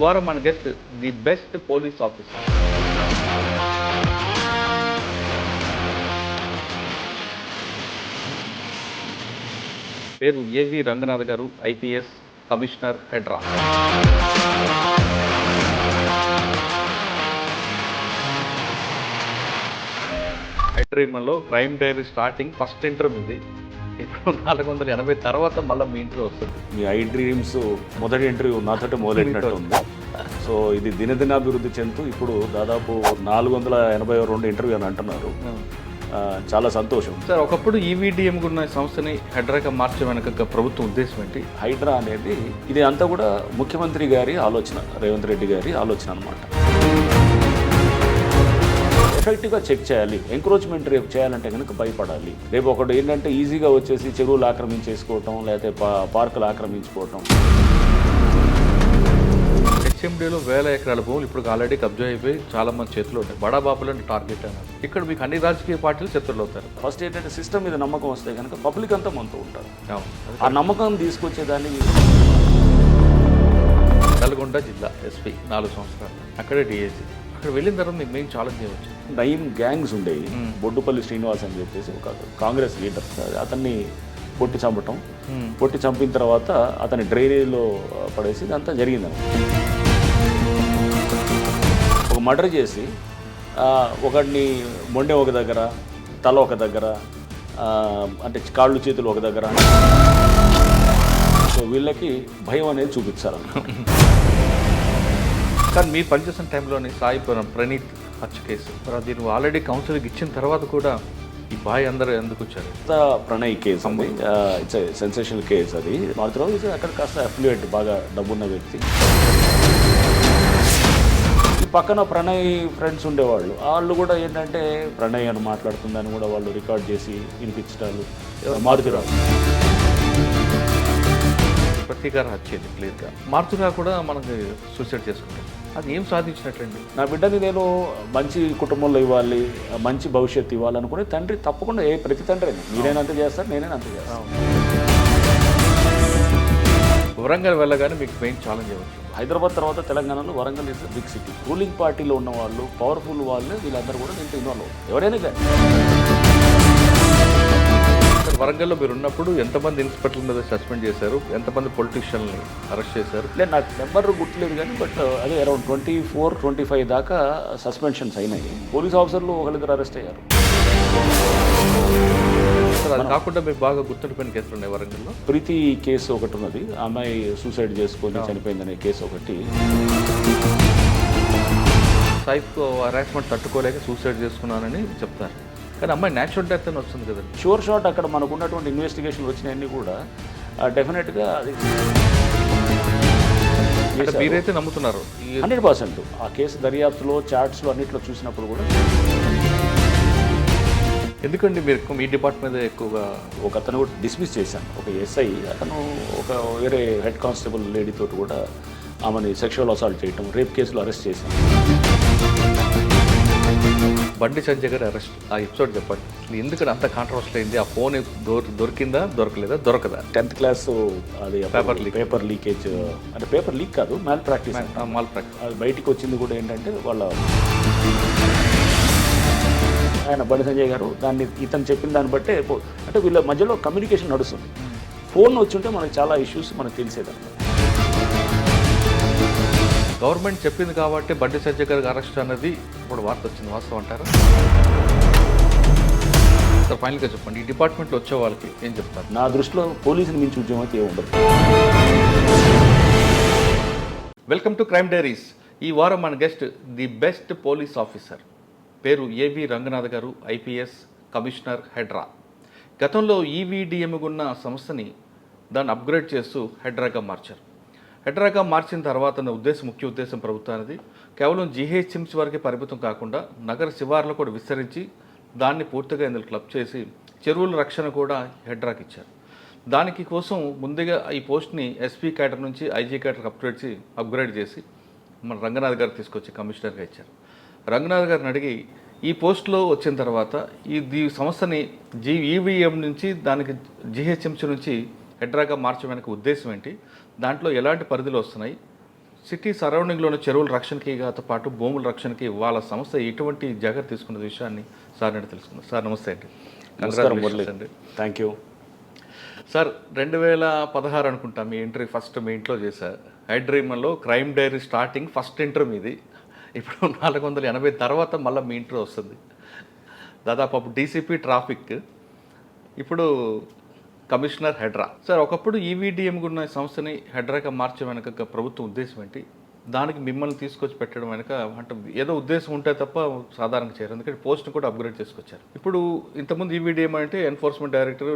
వారం మన guest the best police officer. పేరు AV Ranganath garu, IPS commissioner, HYDRAA. హైడ్రీమలో crime diary starting first interview ఇది. ఇప్పుడు 480 తర్వాత మళ్ళీ మీ ఇంటర్వ్యూ వస్తుంది. మీ ఐ డ్రీమ్స్ మొదటి ఇంటర్వ్యూ నాతోటి మొదలెట్టినట్టు ఉంది. సో ఇది దినదినాభివృద్ధి చెందుతూ ఇప్పుడు దాదాపు 482 ఇంటర్వ్యూ అని అంటున్నారు. చాలా సంతోషం సార్. ఒకప్పుడు ఈవీడిఎం ఉన్న సంస్థని హెడ్రాగా మార్చే వెనక ప్రభుత్వం ఉద్దేశం ఏంటి? హైడ్రా అనేది ఇది అంతా కూడా ముఖ్యమంత్రి గారి ఆలోచన, రేవంత్ రెడ్డి గారి ఆలోచన అనమాట. ఎఫెక్టివ్గా చెక్ చేయాలి. ఎంక్రోచ్మెంట్ రేపు చేయాలంటే కనుక భయపడాలి. రేపు ఒకటి ఏంటంటే ఈజీగా వచ్చేసి చెరువులు ఆక్రమించేసుకోవటం, లేకపోతే పార్కులు ఆక్రమించుకోవటం. హెచ్ఎండీలో వేల ఎకరాల భూములు ఇప్పుడు ఆల్రెడీ కబ్జా అయిపోయి చాలా మంది చేతిలో ఉంటాయి. బడాబాబులను టార్గెట్ అన్నారు. ఇక్కడ మీకు అన్ని రాజకీయ పార్టీలు శత్రులు అవుతారు. ఫస్ట్ ఏంటంటే సిస్టమ్ మీద నమ్మకం వస్తే కనుక పబ్లిక్ అంతా మనతో ఉంటారు. ఆ నమ్మకం తీసుకొచ్చేదాన్ని. నల్గొండ జిల్లా ఎస్పీ 4 సంవత్సరాలు, అక్కడే డిఐజీ. అక్కడ వెళ్ళిన తర్వాత మీకు మెయిన్ ఛాలెంజ్ చేయవచ్చు. 9 గ్యాంగ్స్ ఉండేవి. బొడ్డుపల్లి శ్రీనివాస్ అని చెప్పేసి ఒక కాంగ్రెస్ లీడర్, అతన్ని కొట్టి చంపటం. కొట్టి చంపిన తర్వాత అతని డ్రైనేజ్లో పడేసి ఇదంతా జరిగింది. ఒక మర్డర్ చేసి ఒకడిని మొండె ఒక దగ్గర, తల ఒక దగ్గర, అంటే కాళ్ళు చేతులు ఒక దగ్గర. సో వీళ్ళకి భయం అనేది చూపించాలి. కానీ మీరు పనిచేసిన టైంలోని సాయి ప్రణీత్ హత్య కేసు, దీన్ని ఆల్రెడీ కౌన్సిలింగ్ ఇచ్చిన తర్వాత కూడా ఈ బాయ్ అందరూ ఎందుకు వచ్చారు? ప్రణయ్ కేసు అండి, ఇట్స్ సెన్సేషనల్ కేసు. అది మాత్రం అక్కడ కాస్త అఫిలియేట్, బాగా డబ్బున్న వ్యక్తి. ఈ పక్కన ప్రణయ్ ఫ్రెండ్స్ ఉండేవాళ్ళు, వాళ్ళు కూడా ఏంటంటే ప్రణయ్ అని మాట్లాడుతుందని కూడా వాళ్ళు రికార్డ్ చేసి వినిపించడాలు. మారుతిరావు ప్రతీకార హత్య క్లియర్గా. మారుతిరావు కూడా మనకి సూసైడ్ చేసుకుంటారు. అది ఏం సాధించినట్లండి? నా బిడ్డని నేను మంచి కుటుంబంలో ఇవ్వాలి, మంచి భవిష్యత్తు ఇవ్వాలనుకునే తండ్రి తప్పకుండా ప్రతి తండ్రి మీరైనా అంతే చేస్తారు, నేనైనా అంతే చేస్తాను. వరంగల్ వెళ్ళగానే మీకు మెయిన్ ఛాలెంజ్ అవ్వచ్చు. హైదరాబాద్ తర్వాత తెలంగాణలో Warangal is big city. Ruling పార్టీలో ఉన్న వాళ్ళు, పవర్ఫుల్ వాళ్ళు, వీళ్ళందరూ కూడా దీంట్లో ఇన్వాల్వ్ అవుతారు, ఎవరైనా కానీ. వరంగల్లో మీరు ఉన్నప్పుడు ఎంతమంది ఇన్స్పెక్టర్ల మీద సస్పెండ్ చేశారు, ఎంతమంది పొలిటీషియన్ని అరెస్ట్ చేశారు? లేదు, నాకు నెంబర్ గుర్తులేదు కానీ బట్ అదే అరౌండ్ 24-25 దాకా సస్పెన్షన్స్ అయినాయి. పోలీస్ ఆఫీసర్లు ఒకరిద్దరు అరెస్ట్ అయ్యారు. అది కాకుండా మీకు బాగా గుర్తుండిపోయిన కేసులు ఉన్నాయి వరంగల్లో? ప్రీతి కేసు ఒకటి ఉన్నది, అమ్మాయి సూసైడ్ చేసుకొని చనిపోయిందనే కేసు ఒకటి. సైఫ్ హరాస్మెంట్ తట్టుకోలేక సూసైడ్ చేసుకున్నానని చెప్తారు, కానీ అమ్మాయి న్యాచురల్ డెత్ అని వస్తుంది కదా. షూర్ షాట్ అక్కడ మనకు ఉన్నటువంటి ఇన్వెస్టిగేషన్లు వచ్చినాయన్నీ కూడా డెఫినెట్గా అది మీరైతే నమ్ముతున్నారు 100%. ఆ కేసు దర్యాప్తులో, చాట్స్లో అన్నింటిలో చూసినప్పుడు కూడా. ఎందుకండి మీరు మీ డిపార్ట్మెంట్ మీద ఎక్కువగా? ఒక అతను కూడా డిస్మిస్ చేశాను, ఒక ఎస్ఐ. అతను ఒక వేరే హెడ్ కానిస్టేబుల్ లేడీతో కూడా ఆమెని సెక్షువల్ అసాల్ట్ చేయటం, రేప్ కేసులో అరెస్ట్ చేశాను. బండి సంజయ్ గారి అరెస్ట్, ఆ ఎపిసోడ్ చెప్పండి. ఎందుకంటే అంత కాంట్రవర్సీ అయింది? ఆ ఫోన్ దొరికిందా, దొరకలేదా, దొరకదా? 10th క్లాస్ అది పేపర్ లీకేజ్, అంటే పేపర్ లీక్ కాదు, మాల్ ప్రాక్టీస్. అది బయటికి వచ్చింది కూడా ఏంటంటే ఆయన బండి సంజయ్ గారు దాన్ని ఇతను చెప్పిన దాన్ని బట్టే, అంటే వీళ్ళ మధ్యలో కమ్యూనికేషన్ నడుస్తుంది. ఫోన్ వచ్చి ఉంటే మనకు చాలా ఇష్యూస్ మనకు తెలిసేదన్నమాట. గవర్నమెంట్ చెప్పింది కాబట్టి బండి సంజయ్ గారికి అరెస్ట్ అన్నది ఇప్పుడు వార్త వచ్చింది, వాస్తవం అంటారా? సార్ ఫైనల్గా చెప్పండి, ఈ డిపార్ట్మెంట్లో వచ్చే వాళ్ళకి ఏం చెప్తారు? నా దృష్టిలో పోలీసుని మించి ఉద్యమం అయితే ఉండదు. Welcome to crime diaries. ఈ వారం మన guest the best police officer. పేరు AV Ranganath garu, IPS commissioner, హెడ్రా. గతంలో ఈవీడిఎం ఉన్న సంస్థని దాన్ని అప్గ్రేడ్ చేస్తూ హెడ్రాగా మార్చారు. హెడ్రాగా మార్చిన తర్వాత ముఖ్య ఉద్దేశం ప్రభుత్వానికి కేవలం జీహెచ్ఎంసీ వరకే పరిమితం కాకుండా నగర శివార్లు కూడా విస్తరించి దాన్ని పూర్తిగా ఇందులో క్లబ్ చేసి చెరువుల రక్షణ కూడా హెడ్రాకి ఇచ్చారు. దానికి కోసం ముందుగా ఈ పోస్ట్ని ఎస్పీ క్యాడర్ నుంచి ఐజీ క్యాడర్కి అప్గ్రేడ్ చేసి మన రంగనాథ్ గారు తీసుకొచ్చి కమిషనర్గా ఇచ్చారు. రంగనాథ్ గారిని అడిగి ఈ పోస్టులో వచ్చిన తర్వాత ఈ సంస్థని ఈవీఎం నుంచి దానికి జీహెచ్ఎంసీ నుంచి హెడ్రాగా మార్చడానికి ఉద్దేశం ఏంటి, దాంట్లో ఎలాంటి పరిధులు వస్తున్నాయి, సిటీ సరౌండింగ్లో ఉన్న చెరువుల రక్షణకి పాటు భూముల రక్షణకి వాళ్ళ సంస్థ ఎటువంటి జాగ్రత్త తీసుకున్న విషయాన్ని సార్ నేను తెలుసుకున్నాను. సార్ నమస్తే అండి. నమస్కారం మురళి. అండి. Thank you. సార్ 2016 అనుకుంటా మీ ఎంట్రీ ఫస్ట్ మీ ఇంట్లో చేశారు. హైడ్రీమన్లో crime diary starting first entry మీది. ఇప్పుడు 480 తర్వాత మళ్ళీ మీ ఇంట్రీ వస్తుంది. దాదాపు అప్పుడు డీసీపీ ట్రాఫిక్, ఇప్పుడు కమిషనర్ హెడ్రా. సార్ ఒకప్పుడు ఈవీడిఎం ఉన్న సంస్థని హెడ్రాగా మార్చే వెనక ప్రభుత్వం ఉద్దేశం ఏంటి? దానికి మిమ్మల్ని తీసుకొచ్చి పెట్టడం వెనక అంటే ఏదో ఉద్దేశం ఉంటే తప్ప సాధారణంగా చేయరు, ఎందుకంటే పోస్ట్ని కూడా అప్గ్రేడ్ చేసుకొచ్చారు. ఇప్పుడు ఇంతకుముందు ఈవీడిఎం అంటే ఎన్ఫోర్స్మెంట్ డైరెక్టర్,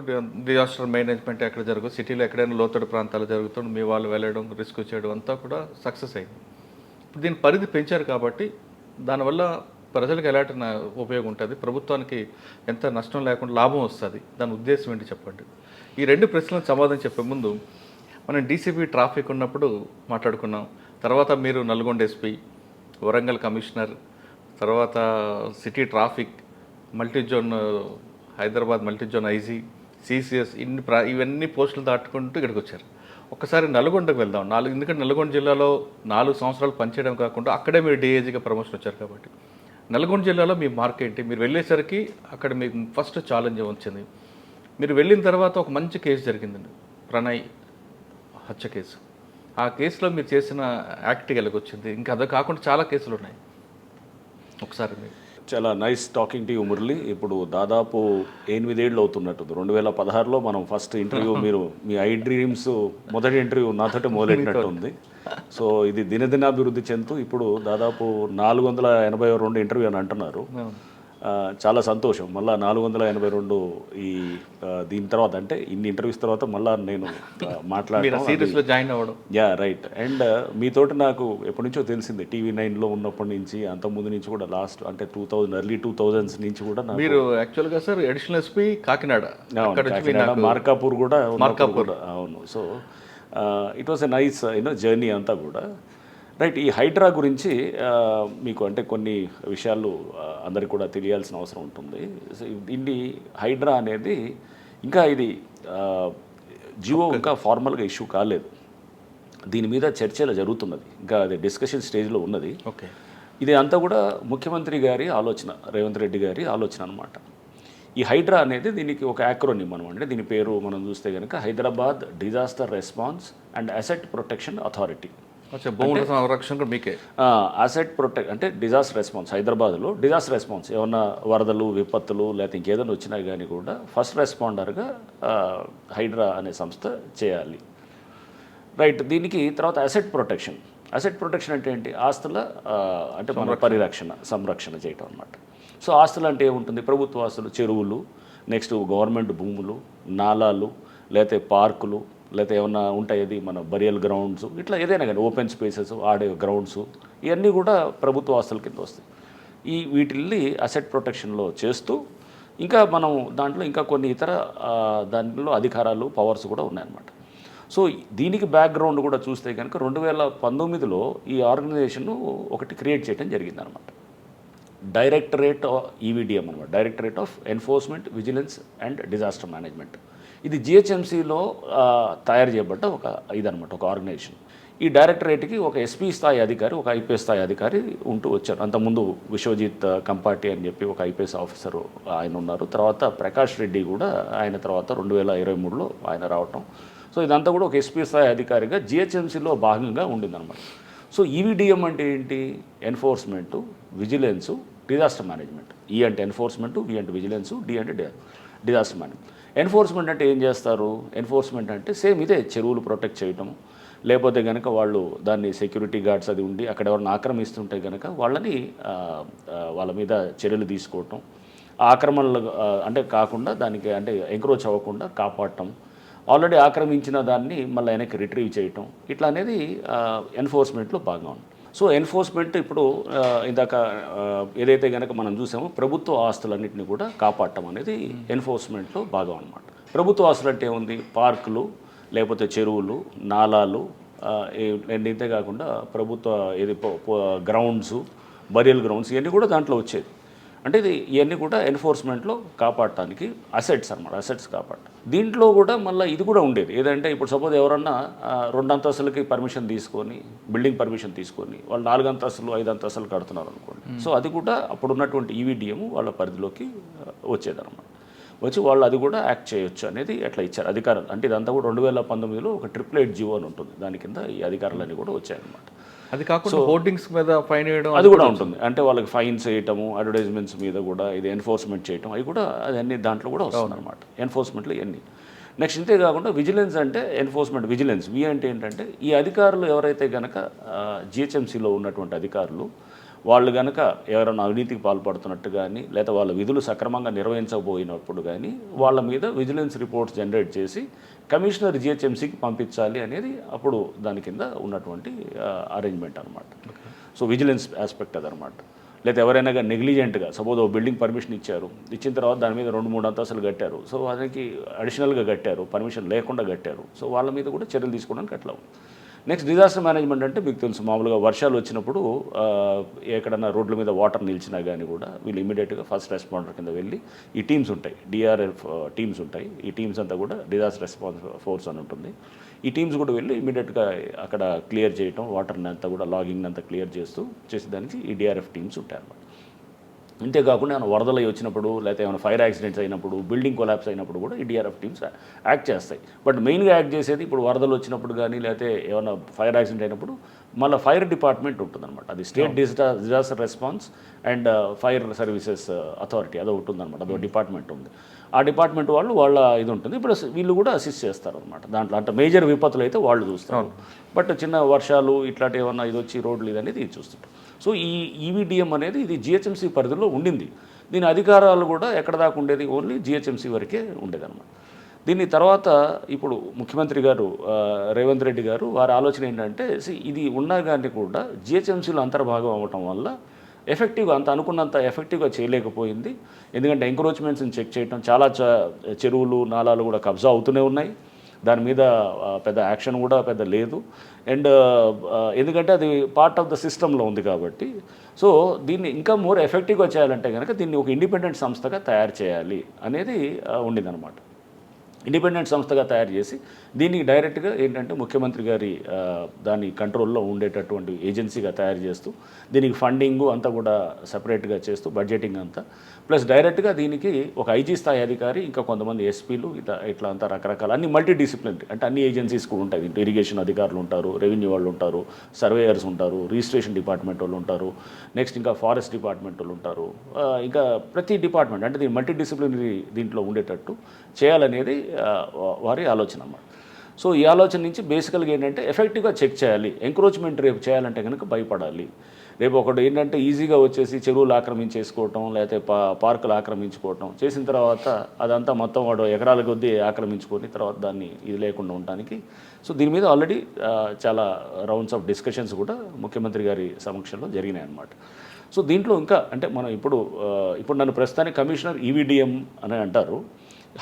డిజాస్టర్ మేనేజ్మెంట్ ఎక్కడ జరుగుతుంది, సిటీలో ఎక్కడైనా లోతట్టు ప్రాంతాలు జరుగుతుంది, మీ వాళ్ళు వెళ్ళడం రిస్క్ చేయడం అంతా కూడా సక్సెస్ అయింది. ఇప్పుడు దీని పరిధి పెంచారు కాబట్టి దానివల్ల ప్రజలకు ఎలాంటి ఉపయోగం ఉంటుంది, ప్రభుత్వానికి ఎంత నష్టం లేకుండా లాభం వస్తుంది, దాని ఉద్దేశం ఏంటి చెప్పండి. ఈ రెండు ప్రశ్నలకు సమాధానం చెప్పే ముందు మనం డీసీపీ ట్రాఫిక్ ఉన్నప్పుడు మాట్లాడుకున్నాం, తర్వాత మీరు నల్గొండ ఎస్పీ, వరంగల్ కమిషనర్, తర్వాత city traffic, multizone Hyderabad multizone IG, CCS, ఇవన్నీ పోస్టులు దాటుకుంటూ ఇక్కడికి వచ్చారు. ఒక్కసారి నల్గొండకు వెళ్దాం. ఎందుకంటే నల్గొండ జిల్లాలో 4 సంవత్సరాలు పనిచేయడం కాకుండా అక్కడే మీరు డిఐజీగా ప్రమోషన్ వచ్చారు కాబట్టి నల్గొండ జిల్లాలో మీ మార్క్ ఏంటి? మీరు వెళ్ళేసరికి అక్కడ మీకు ఫస్ట్ ఛాలెంజ్ వచ్చింది. మీరు వెళ్ళిన తర్వాత ఒక మంచి కేసు జరిగిందండి, ప్రణయ్ హత్య కేసు. ఆ కేసులో మీరు చేసిన యాక్ట్ ఎలాగొచ్చింది? ఇంకా అదే కాకుండా చాలా కేసులు ఉన్నాయి. ఒకసారి మీరు చాలా nice talking to you Murali. ఇప్పుడు దాదాపు 8 ఏళ్ళు అవుతున్నట్టు. 2016లో మనం ఫస్ట్ ఇంటర్వ్యూ, మీరు మీ ఐ డ్రీమ్స్ మొదటి ఇంటర్వ్యూ నాతోటి మొదలెట్టినట్టు ఉంది. సో ఇది దినదినాభివృద్ధి చెందుతూ ఇప్పుడు దాదాపు 482 ఇంటర్వ్యూ అని అంటున్నారు. చాలా సంతోషం. మళ్ళీ 482 ఈ దీని తర్వాత, అంటే ఇన్ని ఇంటర్వ్యూస్ తర్వాత మళ్ళీ నేను మాట్లాడడం, జాయిన్ అవ్వడం. Yeah right. అండ్ మీతోటి నాకు ఎప్పటి నుంచో తెలిసింది, టీవీ9లో ఉన్నప్పటి నుంచి, అంతకుముందు నుంచి కూడా, లాస్ట్ అంటే ఎర్లీ 2000s నుంచి కూడా మీరు యాక్చువల్గా sir additional SP Kakinada, Markapur కూడా. అవును. So it was a nice journey అంతా కూడా. రైట్. ఈ హైడ్రా గురించి మీకు అంటే కొన్ని విషయాలు అందరికి కూడా తెలియాల్సిన అవసరం ఉంటుంది. దీన్ని హైడ్రా అనేది ఇంకా ఇది జియో ఇంకా ఫార్మల్గా ఇష్యూ కాలేదు. దీని మీద చర్చలు జరుగుతున్నది, ఇంకా అది డిస్కషన్ స్టేజ్లో ఉన్నది. ఓకే. ఇది అంతా కూడా ముఖ్యమంత్రి గారి ఆలోచన, రేవంత్ రెడ్డి గారి ఆలోచన అనమాట. ఈ హైడ్రా అనేది దీనికి ఒక యాక్రోనిమ్ అనమాట. దీని పేరు మనం చూస్తే కనుక Hyderabad disaster response and asset protection authority. Asset protect అంటే డిజాస్టర్ రెస్పాన్స్. హైదరాబాద్లో డిజాస్టర్ రెస్పాన్స్, ఏమన్నా వరదలు, విపత్తులు, లేకపోతే ఇంకేదైనా వచ్చినా కానీ కూడా ఫస్ట్ రెస్పాండర్గా హైడ్రా అనే సంస్థ చేయాలి. రైట్. దీనికి తర్వాత అసెట్ ప్రొటెక్షన్. అసెట్ ప్రొటెక్షన్ అంటే ఏంటి? ఆస్తుల అంటే మన సంరక్షణ చేయటం అనమాట. సో ఆస్తులు అంటే ఏముంటుంది? ప్రభుత్వ ఆస్తులు, చెరువులు, నెక్స్ట్ గవర్నమెంట్ భూములు, నాలాలు, లేకపోతే పార్కులు, లేకపోతే ఏమన్నా ఉంటాయి మన బరియల్ గ్రౌండ్స్, ఇట్లా ఏదైనా కానీ ఓపెన్ స్పేసెస్, ఆడే గ్రౌండ్స్, ఇవన్నీ కూడా ప్రభుత్వ ఆస్తుల కింద వస్తాయి. వీటిల్ని అసెట్ ప్రొటెక్షన్లో చేస్తూ ఇంకా మనం దాంట్లో ఇంకా కొన్ని ఇతర దాంట్లో అధికారాలు, పవర్స్ కూడా ఉన్నాయన్నమాట. సో దీనికి బ్యాక్గ్రౌండ్ కూడా చూస్తే కనుక 2019లో ఈ ఆర్గనైజేషన్ ఒకటి క్రియేట్ చేయడం జరిగిందనమాట. డైరెక్టరేట్ ఈవీడిఎం అనమాట, directorate of enforcement vigilance and disaster management. ఇది జిహెచ్ఎంసీలో తయారు చేయబడ్డ ఒక ఇదనమాట, ఒక ఆర్గనైజేషన్. ఈ డైరెక్టరేట్కి ఒక ఎస్పీ స్థాయి అధికారి, ఒక ఐపీఎస్ స్థాయి అధికారి ఉంటూ వచ్చారు. అంతకుముందు విశ్వజిత్ కంపాటి అని చెప్పి ఒక ఐపీఎస్ ఆఫీసరు ఆయన ఉన్నారు. తర్వాత ప్రకాష్ రెడ్డి కూడా ఆయన తర్వాత 2023లో ఆయన రావటం. సో ఇదంతా కూడా ఒక ఎస్పీ స్థాయి అధికారిగా జిహెచ్ఎంసీలో భాగంగా ఉండిందనమాట. సో ఈవీడిఎం అంటే ఏంటి? ఎన్ఫోర్స్మెంటు, విజిలెన్సు, డిజాస్టర్ మేనేజ్మెంట్. ఈ అంటే ఎన్ఫోర్స్మెంటు, వి అంటే విజిలెన్సు, డి అంటే డిజాస్టర్ మేనేజ్మెంట్. ఎన్ఫోర్స్మెంట్ అంటే ఏం చేస్తారు? ఎన్ఫోర్స్మెంట్ అంటే సేమ్ ఇదే, చెరువులు ప్రొటెక్ట్ చేయటం, లేకపోతే కనుక వాళ్ళు దాన్ని సెక్యూరిటీ గార్డ్స్ అది ఉండి అక్కడ ఎవరిని ఆక్రమిస్తుంటే కనుక వాళ్ళని వాళ్ళ మీద చర్యలు తీసుకోవటం, ఆక్రమణలు అంటే కాకుండా దానికి అంటే ఎంక్రోచ్ అవ్వకుండా కాపాడటం, ఆల్రెడీ ఆక్రమించిన దాన్ని మళ్ళీ వెనక్కి రిట్రీవ్ చేయటం, ఇట్లా అనేది ఎన్ఫోర్స్మెంట్లో భాగం ఉంది. సో ఎన్ఫోర్స్మెంట్ ఇప్పుడు ఇందాక ఏదైతే కనుక మనం చూసామో ప్రభుత్వ ఆస్తులన్నింటినీ కూడా కాపాడటం అనేది ఎన్ఫోర్స్మెంట్లో భాగం అనమాట. ప్రభుత్వ ఆస్తులు అంటే ఏముంది? పార్కులు, లేకపోతే చెరువులు, నాలాలు, ఇంతే కాకుండా ప్రభుత్వ గ్రౌండ్స్, బరియల్ గ్రౌండ్స్, ఇవన్నీ కూడా దాంట్లో వచ్చేది. అంటే ఇవన్నీ కూడా ఎన్ఫోర్స్మెంట్లో కాపాడటానికి అసెట్స్ అనమాట, అసెట్స్ కాపాడటం. దీంట్లో కూడా మళ్ళీ ఇది కూడా ఉండేది ఏదంటే, ఇప్పుడు సపోజ్ ఎవరన్నా 2 అంతస్తులకి పర్మిషన్ తీసుకొని, బిల్డింగ్ పర్మిషన్ తీసుకొని వాళ్ళు 4 అంతస్తులు 5 అంతస్తులు కడుతున్నారు అనుకోండి. సో అది కూడా అప్పుడు ఉన్నటువంటి ఈవీడిఎం వాళ్ళ పరిధిలోకి వచ్చేదన్నమాట. వచ్చి వాళ్ళు అది కూడా యాక్ట్ చేయొచ్చు అనేది ఎట్లా ఇచ్చారు అధికారులు. అంటే ఇదంతా కూడా 2019లో ఒక 888 జీవో అని ఉంటుంది, దాని కింద ఈ అధికారులన్నీ కూడా వచ్చాయన్నమాట. అది కాకుండా హోర్డింగ్స్ మీద ఫైన్ వేయడం అది కూడా ఉంటుంది. అంటే వాళ్ళకి ఫైన్స్ వేయటము, అడ్వర్టైజ్మెంట్స్ మీద కూడా ఇది ఎన్ఫోర్స్మెంట్ చేయటం, అవి కూడా అన్ని దాంట్లో కూడా వస్తుంది అనమాట. ఎన్ఫోర్స్మెంట్లో ఇవన్నీ. నెక్స్ట్ ఇంతే కాకుండా విజిలెన్స్ అంటే ఎన్ఫోర్స్మెంట్ విజిలెన్స్. వి అంటే ఏంటంటే, ఈ అధికారులు ఎవరైతే కనుక జిహెచ్ఎంసీలో ఉన్నటువంటి అధికారులు వాళ్ళు కనుక ఎవరైనా అవినీతికి పాల్పడుతున్నట్టు కానీ, లేదా వాళ్ళ విధులు సక్రమంగా నిర్వహించకపోయినప్పుడు కానీ వాళ్ళ మీద విజిలెన్స్ రిపోర్ట్స్ జనరేట్ చేసి కమిషనర్ జిహెచ్ఎంసీకి పంపించాలి అనేది అప్పుడు దాని కింద ఉన్నటువంటి అరేంజ్మెంట్ అనమాట. సో విజిలెన్స్ ఆస్పెక్ట్ అదనమాట. లేదా ఎవరైనా కానీ నెగ్లిజెంట్గా సపోజ్ ఓ బిల్డింగ్ పర్మిషన్ ఇచ్చారు, ఇచ్చిన తర్వాత దాని మీద 2-3 అంతస్తులు కట్టారు, సో దానికి అడిషనల్గా కట్టారు, పర్మిషన్ లేకుండా కట్టారు, సో వాళ్ళ మీద కూడా చర్యలు తీసుకోవడానికి అట్లా ఉంది. నెక్స్ట్ డిజాస్టర్ మేనేజ్మెంట్ అంటే మీకు తెలుసు, మామూలుగా వర్షాలు వచ్చినప్పుడు ఎక్కడన్నా రోడ్ల మీద వాటర్ నిలిచినా కానీ కూడా వీళ్ళు ఇమీడియట్గా ఫస్ట్ రెస్పాండర్ కింద వెళ్ళి ఈ టీమ్స్ ఉంటాయి, డిఆర్ఎఫ్ టీమ్స్ ఉంటాయి, ఈ టీమ్స్ అంతా కూడా డిజాస్టర్ రెస్పాన్స్ ఫోర్స్ అని ఉంటుంది. ఈ టీమ్స్ కూడా వెళ్ళి ఇమీడియట్గా అక్కడ క్లియర్ చేయటం, వాటర్ని అంతా కూడా లాగింగ్ అంతా క్లియర్ చేసేదానికి ఈ డిఆర్ఎఫ్ టీమ్స్ ఉంటాయి అన్నమాట. అంతేకాకుండా ఏమైనా వరదలు వచ్చినప్పుడు, లేకపోతే ఏమైనా ఫైర్ యాక్సిడెంట్స్ అయినప్పుడు, బిల్డింగ్ కొలాప్స్ అయినప్పుడు కూడా ఈ డిఆర్ఎఫ్ టీమ్స్ యాక్ట్ చేస్తాయి. బట్ మెయిన్గా యాక్ట్ చేసేది ఇప్పుడు వరదలు వచ్చినప్పుడు కానీ, లేకపోతే ఏమైనా ఫైర్ యాక్సిడెంట్ అయినప్పుడు మళ్ళీ ఫైర్ డిపార్ట్మెంట్ ఉంటుందన్నమాట. అది state disaster response and fire services authority అది ఒకటి ఉందన్నమాట, అదొక డిపార్ట్మెంట్ ఉంది. ఆ డిపార్ట్మెంట్ వాళ్ళ ఇది ఉంటుంది. ఇప్పుడు వీళ్ళు కూడా అసిస్ట్ చేస్తారనమాట దాంట్లో. అంటే మేజర్ విపత్తులు అయితే వాళ్ళు చూస్తారు, బట్ చిన్న వర్షాలు ఇట్లాంటి ఏమన్నా ఇది వచ్చి రోడ్లు ఇది అనేది ఇది చూస్తుంటారు. సో ఈ ఈవీడిఎం అనేది ఇది జిహెచ్ఎంసీ పరిధిలో ఉండింది. దీని అధికారాలు కూడా ఎక్కడ దాకా ఉండేది, ఓన్లీ జిహెచ్ఎంసీ వరకే ఉండేదన్నమాట. దీని తర్వాత ఇప్పుడు ముఖ్యమంత్రి గారు రేవంత్ రెడ్డి గారు వారి ఆలోచన ఏంటంటే, ఇది ఉన్నా కానీ కూడా జిహెచ్ఎంసీలో అంతర్భాగం అవ్వటం వల్ల ఎఫెక్టివ్గా అనుకున్నంత ఎఫెక్టివ్గా చేయలేకపోయింది. ఎందుకంటే ఎంక్రోచ్మెంట్స్ని చెక్ చేయటం, చాలా చెరువులు నాలాలు కూడా కబ్జా అవుతూనే ఉన్నాయి, దాని మీద పెద్ద యాక్షన్ కూడా పెద్ద లేదు. అండ్ ఎందుకంటే అది పార్ట్ ఆఫ్ ద సిస్టంలో ఉంది కాబట్టి, సో దీన్ని ఇంకా మోర్ ఎఫెక్టివ్గా చేయాలంటే కనుక దీన్ని ఒక ఇండిపెండెంట్ సంస్థగా తయారు చేయాలి అనేది ఉండిందనమాట. ఇండిపెండెంట్ సంస్థగా తయారు చేసి దీనికి డైరెక్ట్గా ఏంటంటే ముఖ్యమంత్రి గారి దాని కంట్రోల్లో ఉండేటటువంటి ఏజెన్సీగా తయారు చేస్తూ, దీనికి ఫండింగు అంతా కూడా సపరేట్గా చేస్తూ, బడ్జెటింగ్ అంతా ప్లస్ డైరెక్ట్గా దీనికి ఒక ఐజీ స్థాయి అధికారి, ఇంకా కొంతమంది ఎస్పీలు, ఇట్లా అంతా రకరకాల అన్ని మల్టీ డిసిప్లినరీ, అంటే అన్ని ఏజెన్సీస్ కూడా ఉంటాయి. ఇరిగేషన్ అధికారులు ఉంటారు, రెవెన్యూ వాళ్ళు ఉంటారు, సర్వేయర్స్ ఉంటారు, రిజిస్ట్రేషన్ డిపార్ట్మెంట్ వాళ్ళు ఉంటారు, నెక్స్ట్ ఇంకా ఫారెస్ట్ డిపార్ట్మెంట్ వాళ్ళు ఉంటారు, ఇంకా ప్రతి డిపార్ట్మెంట్ అంటే దీని మల్టీ డిసిప్లినరీ దీంట్లో ఉండేటట్టు చేయాలనేది వారి ఆలోచన అన్నమాట. సో ఈ ఆలోచన నుంచి బేసికల్గా ఏంటంటే ఎఫెక్టివ్గా చెక్ చేయాలి. ఎంక్రోచ్మెంట్ రేపు చేయాలంటే కనుక భయపడాలి. రేపు ఒకటి ఏంటంటే ఈజీగా వచ్చేసి చెరువులు ఆక్రమించేసుకోవటం, లేకపోతే పార్కులు ఆక్రమించుకోవటం చేసిన తర్వాత అదంతా మొత్తం వాడు ఎకరాల కొద్దీ ఆక్రమించుకొని తర్వాత దాన్ని ఇది లేకుండా ఉండటానికి. సో దీని మీద ఆల్రెడీ చాలా రౌండ్స్ ఆఫ్ డిస్కషన్స్ కూడా ముఖ్యమంత్రి గారి సమక్షంలో జరిగినాయి అన్నమాట. సో దీంట్లో ఇంకా అంటే మనం ఇప్పుడు నన్ను ప్రస్తుతానికి కమిషనర్ ఈవీడిఎం అని అంటారు.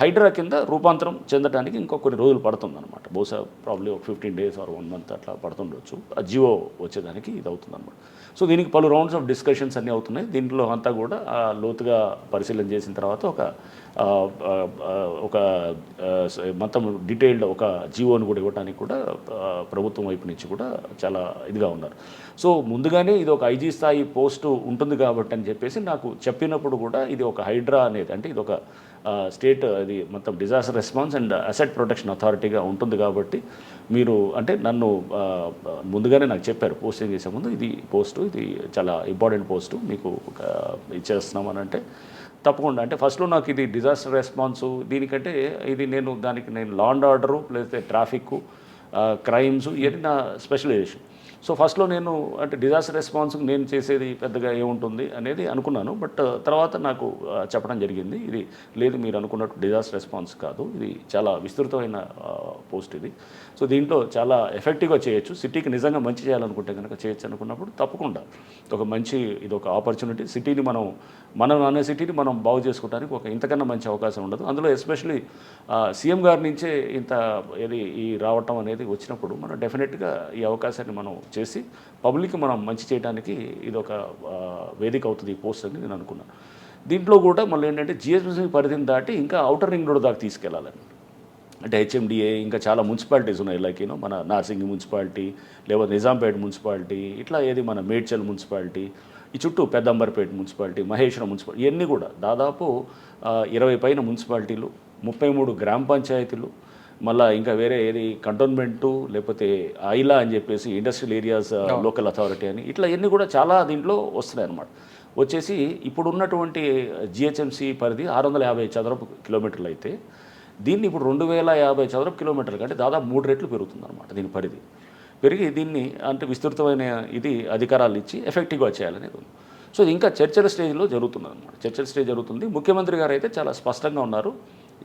హైడ్రా కింద రూపాంతరం చెందడానికి ఇంకో కొన్ని రోజులు పడుతుందన్నమాట. బహుశా ప్రాబ్లీ ఒక 15 days ఆర్ 1 month అట్లా పడుతుండొచ్చు ఆ జియో వచ్చేదానికి ఇది అవుతుందన్నమాట. సో దీనికి పలు రౌండ్స్ ఆఫ్ డిస్కషన్స్ అన్నీ అవుతున్నాయి. దీంట్లో అంతా కూడా లోతుగా పరిశీలన చేసిన తర్వాత ఒక మొత్తం డీటెయిల్డ్ ఒక జియోని కూడా ఇవ్వడానికి కూడా ప్రభుత్వం వైపు నుంచి కూడా చాలా ఇదిగా ఉన్నారు. సో ముందుగానే ఇది ఒక ఐజీ స్థాయి పోస్టు ఉంటుంది కాబట్టి అని చెప్పేసి నాకు చెప్పినప్పుడు కూడా ఇది ఒక హైడ్రా అనేది, అంటే ఇది ఒక స్టేట్ ఇది మొత్తం disaster response and asset protection అథారిటీగా ఉంటుంది కాబట్టి మీరు అంటే నన్ను ముందుగానే నాకు చెప్పారు పోస్టింగ్ చేసే ముందు, ఇది పోస్టు ఇది చాలా ఇంపార్టెంట్ పోస్టు మీకు ఇచ్చేస్తున్నామని. అంటే తప్పకుండా అంటే ఫస్ట్లో నాకు ఇది డిజాస్టర్ రెస్పాన్సు దీనికంటే ఇది నేను law and order plus traffic crimes ఇవన్నీ నా స్పెషలైజేషన్. సో ఫస్ట్లో నేను అంటే డిజాస్టర్ రెస్పాన్స్కి నేను చేసేది పెద్దగా ఏముంటుంది అనేది అనుకున్నాను. బట్ తర్వాత నాకు చెప్పడం జరిగింది, ఇది లేదు మీరు అనుకున్నట్టు డిజాస్టర్ రెస్పాన్స్ కాదు, ఇది చాలా విస్తృతమైన పోస్ట్ ఇది. సో దీంట్లో చాలా ఎఫెక్టివ్గా చేయొచ్చు, సిటీకి నిజంగా మంచి చేయాలనుకుంటే కనుక చేయొచ్చు అనుకున్నప్పుడు తప్పకుండా ఒక మంచి ఇది ఒక ఆపర్చునిటీ. సిటీని మనం అనే సిటీని మనం బాగు చేసుకోవడానికి ఒక ఇంతకన్నా మంచి అవకాశం ఉండదు. అందులో ఎస్పెషలీ సీఎం గారి నుంచే ఇంత ఈ రావటం అనేది వచ్చినప్పుడు మనం డెఫినెట్గా ఈ అవకాశాన్ని మనం చేసి పబ్లిక్ మనం మంచి చేయడానికి ఇది ఒక వేదిక అవుతుంది ఈ పోస్ట్ అని నేను అనుకున్నాను. దీంట్లో కూడా మళ్ళీ ఏంటంటే జిహెచ్ఎంసీ పరిధిని దాటి ఇంకా ఔటర్ రింగ్ రోడ్ దాకా తీసుకెళ్లాలని, అంటే హెచ్ఎండిఏ ఇంకా చాలా మున్సిపాలిటీస్ ఉన్నాయి, లైక్ మన నార్సింగి మున్సిపాలిటీ, లేకపోతే నిజాంపేట మున్సిపాలిటీ, ఇట్లా ఏది మన మేడ్చల్ మున్సిపాలిటీ, ఈ చుట్టూ పెద్దంబర్పేట మున్సిపాలిటీ, మహేశ్వరం మున్సిపాలిటీ, ఇవన్నీ కూడా దాదాపు 20 పైన మున్సిపాలిటీలు, 33 గ్రామ పంచాయతీలు, మళ్ళీ ఇంకా వేరే ఏది కంటోన్మెంటు, లేకపోతే ఐలా అని చెప్పేసి ఇండస్ట్రియల్ ఏరియాస్ లోకల్ అథారిటీ అని, ఇట్లా ఇవన్నీ కూడా చాలా దీంట్లో వస్తున్నాయి అన్నమాట. వచ్చేసి ఇప్పుడు ఉన్నటువంటి జిహెచ్ఎంసీ పరిధి 650 చదరపు కిలోమీటర్లు అయితే దీన్ని ఇప్పుడు 2050 చదరపు కిలోమీటర్లు కంటే దాదాపు 3 రెట్లు పెరుగుతుంది అనమాట దీని పరిధి. పెరిగి దీన్ని అంటే విస్తృతమైన ఇది అధికారాలు ఇచ్చి ఎఫెక్టివ్గా చేయాలనేది ఉంది. సో ఇది ఇంకా చర్చల స్టేజ్లో జరుగుతుంది అనమాట. చర్చల స్టేజ్ జరుగుతుంది. ముఖ్యమంత్రి గారు అయితే చాలా స్పష్టంగా ఉన్నారు,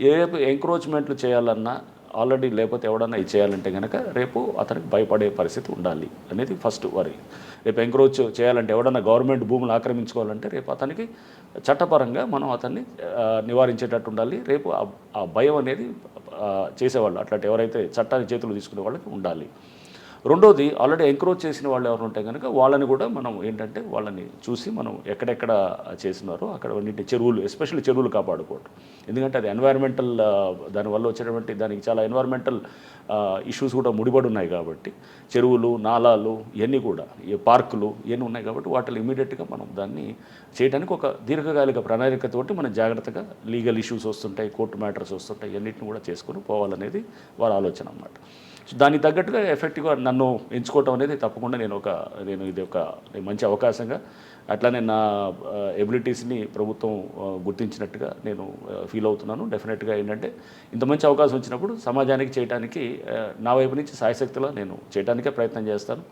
రేపు ఎంక్రోచ్మెంట్లు చేయాలన్నా ఆల్రెడీ, లేకపోతే ఎవడన్నా ఇది చేయాలంటే కనుక రేపు అతనికి భయపడే పరిస్థితి ఉండాలి అనేది ఫస్ట్ వరి. రేపు ఎంక్రోచ్ చేయాలంటే ఎవడన్నా గవర్నమెంట్ భూములు ఆక్రమించుకోవాలంటే రేపు అతనికి చట్టపరంగా మనం అతన్ని నివారించేటట్టు ఉండాలి. రేపు ఆ భయం అనేది చేసేవాళ్ళు అట్లాంటి ఎవరైతే చట్టాన్ని చేతులు తీసుకునే వాళ్ళకి ఉండాలి. రెండోది, ఆల్రెడీ ఎంక్రోచ్ చేసిన వాళ్ళు ఎవరు ఉంటే కనుక వాళ్ళని కూడా మనం ఏంటంటే వాళ్ళని చూసి మనం ఎక్కడెక్కడ చేసినారో అక్కడ చెరువులు, ఎస్పెషల్లీ చెరువులు కాపాడుకోవడం. ఎందుకంటే అది ఎన్వైరన్మెంటల్, దానివల్ల వచ్చేటువంటి దానికి చాలా ఎన్వైరన్మెంటల్ ఇష్యూస్ కూడా ముడిపడి ఉన్నాయి కాబట్టి చెరువులు, నాలాలు ఇవన్నీ కూడా, ఈ పార్కులు ఇవన్నీ ఉన్నాయి కాబట్టి వాటిని ఇమీడియట్గా మనం దాన్ని చేయడానికి ఒక దీర్ఘకాలిక ప్రణాళికతోటి మనం జాగ్రత్తగా లీగల్ ఇష్యూస్ వస్తుంటాయి, కోర్టు మ్యాటర్స్ వస్తుంటాయి, ఇవన్నిటిని కూడా చేసుకొని పోవాలనేది వారి ఆలోచన అన్నమాట. సో దానికి తగ్గట్టుగా ఎఫెక్టివ్గా నన్ను ఎంచుకోవటం అనేది తప్పకుండా నేను ఇది ఒక మంచి అవకాశంగా, అట్లానే నా ఎబిలిటీస్ని ప్రభుత్వం గుర్తించినట్టుగా నేను ఫీల్ అవుతున్నాను. డెఫినెట్గా ఏంటంటే ఇంత మంచి అవకాశం వచ్చినప్పుడు సమాజానికి చేయడానికి నా వైపు నుంచి సాయశక్తిలో నేను చేయడానికే ప్రయత్నం చేస్తాను,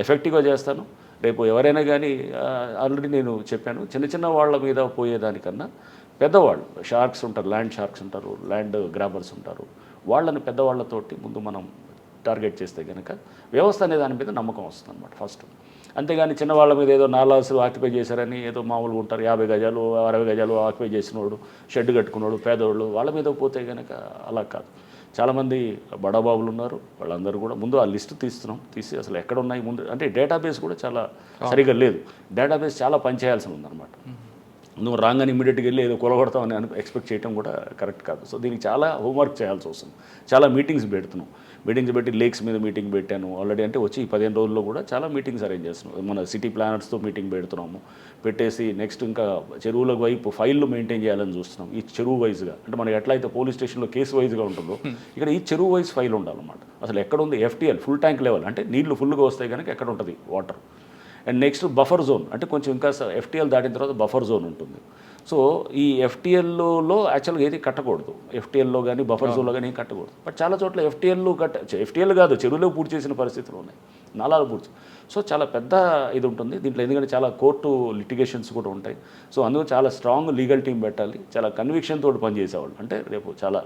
ఎఫెక్టివ్గా చేస్తాను. రేపు ఎవరైనా కానీ ఆల్రెడీ నేను చెప్పాను, చిన్న చిన్న వాళ్ళ మీద పోయేదానికన్నా పెద్దవాళ్ళు, షార్క్స్ ఉంటారు, ల్యాండ్ షార్క్స్ ఉంటారు, ల్యాండ్ గ్రాబర్స్ ఉంటారు, వాళ్ళని పెద్దవాళ్ళతోటి ముందు మనం టార్గెట్ చేస్తే కనుక వ్యవస్థ అనే దాని మీద నమ్మకం వస్తుంది అనమాట ఫస్ట్. అంతేగాని చిన్న వాళ్ళ మీద ఏదో నాలాసులు ఆక్యుపై చేశారని ఏదో మామూలుగా ఉంటారు, 50 గజాలు 60 గజాలు ఆక్యుపై చేసినోడు, షెడ్ కట్టుకున్నాడు, పేదోళ్ళు, వాళ్ళ మీద పోతే కనుక అలా కాదు. చాలామంది బడాబాబులు ఉన్నారు, వాళ్ళందరూ కూడా ముందు ఆ లిస్టు తీసి అసలు ఎక్కడ ఉన్నాయి ముందు, అంటే డేటాబేస్ కూడా చాలా సరిగ్గా లేదు. డేటాబేస్ చాలా పనిచేయాల్సి ఉందన్నమాట. నువ్వు రాగానే ఇమీడియట్గా వెళ్ళి ఏదో కొలగొడతామని ఎక్స్పెక్ట్ చేయడం కూడా కరెక్ట్ కాదు. సో దీనికి చాలా హోంవర్క్ చేయాల్సి వస్తుంది. చాలా మీటింగ్స్ పెట్టి లేక్స్ మీద మీటింగ్ పెట్టాను ఆల్రెడీ. అంటే వచ్చి 15 రోజుల్లో కూడా చాలా మీటింగ్స్ అరేంజ్ చేస్తున్నాం. మన సిటీ ప్లానర్స్తో మీటింగ్ పెడుతున్నాము, పెట్టేసి నెక్స్ట్ ఇంకా చెరువుల వైపు ఫైళ్ళు మెయింటైన్ చేయాలని చూస్తున్నాం. ఈ చెరువు వైజ్గా, అంటే మనకి ఎట్లయితే పోలీస్ స్టేషన్లో కేసు వైజ్గా ఉంటుందో ఇక్కడ ఈ చెరువు వైజ్ ఫైల్ ఉండాలన్నమాట. అసలు ఎక్కడ ఉంది ఎఫ్టీఎల్, ఫుల్ ట్యాంక్ లెవెల్, అంటే నీళ్లు ఫుల్గా వస్తాయి కనుక ఎక్కడ ఉంటుంది water. And next buffer zone, అంటే కొంచెం ఇంకా ఎఫ్టీఎల్ దాటిన తర్వాత బఫర్ జోన్ ఉంటుంది. సో ఈ ఎఫ్టీఎల్లో యాక్చువల్గా ఏది కట్టకూడదు, ఎఫ్టీఎల్లో కానీ బఫర్ జోన్లో కానీ ఏం కట్టకూడదు. బట్ చాలా చోట్ల ఎఫ్టీఎల్ కాదు, చెరువులో పూర్తి చేసిన పరిస్థితులు ఉన్నాయి, నాలాలు పూర్తి. సో చాలా పెద్ద ఇది ఉంటుంది దీంట్లో, ఎందుకంటే చాలా కోర్టు లిటిగేషన్స్ కూడా ఉంటాయి. సో అందుకు చాలా స్ట్రాంగ్ లీగల్ టీం పెట్టాలి, చాలా కన్విక్షన్ తోటి పనిచేసేవాళ్ళు. అంటే రేపు చాలా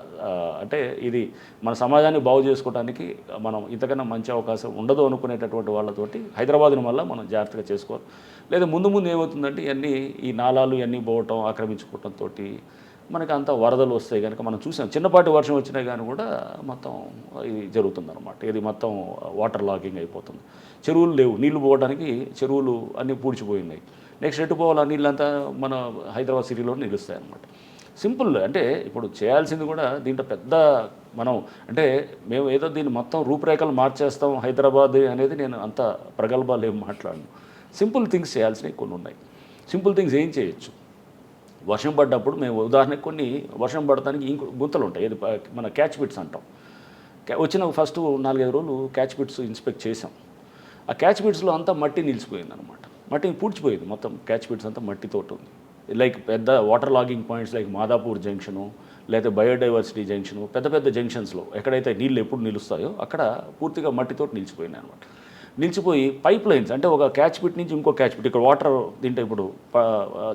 అంటే ఇది మన సమాజాన్ని బాగు చేసుకోవడానికి మనం ఇంతకన్నా మంచి అవకాశం ఉండదు అనుకునేటటువంటి వాళ్ళతోటి హైదరాబాద్ని వల్ల మనం జాగ్రత్తగా చేసుకోవాలి. లేదా ముందు ఏమవుతుందంటే ఈ నాలాలు ఇవన్నీ పోవటం, ఆక్రమించుకోవటంతో మనకి అంత వరదలు వస్తాయి కనుక మనం చూసాం, చిన్నపాటి వర్షం వచ్చినా కానీ కూడా మొత్తం ఇది జరుగుతుందన్నమాట. ఇది మొత్తం వాటర్ లాగింగ్ అయిపోతుంది. చెరువులు లేవు, నీళ్లు పోవడానికి చెరువులు అన్నీ పూడ్చిపోయినాయి. నెక్స్ట్ ఎటు పోవాలి, నీళ్ళంతా మన హైదరాబాద్ సిటీలో నిలుస్తాయి అన్నమాట. సింపుల్. అంటే ఇప్పుడు చేయాల్సింది కూడా దీంట్లో పెద్ద మనం అంటే మేము ఏదో దీన్ని మొత్తం రూపురేఖలు మార్చేస్తాం హైదరాబాద్ అనేది నేను అంత ప్రగల్భాలు ఏం మాట్లాడను. సింపుల్ థింగ్స్ చేయాల్సినవి కొన్ని ఉన్నాయి. సింపుల్ థింగ్స్ ఏం చేయొచ్చు, వర్షం పడ్డప్పుడు మేము ఉదాహరణకు కొన్ని వర్షం పడటానికి గుంతలు ఉంటాయి, ఏది మన క్యాచ్ పిట్స్ అంటాం. వచ్చిన ఫస్ట్ 4-5 రోజులు క్యాచ్ పిట్స్ ఇన్స్పెక్ట్ చేసాం. ఆ క్యాచ్ పిట్స్లో అంతా మట్టి నిలిచిపోయింది అనమాట, మట్టిని పూడ్చిపోయింది మొత్తం. క్యాచ్ పిట్స్ అంతా మట్టితోటి ఉంది. లైక్ పెద్ద water logging points like Madhapur junction, లేకపోతే బయోడైవర్సిటీ జంక్షను, పెద్ద జంక్షన్స్లో ఎక్కడైతే నీళ్ళు ఎప్పుడు నిలుస్తాయో అక్కడ పూర్తిగా మట్టితోటి నిలిచిపోయినాయి అనమాట. నిలిచిపోయి పైప్ లైన్స్, అంటే ఒక క్యాచ్ పిట్ నుంచి ఇంకో క్యాచ్ పిట్, ఇక్కడ వాటర్ తింటే ఇప్పుడు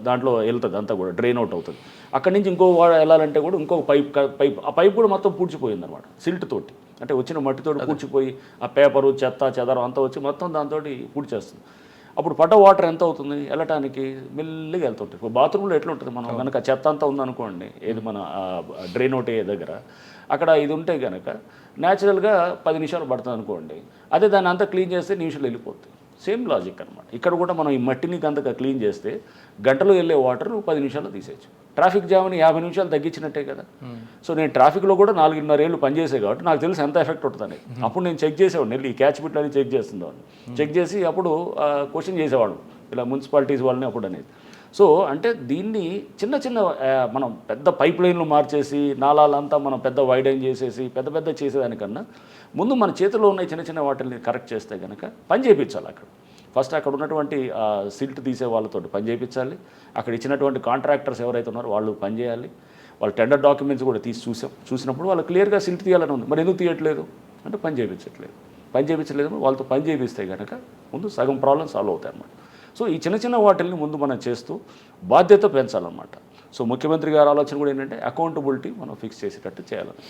దాంట్లో వెళ్తుంది అంతా కూడా డ్రైన్ అవుట్ అవుతుంది. అక్కడి నుంచి ఇంకో వెళ్ళాలంటే కూడా ఇంకో పైప్ ఆ పైప్ కూడా మొత్తం పూడ్చిపోయింది అనమాట సిల్ట్ తోటి. అంటే వచ్చిన మట్టితోటి పూడ్చిపోయి ఆ పేపరు చెదారం అంతా వచ్చి మొత్తం దాంతో పూడ్చేస్తుంది. అప్పుడు పడ్డ వాటర్ ఎంత అవుతుంది వెళ్ళటానికి, మెల్లిగా వెళ్తుంటుంది. ఇప్పుడు బాత్రూంలో ఎట్లా ఉంటుంది, మనం కనుక చెత్త అంతా ఉందనుకోండి, ఏది మన డ్రైన్ అవుట్ అయ్యే దగ్గర అక్కడ ఇది ఉంటే కనుక న్యాచురల్గా 10 నిమిషాలు పడుతుంది అనుకోండి, అదే దాన్ని అంతా క్లీన్ చేస్తే నిమిషాలు వెళ్ళిపోతుంది. సేమ్ లాజిక్ అనమాట. ఇక్కడ కూడా మనం ఈ మట్టిని గంతగా క్లీన్ చేస్తే గంటలో వెళ్ళే వాటర్ 10 నిమిషాల్లో తీసేయచ్చు. ట్రాఫిక్ జామ్ని 50 నిమిషాలు తగ్గించినట్టే కదా. సో నేను ట్రాఫిక్లో కూడా 4.5 ఏళ్ళు పనిచేసే కాబట్టి నాకు తెలిసి ఎంత ఎఫెక్ట్ ఉంటుందని. అప్పుడు నేను చెక్ చేసేవాడిని, వెళ్ళి ఈ క్యాచ్ బిట్లని చెక్ చేస్తుండేవాడిని. చెక్ చేసి అప్పుడు క్వశ్చన్ చేసేవాడు ఇలా మున్సిపాలిటీస్ వాళ్ళని అప్పుడు అనేది. సో అంటే దీన్ని చిన్న చిన్న మనం పెద్ద పైప్ లైన్లు మార్చేసి నాలాలంతా మనం పెద్ద వైడైన్ చేసేసి పెద్ద చేసేదానికన్నా ముందు మన చేతిలో ఉన్న చిన్న చిన్న వాటిని కరెక్ట్ చేస్తే కనుక పని చేయించాలి. అక్కడ ఫస్ట్ అక్కడ ఉన్నటువంటి సిల్ట్ తీసే వాళ్ళతో పని చేయించాలి. అక్కడ ఇచ్చినటువంటి కాంట్రాక్టర్స్ ఎవరైతే ఉన్నారో వాళ్ళు పని చేయాలి. వాళ్ళు టెండర్ డాక్యుమెంట్స్ కూడా చూసినప్పుడు వాళ్ళు క్లియర్గా సిల్ట్ తీయాలని ఉంది. మరి ఎందుకు తీయట్లేదు అంటే పని చేయించట్లేదు. వాళ్ళతో పని చేయిస్తే కనుక ముందు సగం ప్రాబ్లమ్ సాల్వ్ అవుతాయి అన్నమాట. సో ఈ చిన్న చిన్న వాటిల్ని ముందు మనం చేస్తూ బాధ్యత పెంచాలన్నమాట. సో ముఖ్యమంత్రి గారి ఆలోచన కూడా ఏంటంటే అకౌంటబిలిటీ మనం ఫిక్స్ చేసేటట్టు చేయాలని.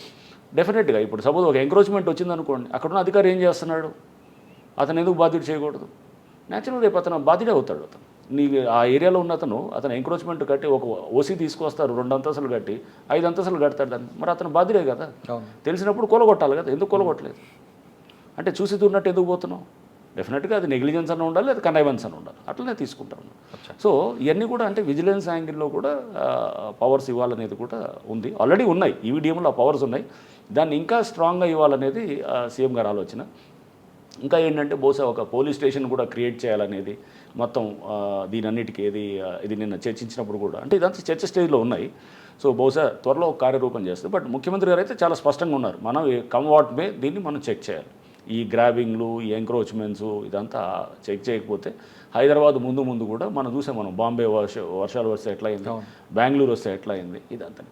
డెఫినెట్గా ఇప్పుడు సపోజ్ ఒక ఎంక్రోచ్మెంట్ వచ్చిందనుకోండి, అక్కడున్న అధికారి ఏం చేస్తున్నాడు, అతను ఎందుకు బాధ్యత చేయకూడదు? న్యాచురల్ రేపు అతను బాధ్యత అవుతాడు. నీ ఆ ఏరియాలో ఉన్న అతను ఎంక్రోచ్మెంట్ కట్టి ఒక ఓసీ తీసుకొస్తారు, 2 అంతస్తులు కట్టి 5 అంతస్తులు కడతాడు దాన్ని, మరి అతను బాధ్యతే కదా. తెలిసినప్పుడు కూలగొట్టాలి కదా. ఎందుకు కూలగొట్టలేదు అంటే చూసి చూడనట్టు ఎందుకు పోతున్నావు? డెఫినెట్గా అది నెగ్లిజెన్స్ అని ఉండాలి, అది కన్నైవెన్స్ అని ఉండాలి. అట్లనే తీసుకుంటాను. సో ఇవన్నీ కూడా అంటే విజిలెన్స్ యాంగిల్లో కూడా పవర్స్ ఇవ్వాలనేది కూడా ఉంది. ఆల్రెడీ ఉన్నాయి, ఈవీడిఎంలో ఆ పవర్స్ ఉన్నాయి. దాన్ని ఇంకా స్ట్రాంగ్గా ఇవ్వాలనేది సీఎం గారి ఆలోచన. ఇంకా ఏంటంటే బహుశా ఒక పోలీస్ స్టేషన్ కూడా క్రియేట్ చేయాలనేది మొత్తం దీనన్నిటికీ ఇది నిన్న చర్చించినప్పుడు కూడా అంటే ఇదంతా చర్చ స్టేజ్లో ఉన్నాయి. సో బహుశా త్వరలో ఒక కార్యరూపం చేస్తుంది. బట్ ముఖ్యమంత్రి గారు అయితే చాలా స్పష్టంగా ఉన్నారు, మనం కమ్ వాట్ మే దీన్ని మనం చెక్ చేయాలి. ఈ గ్రాబింగ్లు, ఈ ఎంక్రోచ్మెంట్స్ ఇదంతా చెక్ చేయకపోతే హైదరాబాద్ ముందు కూడా మనం చూసాం. మనం బాంబే వర్షాలు వస్తే ఎట్లా అయింది, బెంగళూరు వస్తే ఎట్లా అయింది, ఇదంతా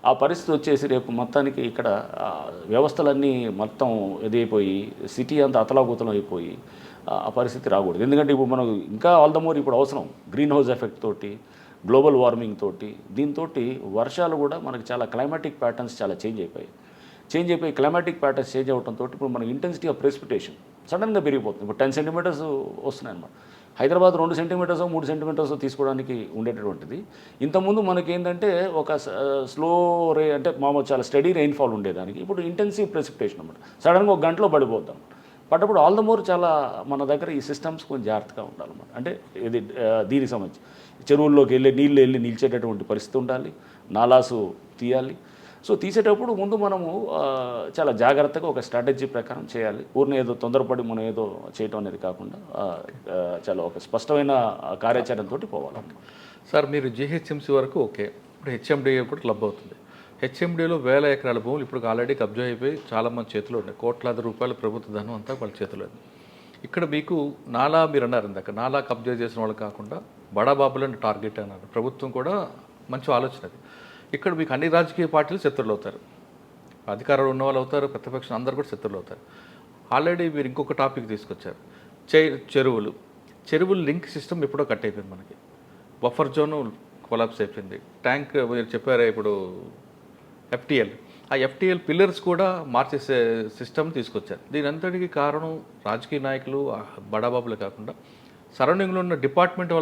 ఆ పరిస్థితి వచ్చేసి రేపు మొత్తానికి ఇక్కడ వ్యవస్థలన్నీ మొత్తం ఇదైపోయి సిటీ అంతా అతలాకుతలం అయిపోయి ఆ పరిస్థితి రాకూడదు. ఎందుకంటే ఇప్పుడు మనం ఇంకా ఆల్ ద మోర్ ఇప్పుడు అవసరం గ్రీన్ హౌస్ ఎఫెక్ట్ తోటి, గ్లోబల్ వార్మింగ్ తోటి, దీంతో వర్షాలు కూడా మనకి చాలా క్లైమాటిక్ ప్యాటర్న్స్ చాలా చేంజ్ అయిపోయి క్లైమాటిక్ ప్యాటర్న్స్ చేంజ్ అవడంతో ఇప్పుడు మనకి ఇంటెన్సిటీ ఆఫ్ ప్రెసిపిటేషన్ సడన్గా పెరిగిపోతుంది. ఇప్పుడు 10 సెంటీమీటర్స్ వస్తున్నాయి అన్నమాట. హైదరాబాద్ 2 సెంటీమీటర్స్ 3 సెంటీమీటర్స్ తీసుకోవడానికి ఉండేటటువంటిది ఇంతకుముందు మనకి ఏంటంటే ఒక స్లో అంటే మామూలు చాలా స్టడీ రెయిన్ఫాల్ ఉండేదానికి ఇప్పుడు ఇంటెన్సివ్ ప్రెసిపిటేషన్ అన్నమాట. సడన్గా ఒక గంటలో పడిపోద్దాం. పడ్డప్పుడు ఆల్ ద మోర్ చాలా మన దగ్గర ఈ సిస్టమ్స్ కొంచెం జాగ్రత్తగా ఉండాలన్నమాట. అంటే ఇది దీనికి సంబంధించి చెరువుల్లోకి నీళ్ళు వెళ్ళి నిలిచేటటువంటి పరిస్థితి ఉండాలి, నాలాసు తీయాలి. సో తీసేటప్పుడు ముందు మనము చాలా జాగ్రత్తగా ఒక స్ట్రాటజీ ప్రకారం చేయాలి. ఊరిని ఏదో తొందరపడి మనం ఏదో చేయటం అనేది కాకుండా చాలా ఒక స్పష్టమైన కార్యాచరణతో పోవాలి. సార్ మీరు జిహెచ్ఎంసీ వరకు ఓకే, ఇప్పుడు హెచ్ఎండిఏ కూడా క్లబ్ అవుతుంది. హెచ్ఎండిఏలో 1000 ఎకరాల భూములు ఇప్పుడు ఆల్రెడీ కబ్జా అయిపోయి చాలామంది చేతిలో ఉన్నాయి. కోట్లాది రూపాయల ప్రభుత్వ ధనం అంతా వాళ్ళ చేతిలో ఉంది. ఇక్కడ మీకు నాలా మీరు అన్నారు ఇందాక, నాలా కబ్జా చేసిన వాళ్ళు కాకుండా బడాబాబులను టార్గెట్ అన్నారు. ప్రభుత్వం కూడా మంచి ఆలోచన అది. ఇక్కడ మీకు అన్ని రాజకీయ పార్టీలు శత్రువులు అవుతారు, అధికారంలో ఉన్న వాళ్ళు అవుతారు, ప్రతిపక్షం అందరూ కూడా శత్రువులు అవుతారు. ఆల్రెడీ మీరు ఇంకొక టాపిక్ తీసుకొచ్చారు, చెరువులు లింక్ సిస్టమ్ ఎప్పుడో కట్ అయిపోయింది. మనకి బఫర్ జోను కొలాప్స్ అయిపోయింది. ట్యాంక్ మీరు చెప్పారే ఇప్పుడు ఎఫ్టీఎల్, ఆ ఎఫ్టీఎల్ పిల్లర్స్ కూడా మార్చేసే సిస్టమ్ తీసుకొచ్చారు. దీని అంతటికి కారణం రాజకీయ నాయకులు, బడాబాబులే కాకుండా సరౌండింగ్లో ఉన్న డిపార్ట్మెంట్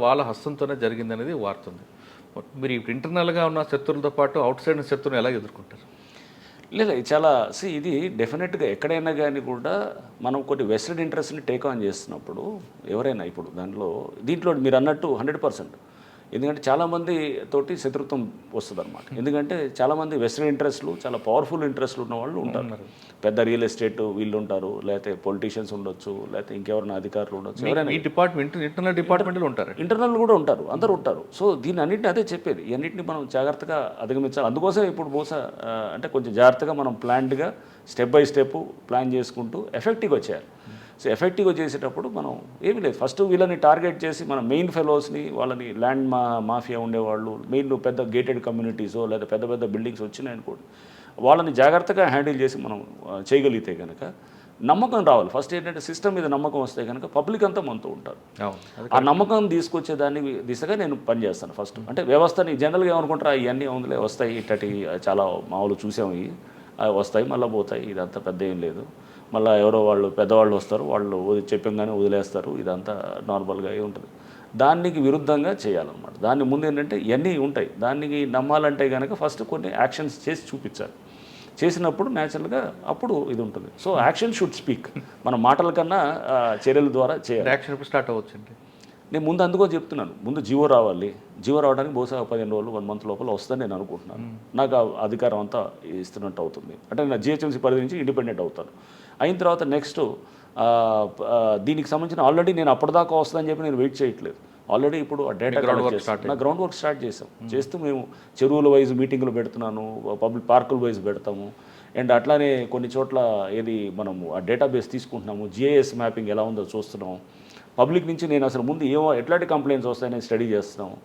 వాళ్ళ హస్తంతోనే జరిగిందనేది వార్తుంది. మీరు ఇప్పుడు ఇంటర్నల్గా ఉన్న శత్రువులతో పాటు అవుట్ సైడ్ శత్రువుని ఎలా ఎదుర్కొంటారు? లేదు చాలా ఇది డెఫినెట్గా ఎక్కడైనా కానీ కూడా మనం కొన్ని వెస్టెడ్ ఇంట్రెస్ట్ని టేక్ ఆన్ చేస్తున్నప్పుడు ఎవరైనా ఇప్పుడు దీంట్లో మీరు అన్నట్టు 100%. ఎందుకంటే చాలామంది తోటి శత్రుత్వం వస్తుంది అనమాట. ఎందుకంటే చాలామంది వెస్టర్న్ ఇంట్రెస్ట్లు, చాలా పవర్ఫుల్ ఇంట్రెస్ట్లు ఉన్న వాళ్ళు ఉంటారు. పెద్ద రియల్ ఎస్టేట్ వీళ్ళు ఉంటారు, లేకపోతే పొలిటీషియన్స్ ఉండొచ్చు, లేకపోతే ఇంకెవరైనా అధికారులు ఉండొచ్చు, ఎవరైనా ఇంటర్నల్ డిపార్ట్మెంట్లో ఉంటారు, ఇంటర్నల్ కూడా ఉంటారు, అందరూ ఉంటారు. సో దీన్ని అన్నింటినీ అదే చెప్పేది, ఇవన్నింటినీ మనం జాగ్రత్తగా అధిగమించాలి. అందుకోసం ఇప్పుడు బహుశా అంటే కొంచెం జాగ్రత్తగా మనం ప్లాన్డ్గా స్టెప్ బై స్టెప్ ప్లాన్ చేసుకుంటూ ఎఫెక్టివ్గా వచ్చేయాలి. సో ఎఫెక్టివ్గా చేసేటప్పుడు మనం ఏమీ లేదు, ఫస్ట్ వీళ్ళని టార్గెట్ చేసి మన మెయిన్ ఫెలోస్ని, వాళ్ళని ల్యాండ్ మాఫియా ఉండేవాళ్ళు, మెయిన్ పెద్ద గేటెడ్ కమ్యూనిటీసో లేదా పెద్ద పెద్ద బిల్డింగ్స్ వచ్చినాయనుకోండి, వాళ్ళని జాగ్రత్తగా హ్యాండిల్ చేసి మనం చేయగలిగితే కనుక నమ్మకం రావాలి. ఫస్ట్ ఏంటంటే సిస్టమ్ మీద నమ్మకం వస్తే కనుక పబ్లిక్ అంతా మనతో ఉంటారు. ఆ నమ్మకం తీసుకొచ్చే దాన్ని దిశగా నేను పనిచేస్తాను ఫస్ట్. అంటే వ్యవస్థని జనరల్గా ఏమనుకుంటారా, ఇవన్నీ ఉందిలే వస్తాయి, ఇట్టటి చాలా మామూలు చూసాము, వస్తాయి మళ్ళీ పోతాయి, ఇదంతా పెద్ద ఏం లేదు, మళ్ళీ ఎవరో వాళ్ళు పెద్దవాళ్ళు వస్తారు, వాళ్ళు చెప్పంగానే వదిలేస్తారు, ఇదంతా నార్మల్గా ఉంటుంది. దానికి విరుద్ధంగా చేయాలన్నమాట. దాని ముందు ఏంటంటే ఇవన్నీ ఉంటాయి, దానికి నమ్మాలంటే కనుక ఫస్ట్ కొన్ని యాక్షన్స్ చేసి చూపించాలి. చేసినప్పుడు న్యాచురల్గా అప్పుడు ఇది ఉంటుంది. So action should speak. మన మాటల కన్నా చర్యల ద్వారా చేయాలి. యాక్షన్ ఎప్పుడు స్టార్ట్ అవ్వచ్చండి? నేను ముందు అందుకో చెప్తున్నాను, ముందు జీవో రావాలి. జీవో రావడానికి బహుశా 15 రోజులు 1 మంత్ లోపల వస్తుందని నేను అనుకుంటున్నాను. నాకు ఆ అధికారం అంతా ఇస్తున్నట్టు అవుతుంది. అంటే నేను జిహెచ్ఎంసీ పరిధి నుంచి ఇండిపెండెంట్ అవుతాను. అయిన తర్వాత నెక్స్ట్ దీనికి సంబంధించిన ఆల్రెడీ నేను అప్పటిదాకా వస్తుందని చెప్పి నేను వెయిట్ చేయట్లేదు. ఆల్రెడీ ఇప్పుడు ఆ డేటా నా గ్రౌండ్ వర్క్ స్టార్ట్ చేసాం. చేస్తూ మేము చెరువుల వైజ్ మీటింగ్లు పెడుతున్నాను, పబ్లిక్ పార్కుల వైజ్ పెడతాము. అండ్ అట్లానే కొన్ని చోట్ల ఏది మనము ఆ డేటాబేస్ తీసుకుంటున్నాము, జిఐఎస్ మ్యాపింగ్ ఎలా ఉందో చూస్తున్నాము. పబ్లిక్ నుంచి నేను అసలు ముందు ఎట్లాంటి కంప్లైంట్స్ వస్తాయని స్టడీ చేస్తున్నాము.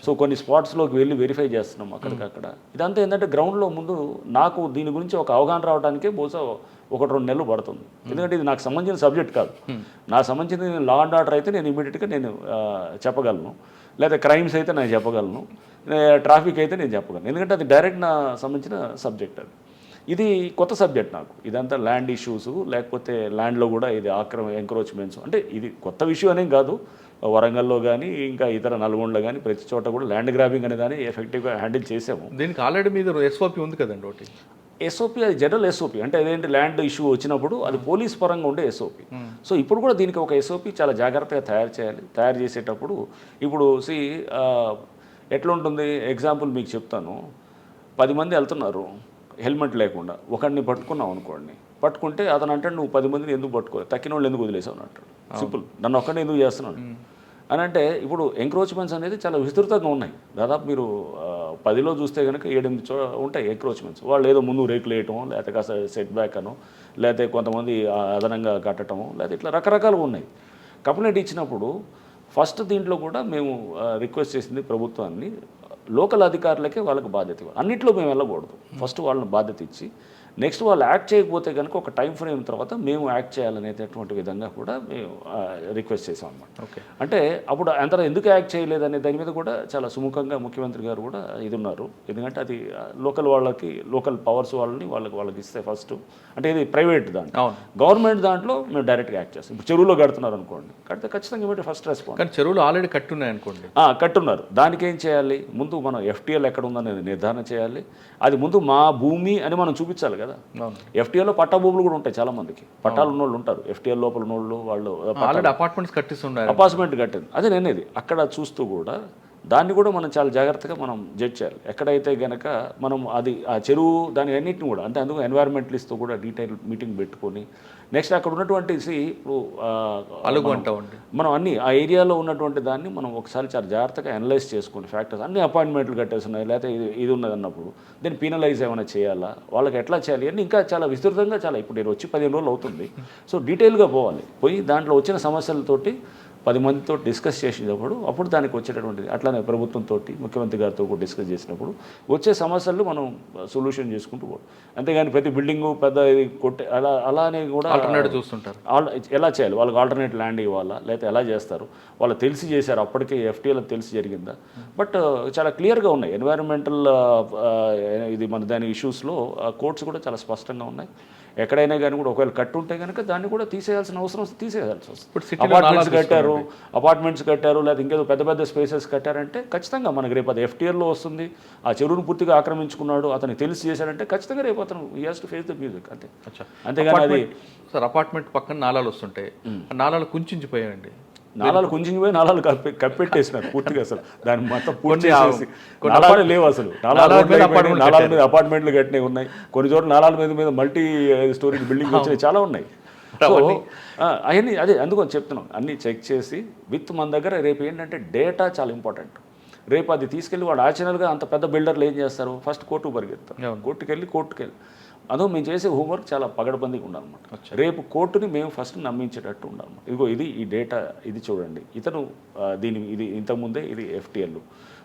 సో కొన్ని స్పాట్స్లోకి వెళ్ళి వెరిఫై చేస్తున్నాం అక్కడికక్కడ. ఇదంతా ఏంటంటే గ్రౌండ్లో ముందు నాకు దీని గురించి ఒక అవగాహన రావడానికే బహుశా 1-2 నెలలు పడుతుంది. ఎందుకంటే ఇది నాకు సంబంధించిన సబ్జెక్ట్ కాదు. నాకు సంబంధించిన లా అండ్ ఆర్డర్ అయితే నేను ఇమీడియట్గా నేను చెప్పగలను, లేదా క్రైమ్స్ అయితే నేను చెప్పగలను, ట్రాఫిక్ అయితే నేను చెప్పగలను. ఎందుకంటే అది డైరెక్ట్ నా సంబంధించిన సబ్జెక్ట్. అది ఇది కొత్త సబ్జెక్ట్ నాకు. ఇదంతా ల్యాండ్ ఇష్యూస్, లేకపోతే ల్యాండ్లో కూడా ఇది ఎంక్రోచ్మెంట్స్, అంటే ఇది కొత్త విషయం అనేం కాదు. వరంగల్లో కానీ ఇంకా ఇతర నల్గొండలో కానీ ప్రతి చోట కూడా ల్యాండ్ గ్రాబింగ్ అనే దాన్ని ఎఫెక్టివ్గా హ్యాండిల్ చేసాము. దీనికి ఆల్రెడీ మీద ఎస్ఓపి ఉంది కదండి ఒకటి. ఎస్ఓపి అది జనరల్ ఎస్ఓపి, అంటే అదేంటి ల్యాండ్ ఇష్యూ వచ్చినప్పుడు అది పోలీస్ పరంగా ఉండే ఎస్ఓపి. సో ఇప్పుడు కూడా దీనికి ఒక ఎస్ఓపి చాలా జాగ్రత్తగా తయారు చేయాలి. తయారు చేసేటప్పుడు ఇప్పుడు ఎట్లా ఉంటుంది, ఎగ్జాంపుల్ మీకు చెప్తాను. 10 మంది వెళ్తున్నారు హెల్మెట్ లేకుండా, ఒకడిని పట్టుకున్నావు అనుకోండి, పట్టుకుంటే అతను అంటే నువ్వు 10 మందిని ఎందుకు పట్టుకో, తక్కిన వాళ్ళు ఎందుకు వదిలేసావు అని అంటాడు. సింపుల్, నన్ను ఒక్కడిని ఎందుకు చేస్తున్నాడు అని. అంటే ఇప్పుడు ఎంక్రోచ్మెంట్స్ అనేది చాలా విస్తృతంగా ఉన్నాయి. దాదాపు మీరు 10లో చూస్తే కనుక 7-8 ఉంటాయి ఎంక్రోచ్మెంట్స్. వాళ్ళు ఏదో ముందు రేకులు వేయటం, లేకపోతే కాస్త సెట్ బ్యాక్ అనో, లేకపోతే కొంతమంది అదనంగా కట్టడము, లేకపోతే ఇట్లా రకరకాలుగా ఉన్నాయి. కంప్లైంట్ ఇచ్చినప్పుడు ఫస్ట్ దీంట్లో కూడా మేము రిక్వెస్ట్ చేసింది ప్రభుత్వాన్ని, లోకల్ అధికారులకే వాళ్ళకి బాధ్యత ఇవ్వాలి. అన్నింటిలో మేము వెళ్ళకూడదు. ఫస్ట్ వాళ్ళని బాధ్యత ఇచ్చి నెక్స్ట్ వాళ్ళు యాక్ట్ చేయకపోతే కనుక ఒక టైం ఫ్రేమ్ తర్వాత మేము యాక్ట్ చేయాలనేటటువంటి విధంగా కూడా మేము రిక్వెస్ట్ చేసాం అన్నమాట. ఓకే, అంటే అప్పుడు అంత ఎందుకు యాక్ట్ చేయలేదనే దాని మీద కూడా చాలా సుముఖంగా ముఖ్యమంత్రి గారు కూడా ఇది ఉన్నారు. ఎందుకంటే అది లోకల్ వాళ్ళకి, లోకల్ పవర్స్ వాళ్ళకి ఇస్తే ఫస్ట్, అంటే ఇది ప్రైవేట్ దాంట్లో. గవర్నమెంట్ దాంట్లో మేము డైరెక్ట్గా యాక్ట్ చేస్తాం. ఇప్పుడు చెరువులో కడుతున్నారు అనుకోండి, కడితే ఖచ్చితంగా ఇమీడియట్ ఫస్ట్ రెస్పాన్స్. కానీ చెరువులు ఆల్రెడీ కట్టున్నాయి అనుకోండి. కట్టున్నారు. దానికి ఏం చేయాలి, ముందు మనం FTL ఎక్కడ ఉందనేది నిర్ధారణ చేయాలి. అది ముందు మా భూమి అని మనం చూపించాలి కదా. FTL పట్టా భూములు కూడా ఉంటాయి, చాలా మందికి పట్టాలు ఉన్న వాళ్ళు ఉంటారు. FTL లోపల ఉన్న వాళ్ళు అపార్ట్మెంట్స్ కట్టిస్తున్నారు, అపార్ట్మెంట్ కట్టింది. అదే నేనేది అక్కడ చూస్తూ కూడా దాన్ని కూడా మనం చాలా జాగ్రత్తగా మనం జడ్జ్ చేయాలి. ఎక్కడైతే గనక మనం అది ఆ చెరువు దాని అన్నింటిని కూడా, అంటే అందుకు ఎన్వైర్మెంటలిస్ట్తో కూడా డీటెయిల్ మీటింగ్ పెట్టుకొని నెక్స్ట్ అక్కడ ఉన్నటువంటి ఇప్పుడు మనం అన్ని ఆ ఏరియాలో ఉన్నటువంటి దాన్ని మనం ఒకసారి చాలా జాగ్రత్తగా అనలైజ్ చేసుకుని ఫ్యాక్టర్స్ అన్ని అపాయింట్మెంట్లు కట్టేస్తున్నాయి, లేకపోతే ఇది ఉన్నది అన్నప్పుడు దీన్ని పీనలైజ్ ఏమైనా చేయాలా, వాళ్ళకి ఎట్లా చేయాలి అని ఇంకా చాలా విస్తృతంగా, చాలా ఇప్పుడు నేను వచ్చి 15 రోజులు అవుతుంది. సో డీటెయిల్గా పోయి దాంట్లో వచ్చిన సమస్యలతోటి 10 మందితో డిస్కస్ చేసేటప్పుడు అప్పుడు దానికి వచ్చేటటువంటిది. అట్లానే ప్రభుత్వంతో, ముఖ్యమంత్రి గారితో కూడా డిస్కస్ చేసినప్పుడు వచ్చే సమస్యలు మనం సొల్యూషన్ చేసుకుంటూ పోవడం. అంతేగాని ప్రతి బిల్డింగు పెద్ద ఇది కొట్టే అలానే కూడా ఆల్టర్నేటివ్ చూస్తుంటారు. ఎలా చేయాలి, వాళ్ళకి ఆల్టర్నేట్ ల్యాండ్ ఇవ్వాలా, లేకపోతే ఎలా చేస్తారు, వాళ్ళు తెలిసి చేశారు, అప్పటికే FTL తెలిసి జరిగిందా. బట్ చాలా క్లియర్గా ఉన్నాయి ఎన్వైరన్మెంటల్ ఇది మన దాని ఇష్యూస్లో కోర్ట్స్ కూడా చాలా స్పష్టంగా ఉన్నాయి. ఎక్కడైనా కానీ కూడా ఒకవేళ కట్టు ఉంటే కనుక దాన్ని కూడా తీసేయాల్సిన అవసరం వస్తుంది, తీసేయాల్సి వస్తుంది. అపార్ట్మెంట్స్ కట్టారు లేదా ఇంకేదో పెద్ద పెద్ద స్పేసెస్ కట్టారంటే ఖచ్చితంగా మనకి రేపు అది FTLలో వస్తుంది. ఆ చెరువును పూర్తిగా ఆక్రమించుకున్నాడు, అతను తెలిసి చేశాడంటే ఖచ్చితంగా రేపు అతను he has to face the music అంతే. అంతేగాని అది సార్ అపార్ట్మెంట్ పక్కన నాలాలు వస్తుంటాయి, నాలాలు కుంచించిపోయాయండి. నాలాలు కుంచించిపోయి నాలాలు కప్పెట్టేసినారు పూర్తిగా. అసలు దాన్ని మొత్తం పూర్తి చేసి నాలాలు లేవు అసలు. నాలాల మీద అపార్ట్మెంట్లు కట్టినవి ఉన్నాయి, కొన్ని చోట్ల నాలాల మీద మల్టీ స్టోరీ బిల్డింగ్ వచ్చినాయి, చాలా ఉన్నాయి. సో అవన్నీ అదే అందుకని చెప్తున్నాం, అన్నీ చెక్ చేసి విత్ మన దగ్గర రేపు ఏంటంటే డేటా చాలా ఇంపార్టెంట్. రేపు అది తీసుకెళ్ళి వాడు ఆచరణగా అంత పెద్ద బిల్డర్లు ఏం చేస్తారు, ఫస్ట్ కోర్టుకు పరిగెత్తారు, కోర్టుకెళ్ళి అదో మేము చేసే హోంవర్క్ చాలా పగడబందీగా ఉండాలన్నమాట. రేపు కోర్టుని మేము ఫస్ట్ నమ్మించేటట్టు ఉండాలన్నమాట. ఇదిగో ఈ డేటా ఇది చూడండి, ఇతను ఇది ఇంతకుముందే ఇది FTL.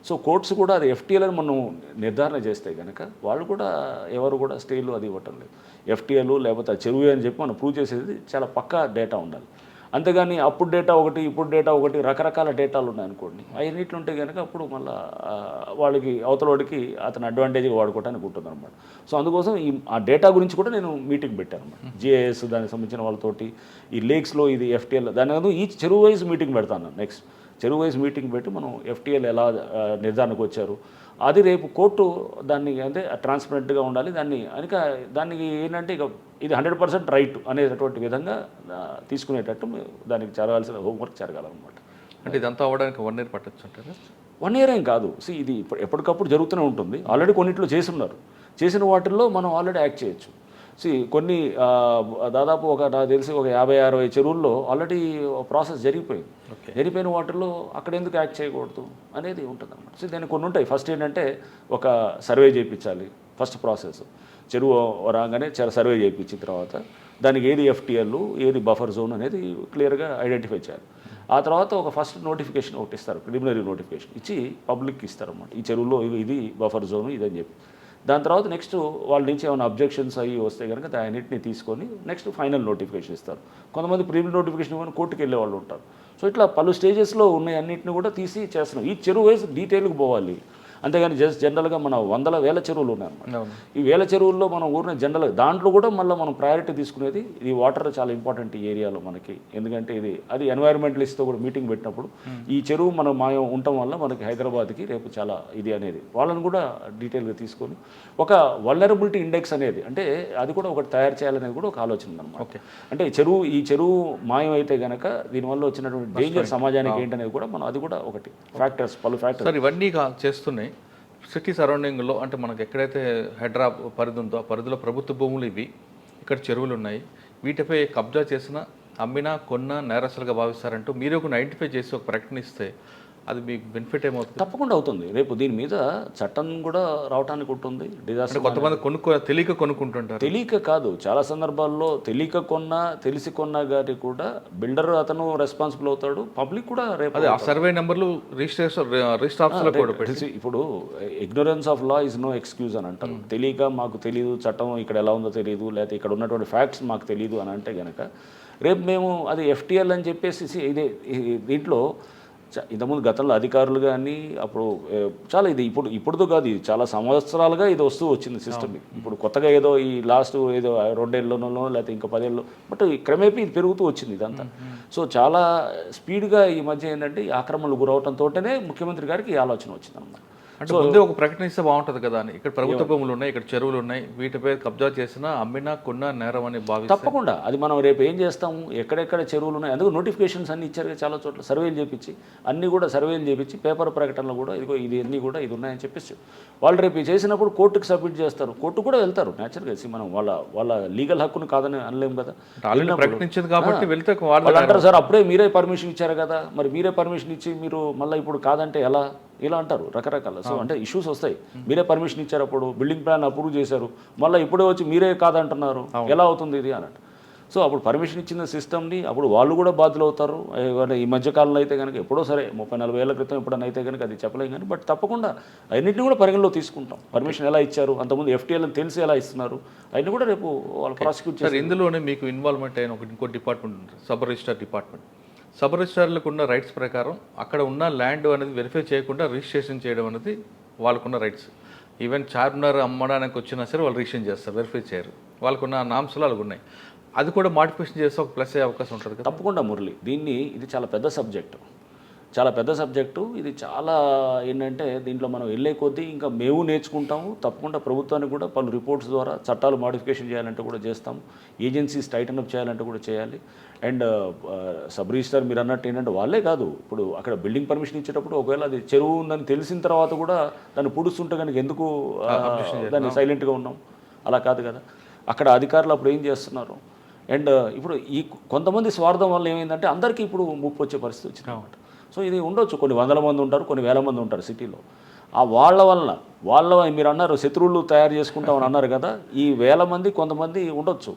సో కోర్ట్స్ కూడా అది FTL అని మనం నిర్ధారణ చేస్తే కనుక వాళ్ళు కూడా ఎవరు కూడా స్టేలు అది ఇవ్వటం లేదు. FTL లేకపోతే చెరువు అని చెప్పి మనం ప్రూవ్ చేసేది చాలా పక్కా డేటా ఉండాలి. అంతేగాని అప్పుడు డేటా ఒకటి, ఇప్పుడు డేటా ఒకటి, రకరకాల డేటాలు ఉన్నాయనుకోండి, అవన్నిట్లు ఉంటే కనుక అప్పుడు మళ్ళీ వాళ్ళకి అవతలవాడికి అతను అడ్వాంటేజ్గా వాడుకోవడానికి ఉంటుంది అనమాట. సో అందుకోసం ఆ డేటా గురించి కూడా నేను మీటింగ్ పెట్టాను అనమాట. GIS దానికి సంబంధించిన వాళ్ళతోటి, ఈ లేక్స్లో ఇది FTL దాని ఈ చెరువు వైజ్ మీటింగ్ పెడతాను. నెక్స్ట్ చెరువు వైజ్ మీటింగ్ పెట్టి మనం FTL ఎలా నిర్ధారణకు వచ్చారు, అది రేపు కోర్టు దాన్ని అంటే ట్రాన్స్పరెంట్గా ఉండాలి, దానికి ఏంటంటే ఇక ఇది 100% రైట్ అనేటటువంటి విధంగా తీసుకునేటట్టు దానికి జరగాల్సిన హోంవర్క్ జరగాలన్నమాట. అంటే ఇదంతా అవ్వడానికి 1 year పట్టొచ్చు అంటారా? 1 year ఏం కాదు. ఇది ఎప్పటికప్పుడు జరుగుతూనే ఉంటుంది. ఆల్రెడీ కొన్నిట్లో చేస్తున్నారు. చేసిన వాటిల్లో మనం ఆల్రెడీ యాక్ట్ చేయొచ్చు. కొన్ని దాదాపు నాకు తెలిసి ఒక 50-60 చెరువుల్లో ఆల్రెడీ ప్రాసెస్ జరిగిపోయింది. జరిగిపోయిన వాటిల్లో అక్కడ ఎందుకు యాక్ట్ చేయకూడదు అనేది ఉంటుంది అన్నమాట. దానికి కొన్ని ఉంటాయి. ఫస్ట్ ఏంటంటే ఒక సర్వే చేయించాలి. ఫస్ట్ ప్రాసెస్ చెరువు రాగానే సర్వే చేయించిన తర్వాత దానికి ఏది ఎఫ్టీఎల్, ఏది బఫర్ జోన్ అనేది క్లియర్గా ఐడెంటిఫై చేయాలి. ఆ తర్వాత ఒక ఫస్ట్ నోటిఫికేషన్ ఒకటి ఇస్తారు, ప్రిలిమినరీ నోటిఫికేషన్ ఇచ్చి పబ్లిక్కి ఇస్తారన్నమాట. ఈ చెరువులో ఇది బఫర్ జోను ఇదని చెప్పి. దాని తర్వాత నెక్స్ట్ వాళ్ళ నుంచి ఏమైనా అబ్జెక్షన్స్ అవి వస్తే కనుక దాన్నింటిని తీసుకొని నెక్స్ట్ ఫైనల్ నోటిఫికేషన్ ఇస్తారు. కొంతమంది ప్రిలిమినరీ నోటిఫికేషన్ ఇవ్వని కోర్టుకు వెళ్ళే వాళ్ళు ఉంటారు. సో ఇట్లా పలు స్టేజెస్లో ఉన్నాయి, అన్నింటిని కూడా తీసి చేస్తున్నాం. ఈ చెరువు వైజ్ డీటెయిల్కి పోవాలి. అంతేగాని జస్ట్ జనరల్గా మన 100,000 చెరువులు ఉన్నాయన్నమాట. ఈ 1000 చెరువుల్లో మనం ఊరిన జనరల్గా దాంట్లో కూడా మళ్ళీ మనం ప్రయారిటీ తీసుకునేది ఈ వాటర్ చాలా ఇంపార్టెంట్ ఈ ఏరియాలో మనకి. ఎందుకంటే అది ఎన్వైరన్మెంటలిస్ట్తో కూడా మీటింగ్ పెట్టినప్పుడు ఈ చెరువు మనం మాయం ఉండటం వల్ల మనకి హైదరాబాద్కి రేపు చాలా ఇది అనేది వాళ్ళని కూడా డీటెయిల్గా తీసుకొని ఒక వల్నరబిలిటీ ఇండెక్స్ అనేది అంటే అది కూడా ఒకటి తయారు చేయాలనేది కూడా ఒక ఆలోచన ఉందన్నమాట. అంటే ఈ చెరువు మాయం అయితే కనుక దీనివల్ల వచ్చినటువంటి డేంజర్ సమాజానికి ఏంటనేది కూడా మనం అది కూడా ఒకటి పలు ఫ్యాక్టర్స్ ఇవన్నీ చేస్తున్నాయి. సిటీ సరౌండింగ్లో అంటే మనకు ఎక్కడైతే హైడ్రా పరిధి ఉందో ఆ పరిధిలో ప్రభుత్వ భూములు ఇవి, ఇక్కడ చెరువులు ఉన్నాయి. వీటిపై కబ్జా చేసిన, అమ్మినా, కొన్నా నేరస్తులుగా భావిస్తారంటూ మీరు ఒక ఐడెంటిఫై చేసి ఒక ప్రకటన ఇస్తే అది మీకు బెనిఫిట్ ఏమవుతుంది? తప్పకుండా అవుతుంది. రేపు దీని మీద చట్టం కూడా రావడానికి ఉంటుంది. డిజాస్టర్ కొంతమంది తెలియక కొనుక్కుంటుంటారు. తెలియక కాదు, చాలా సందర్భాల్లో తెలియక కొన్నా తెలిసి కొన్నా కానీ కూడా బిల్డర్ అతను రెస్పాన్సిబుల్ అవుతాడు, పబ్లిక్ కూడా రేపు సర్వే నెంబర్లు ఇప్పుడు ignorance of law is no excuse అని అంటారు. తెలియక మాకు తెలియదు, చట్టం ఇక్కడ ఎలా ఉందో తెలియదు, లేకపోతే ఇక్కడ ఉన్నటువంటి ఫ్యాక్ట్స్ మాకు తెలియదు అని అంటే కనుక రేపు మేము అది ఎఫ్టీఎల్ అని చెప్పేసి దీంట్లో ఇంతకుముందు గతంలో అధికారులు కానీ అప్పుడు చాలా ఇప్పుడుతో కాదు, ఇది చాలా సంవత్సరాలుగా ఇది వస్తూ వచ్చింది సిస్టమ్. ఇప్పుడు కొత్తగా ఏదో ఈ లాస్ట్ ఏదో 2 ఏళ్ళలోనో లేకపోతే ఇంకా 10 ఏళ్ళు బట్ క్రమేపీ ఇది పెరుగుతూ వచ్చింది ఇదంతా. సో చాలా స్పీడ్గా ఈ మధ్య ఏంటంటే ఈ ఆక్రమణలు గురవడంతోనే ముఖ్యమంత్రి గారికి ఈ ఆలోచన వచ్చింది అన్నమాట. అంటే ముందే ఒక ప్రకటన ఇస్తే బాగుంటుంది కదా అని. ఇక్కడ ప్రభుత్వ భూములు ఉన్నాయి, ఇక్కడ చెరువులు ఉన్నాయి, వీటిపై కబ్జా చేసినా, అమ్మినా, కొన్నా నేరం అని భావిస్తే తప్పకుండా అది మనం రేపు ఏం చేస్తాము, ఎక్కడెక్కడ చెరువులు ఉన్నాయి అందుకు నోటిఫికేషన్స్ అన్ని ఇచ్చారు చాలా చోట్ల. సర్వేలు చేపించి అన్నీ కూడా సర్వేలు చేపించి పేపర్ ప్రకటనలు కూడా ఇదిగో ఇది అన్నీ కూడా ఇది ఉన్నాయని చెప్పేసి వాళ్ళు రేపు చేసినప్పుడు కోర్టుకు సబ్మిట్ చేస్తారు. కోర్టు కూడా వెళ్తారు న్యాచురల్గా. మనం వాళ్ళ లీగల్ హక్కును కాదని అనలేము కదా. ప్రకటించింది కాబట్టి వెళ్తే వాళ్ళు అంటారు సార్ అప్పుడే మీరే పర్మిషన్ ఇచ్చారు కదా, మరి మీరే పర్మిషన్ ఇచ్చి మీరు మళ్ళీ ఇప్పుడు కాదంటే ఎలా, ఇలా అంటారు రకరకాల. సో అంటే ఇష్యూస్ వస్తాయి. మీరే పర్మిషన్ ఇచ్చారు, అప్పుడు బిల్డింగ్ ప్లాన్ అప్రూవ్ చేశారు, మళ్ళీ ఇప్పుడే వచ్చి మీరే కాదంటున్నారు, ఎలా అవుతుంది ఇది అన్నట్టు. సో అప్పుడు పర్మిషన్ ఇచ్చిన సిస్టమ్ని అప్పుడు వాళ్ళు కూడా బాధ్యులు అవుతారు. ఈ మధ్యకాలంలో అయితే కనుక ఎప్పుడో సరే 30-40 ఏళ్ల క్రితం ఎప్పుడైనా అయితే కనుక అది చెప్పలేం కానీ బట్ తప్పకుండా అన్నింటినీ కూడా పరిగణలో తీసుకుంటాం. పర్మిషన్ ఎలా ఇచ్చారు, అంతకుముందు ఎఫ్టీఎల్ అని తెలిసి ఎలా ఇస్తున్నారు, అవన్నీ కూడా రేపు వాళ్ళు ప్రాసిక్యూట్ చేస్తారు. ఇందులోనే మీకు ఇన్వాల్వ్మెంట్ అయిన ఇంకో డిపార్ట్మెంట్ ఉంటుంది, సబ్ రిజిస్టర్ డిపార్ట్మెంట్. సబ్ రిజిస్ట్రార్లకు ఉన్న రైట్స్ ప్రకారం అక్కడ ఉన్న ల్యాండ్ అనేది వెరిఫై చేయకుండా రిజిస్ట్రేషన్ చేయడం అనేది వాళ్ళకున్న రైట్స్. ఈవెన్ చార్మినార్ అమ్మడానికి వచ్చినా సరే వాళ్ళు రిజిస్ట్రేషన్ చేస్తారు, వెరిఫై చేయరు. వాళ్ళకున్న నామ్స్లో వాళ్ళకు ఉన్నాయి. అది కూడా మోడిఫికేషన్ చేస్తే ఒక ప్లస్ అయ్యే అవకాశం ఉంటుంది కదా. తప్పకుండా మురళి, ఇది చాలా పెద్ద సబ్జెక్టు. ఇది చాలా ఏంటంటే దీంట్లో మనం వెళ్ళే కొద్దీ ఇంకా మేము నేర్చుకుంటాము. తప్పకుండా ప్రభుత్వానికి కూడా పలు రిపోర్ట్స్ ద్వారా చట్టాలు మోడిఫికేషన్ చేయాలంటే కూడా చేస్తాము, ఏజెన్సీస్ టైటన్ అప్ చేయాలంటే కూడా చేయాలి. అండ్ సబ్ రిజిస్టర్ మీరు అన్నట్టు ఏంటంటే వాళ్ళే కాదు, ఇప్పుడు అక్కడ బిల్డింగ్ పర్మిషన్ ఇచ్చేటప్పుడు ఒకవేళ అది చెరువు ఉందని తెలిసిన తర్వాత కూడా దాన్ని పుడుస్తుంటే కనుక ఎందుకు దాన్ని సైలెంట్గా ఉన్నాం, అలా కాదు కదా. అక్కడ అధికారులు అప్పుడు ఏం చేస్తున్నారు. అండ్ ఇప్పుడు కొంతమంది స్వార్థం వల్ల ఏమైందంటే అందరికీ ఇప్పుడు ముప్పు వచ్చే పరిస్థితి వచ్చింది అన్నమాట. సో ఇది ఉండొచ్చు, కొన్ని 100 మంది ఉంటారు, కొన్ని 1000 మంది ఉంటారు సిటీలో. ఆ వాళ్ళ మీరు అన్నారు శత్రువులు తయారు చేసుకుంటామని అన్నారు కదా, ఈ 1000 మంది కొంతమంది ఉండొచ్చు,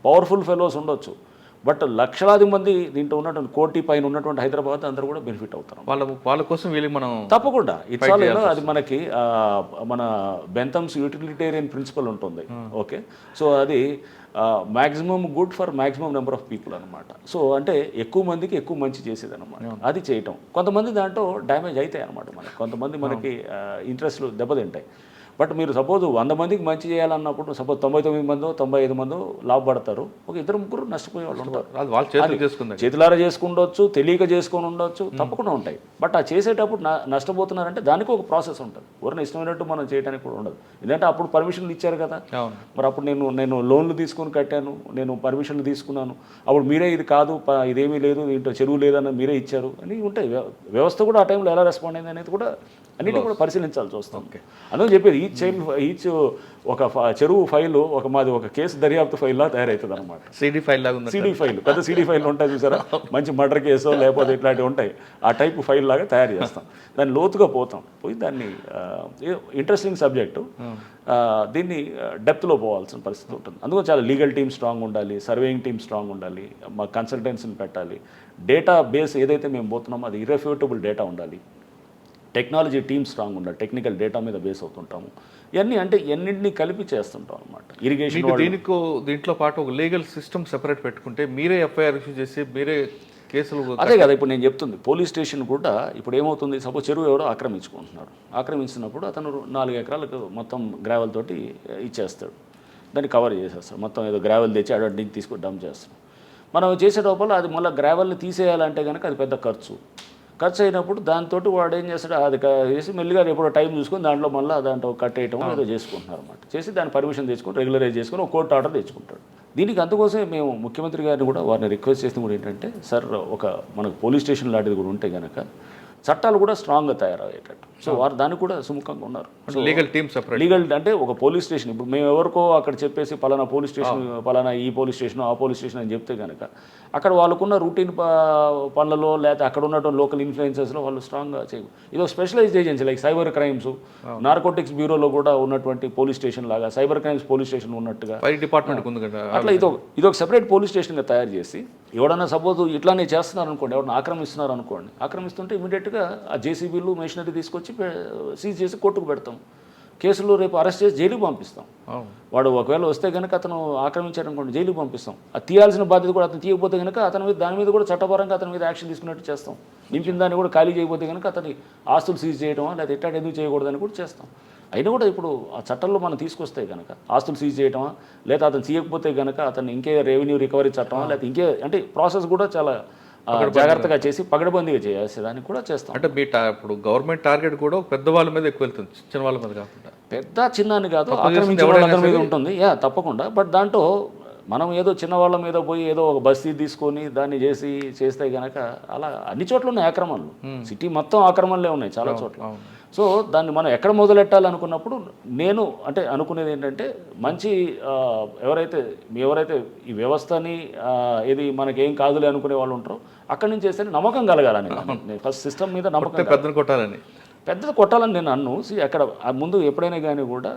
పవర్ఫుల్ ఫెలోస్ ఉండొచ్చు, బట్ లక్షలాది మంది దీంట్లో ఉన్నటువంటి 1 కోటి పైన ఉన్నటువంటి హైదరాబాద్ అందరూ కూడా బెనిఫిట్ అవుతారు. వాళ్ళ కోసం వీళ్ళకి మనం తప్పకుండా ఇట్స్ అది మనకి మన బెంథమ్స్ యూటిలిటేరియన్ ప్రిన్సిపల్ ఉంటుంది. ఓకే, సో అది maximum good for maximum number of people అనమాట. సో అంటే ఎక్కువ మందికి ఎక్కువ మంచి చేసేది అనమాట. అది చేయటం కొంతమంది దాంట్లో డ్యామేజ్ అవుతాయి అనమాట. కొంతమంది మనకి ఇంట్రెస్ట్లు దెబ్బతింటాయి. బట్ మీరు సపోజ్ 100 మందికి మంచి చేయాలన్నప్పుడు సపోజ్ 99 మందో 95 మందో లాభపడతారు, ఒక 2-3 నష్టపోయే వాళ్ళు ఉంటారు. అది వాళ్ళ చేతులు చేసుకుందాం, చేతులారా చేసుకుండొచ్చు, తెలియక చేసుకొని ఉండొచ్చు, తప్పకుండా ఉంటాయి. బట్ ఆ చేసేటప్పుడు నష్టపోతున్నారంటే దానికి ఒక ప్రాసెస్ ఉంటుంది. ఎవరైనా ఇష్టమైనట్టు మనం చేయడానికి కూడా ఉండదు. ఎందుకంటే అప్పుడు పర్మిషన్లు ఇచ్చారు కదా, మరి అప్పుడు నేను లోన్లు తీసుకొని కట్టాను, నేను పర్మిషన్లు తీసుకున్నాను, అప్పుడు మీరే ఇది కాదు, ఇదేమీ లేదు, దీంట్లో చెరువు లేదన్న మీరే ఇచ్చారు అని ఉంటాయి. వ్యవస్థ కూడా ఆ టైంలో ఎలా రెస్పాండ్ అయింది అనేది కూడా అన్నిటి కూడా పరిశీలించాల్సి వస్తుంది. అందులో చెప్పేది ఈచ్ ఒక చెరువు ఫైల్ మాది ఒక కేసు దర్యాప్తు ఫైల్లా తయారవుతుంది అనమాట. సిడి ఫైల్ లాగా, సిడి ఫైల్, పెద్ద సిడి ఫైల్ ఉంటాయి చూసారా, మంచి మర్డర్ కేసో లేకపోతే ఇట్లాంటివి ఉంటాయి, ఆ టైప్ ఫైల్ లాగా తయారు చేస్తాం. దాన్ని లోతుగా పోయి దాన్ని ఇంట్రెస్టింగ్ సబ్జెక్టు, దీన్ని డెప్త్లో పోవాల్సిన పరిస్థితి ఉంటుంది. అందుకని చాలా లీగల్ టీమ్ స్ట్రాంగ్ ఉండాలి, సర్వేయింగ్ టీమ్ స్ట్రాంగ్ ఉండాలి, మా కన్సల్టెన్సీని పెట్టాలి, డేటా బేస్ ఏదైతే మేము పోతున్నామో అది ఇర్రెఫ్యూటబుల్ డేటా ఉండాలి, టెక్నాలజీ టీమ్ స్ట్రాంగ్ ఉండాలి, టెక్నికల్ డేటా మీద బేస్ అవుతుంటాము. ఇవన్నీ అంటే ఎన్నింటినీ కలిపి చేస్తుంటాం అనమాట. ఇరిగేషన్ దీంట్లో పాటు ఒక లీగల్ సిస్టమ్ సెపరేట్ పెట్టుకుంటే మీరే ఎఫ్ఐఆర్ ఇష్యూ చేసి మీరే కేసులు, అదే కదా ఇప్పుడు నేను చెప్తుంది. పోలీస్ స్టేషన్ కూడా ఇప్పుడు ఏమవుతుంది, సపోజ్ చెరువు ఎవరో ఆక్రమించుకుంటున్నాడు, ఆక్రమించినప్పుడు అతను 4 ఎకరాలకు మొత్తం గ్రావెల్ తోటి ఇచ్చేస్తాడు, దాన్ని కవర్ చేసేస్తాడు, మొత్తం ఏదో గ్రావెల్ తెచ్చి అడ్డింటికి తీసుకొని డంప్ చేస్తాడు. మనం చేసే లోపల అది మళ్ళీ గ్రావెల్ని తీసేయాలంటే కనుక అది పెద్ద ఖర్చు అయినప్పుడు దాంతో వాడు ఏం చేస్తాడు, అది చేసి మెల్లిగా ఎప్పుడో టైం చూసుకొని దాంట్లో మళ్ళీ దాంట్లో కట్టేయటం ఏదో చేసుకుంటున్నారు అనమాట. చేసి దాని పర్మిషన్ తెచ్చుకొని రెగ్యులరైజ్ చేసుకొని ఒక కోర్టు ఆర్డర్ తెచ్చుకుంటాడు. దీనికి అందుకోసమే మేము ముఖ్యమంత్రి గారిని కూడా వారిని రిక్వెస్ట్ చేసింది కూడా ఏంటంటే, సార్ మనకు పోలీస్ స్టేషన్ లాంటిది కూడా ఉంటే కనుక చట్టాలు కూడా స్ట్రాంగ్గా తయారయ్యేటట్టు. సో వారు దానికి కూడా సుముఖంగా ఉన్నారు. లీగల్ టీమ్ సెపరేట్, లీగల్ అంటే ఒక పోలీస్ స్టేషన్, ఇప్పుడు మేము ఎవరికో అక్కడ చెప్పేసి పలానా పోలీస్ స్టేషన్, పలానా ఈ పోలీస్ స్టేషన్, ఆ పోలీస్ స్టేషన్ అని చెప్తే కనుక అక్కడ వాళ్ళకున్న రూటీన్ పనులలో లేకపోతే అక్కడ ఉన్నటువంటి లోకల్ ఇన్ఫ్లుయెన్సెస్లో వాళ్ళు స్ట్రాంగ్గా చేయవు. ఇది ఒక specialised agency like cyber crimes, narcotics బ్యూరోలో కూడా ఉన్నటువంటి పోలీస్ స్టేషన్ లాగా సైబర్ క్రైమ్స్ పోలీస్ స్టేషన్ ఉన్నట్టుగా డిపార్ట్మెంట్ ఉంది కదా, అట్లా ఇదొక సెపరేట్ పోలీస్ స్టేషన్గా తయారు చేసి ఎవడన్నా సపోజ్ ఇట్లానే చేస్తున్నారు అనుకోండి, ఎవరైనా ఆక్రమిస్తున్నారు అనుకోండి, ఆక్రమిస్తుంటే ఇమీడియట్గా ఆ జేసీబీలు మెషినరీ తీసుకొచ్చి సీజ్ చేసి కోర్టుకు పెడతాం, కేసులు రేపు అరెస్ట్ చేసి జైలుకి పంపిస్తాం. వాడు ఒకవేళ వస్తే కనుక అతను ఆక్రమించారనుకోండి జైలుకి పంపిస్తాం. అది తీయాల్సిన బాధ్యత కూడా అతను తీయకపోతే కనుక దాని మీద కూడా చట్టపరంగా అతని మీద యాక్షన్ తీసుకున్నట్టు చేస్తాం. నింపిన దాన్ని కూడా ఖాళీ చేయకపోతే కనుక అతని ఆస్తులు సీజ్ చేయడమా లేదా ఇట్లా ఎందుకు చేయకూడదని కూడా చేస్తాం. అయినా కూడా ఇప్పుడు ఆ చట్టంలో మనం తీసుకొస్తే కనుక ఆస్తులు సీజ్ చేయటమా లేదా అతను తీయకపోతే కనుక అతను ఇంకే రెవెన్యూ రికవరీ చట్టమా లేదా ఇంకే అంటే ప్రాసెస్ కూడా చాలా జాగ్రత్తగా చేసి పగడబందీగా చేసేదానికి కూడా చేస్తాం. అంటే మీ ఇప్పుడు గవర్నమెంట్ టార్గెట్ కూడా పెద్దవాళ్ళ మీద ఎక్కువ వెళ్తుంది, చిన్న వాళ్ళ మీద కాకుండా. పెద్ద చిన్న అని కాదు, ఆక్రమించే వాళ్ళందరి మీద ఉంటుంది తప్పకుండా. బట్ దాంట్లో మనం ఏదో చిన్నవాళ్ళ మీద పోయి ఏదో ఒక బస్తీ తీసుకొని దాన్ని చేస్తే కనుక అలా అన్ని చోట్ల ఉన్నాయి ఆక్రమణలు, సిటీ మొత్తం ఆక్రమణలే ఉన్నాయి చాలా చోట్ల. సో దాన్ని మనం ఎక్కడ మొదలెట్టాలనుకున్నప్పుడు నేను అంటే అనుకునేది ఏంటంటే మంచి ఎవరైతే ఈ వ్యవస్థని ఇది మనకేం కాదులే అనుకునే వాళ్ళు ఉంటారో అక్కడి నుంచి చేస్తే నమ్మకం కలగాలని, ఫస్ట్ సిస్టమ్ మీద నమ్మకం, పెద్దది కొట్టాలని నేను అన్ను. అక్కడ ముందు ఎప్పుడైనా కానీ కూడా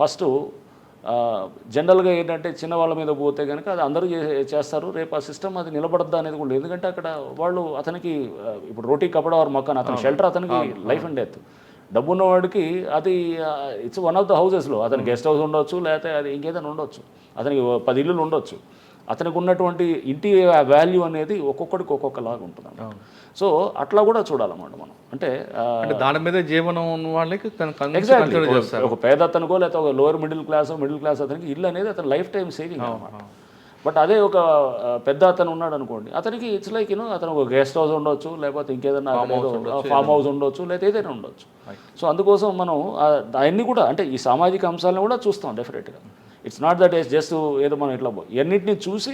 ఫస్ట్ జనరల్గా ఏంటంటే చిన్న వాళ్ళ మీద పోతే కనుక అది అందరూ చేస్తారు, రేపు ఆ సిస్టమ్ అది నిలబడద్దా అనేది కూడా. ఎందుకంటే అక్కడ వాళ్ళు అతనికి ఇప్పుడు రోటీ కపడా వారు మకాన్, అతని షెల్టర్ అతనికి లైఫ్ అండ్ డెత్. డబ్బు ఉన్నవాడికి అది ఇట్స్ వన్ ఆఫ్ ద హౌసెస్లో అతనికి గెస్ట్ హౌస్ ఉండొచ్చు లేకపోతే అది ఇంకేదైనా ఉండొచ్చు, అతనికి 10 ఇల్లులు ఉండొచ్చు. అతనికి ఉన్నటువంటి ఇంటి వాల్యూ అనేది ఒక్కొక్కడికి ఒక్కొక్కలాగా ఉంటుంది. సో అట్లా కూడా చూడాలన్నమాట మనం. అంటే దాని మీద జీవనం ఉన్న వాళ్ళకి ఒక పేద అతనికో లేకపోతే ఒక లోవర్ మిడిల్ క్లాస్ అతనికి ఇల్లు అనేది అతని లైఫ్ టైం సేవింగ్ అనమాట. బట్ అదే ఒక పెద్ద అతను ఉన్నాడు అనుకోండి, అతనికి ఇట్స్ లైక్ అతను ఒక గెస్ట్ హౌస్ ఉండొచ్చు లేకపోతే ఇంకేదైనా ఫామ్ హౌస్ ఉండొచ్చు లేకపోతే ఏదైనా ఉండొచ్చు. సో అందుకోసం మనం అవన్నీ కూడా అంటే ఈ సామాజిక అంశాలను కూడా చూస్తాం డెఫినెట్గా. It's not that is just ఏదో మనం ఇట్లా ఎన్నింటినీ చూసి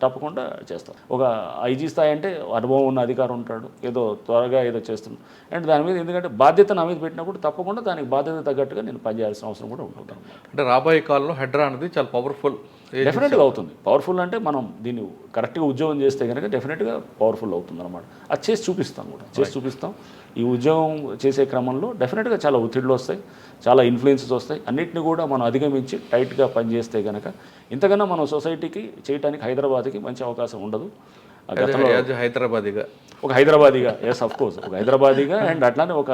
తప్పకుండా చేస్తాం. ఒక ఐజీ స్థాయి అంటే అనుభవం ఉన్న అధికారం ఉంటాడు, ఏదో త్వరగా ఏదో చేస్తున్నాడు అండ్ దాని మీద ఎందుకంటే బాధ్యత నా మీద పెట్టినప్పుడు తప్పకుండా దానికి బాధ్యత తగ్గట్టుగా నేను పనిచేయాల్సిన అవసరం కూడా ఉంటుంది. అంటే రాబోయే కాలంలో హెడ్రా అనేది చాలా పవర్ఫుల్, డెఫినెట్గా అవుతుంది. పవర్ఫుల్ అంటే మనం దీన్ని కరెక్ట్గా ఉద్యోగం చేస్తే కనుక డెఫినెట్గా పవర్ఫుల్ అవుతుంది అనమాట. అది చేసి చూపిస్తాం కూడా, చేసి చూపిస్తాం. ఈ ఉద్యోగం చేసే క్రమంలో డెఫినెట్గా చాలా ఒత్తిడిలు వస్తాయి, చాలా ఇన్ఫ్లుయెన్సెస్ వస్తాయి. అన్నింటినీ కూడా మనం అధిగమించి టైట్గా పనిచేస్తే కనుక ఇంతకన్నా మనం సొసైటీకి చేయడానికి హైదరాబాద్కి మంచి అవకాశం ఉండదు. హైదరాబాదీగా ఒక హైదరాబాదీగా ఎస్ అఫ్ కోర్స్ ఒక హైదరాబాదీగా అండ్ అట్లానే ఒక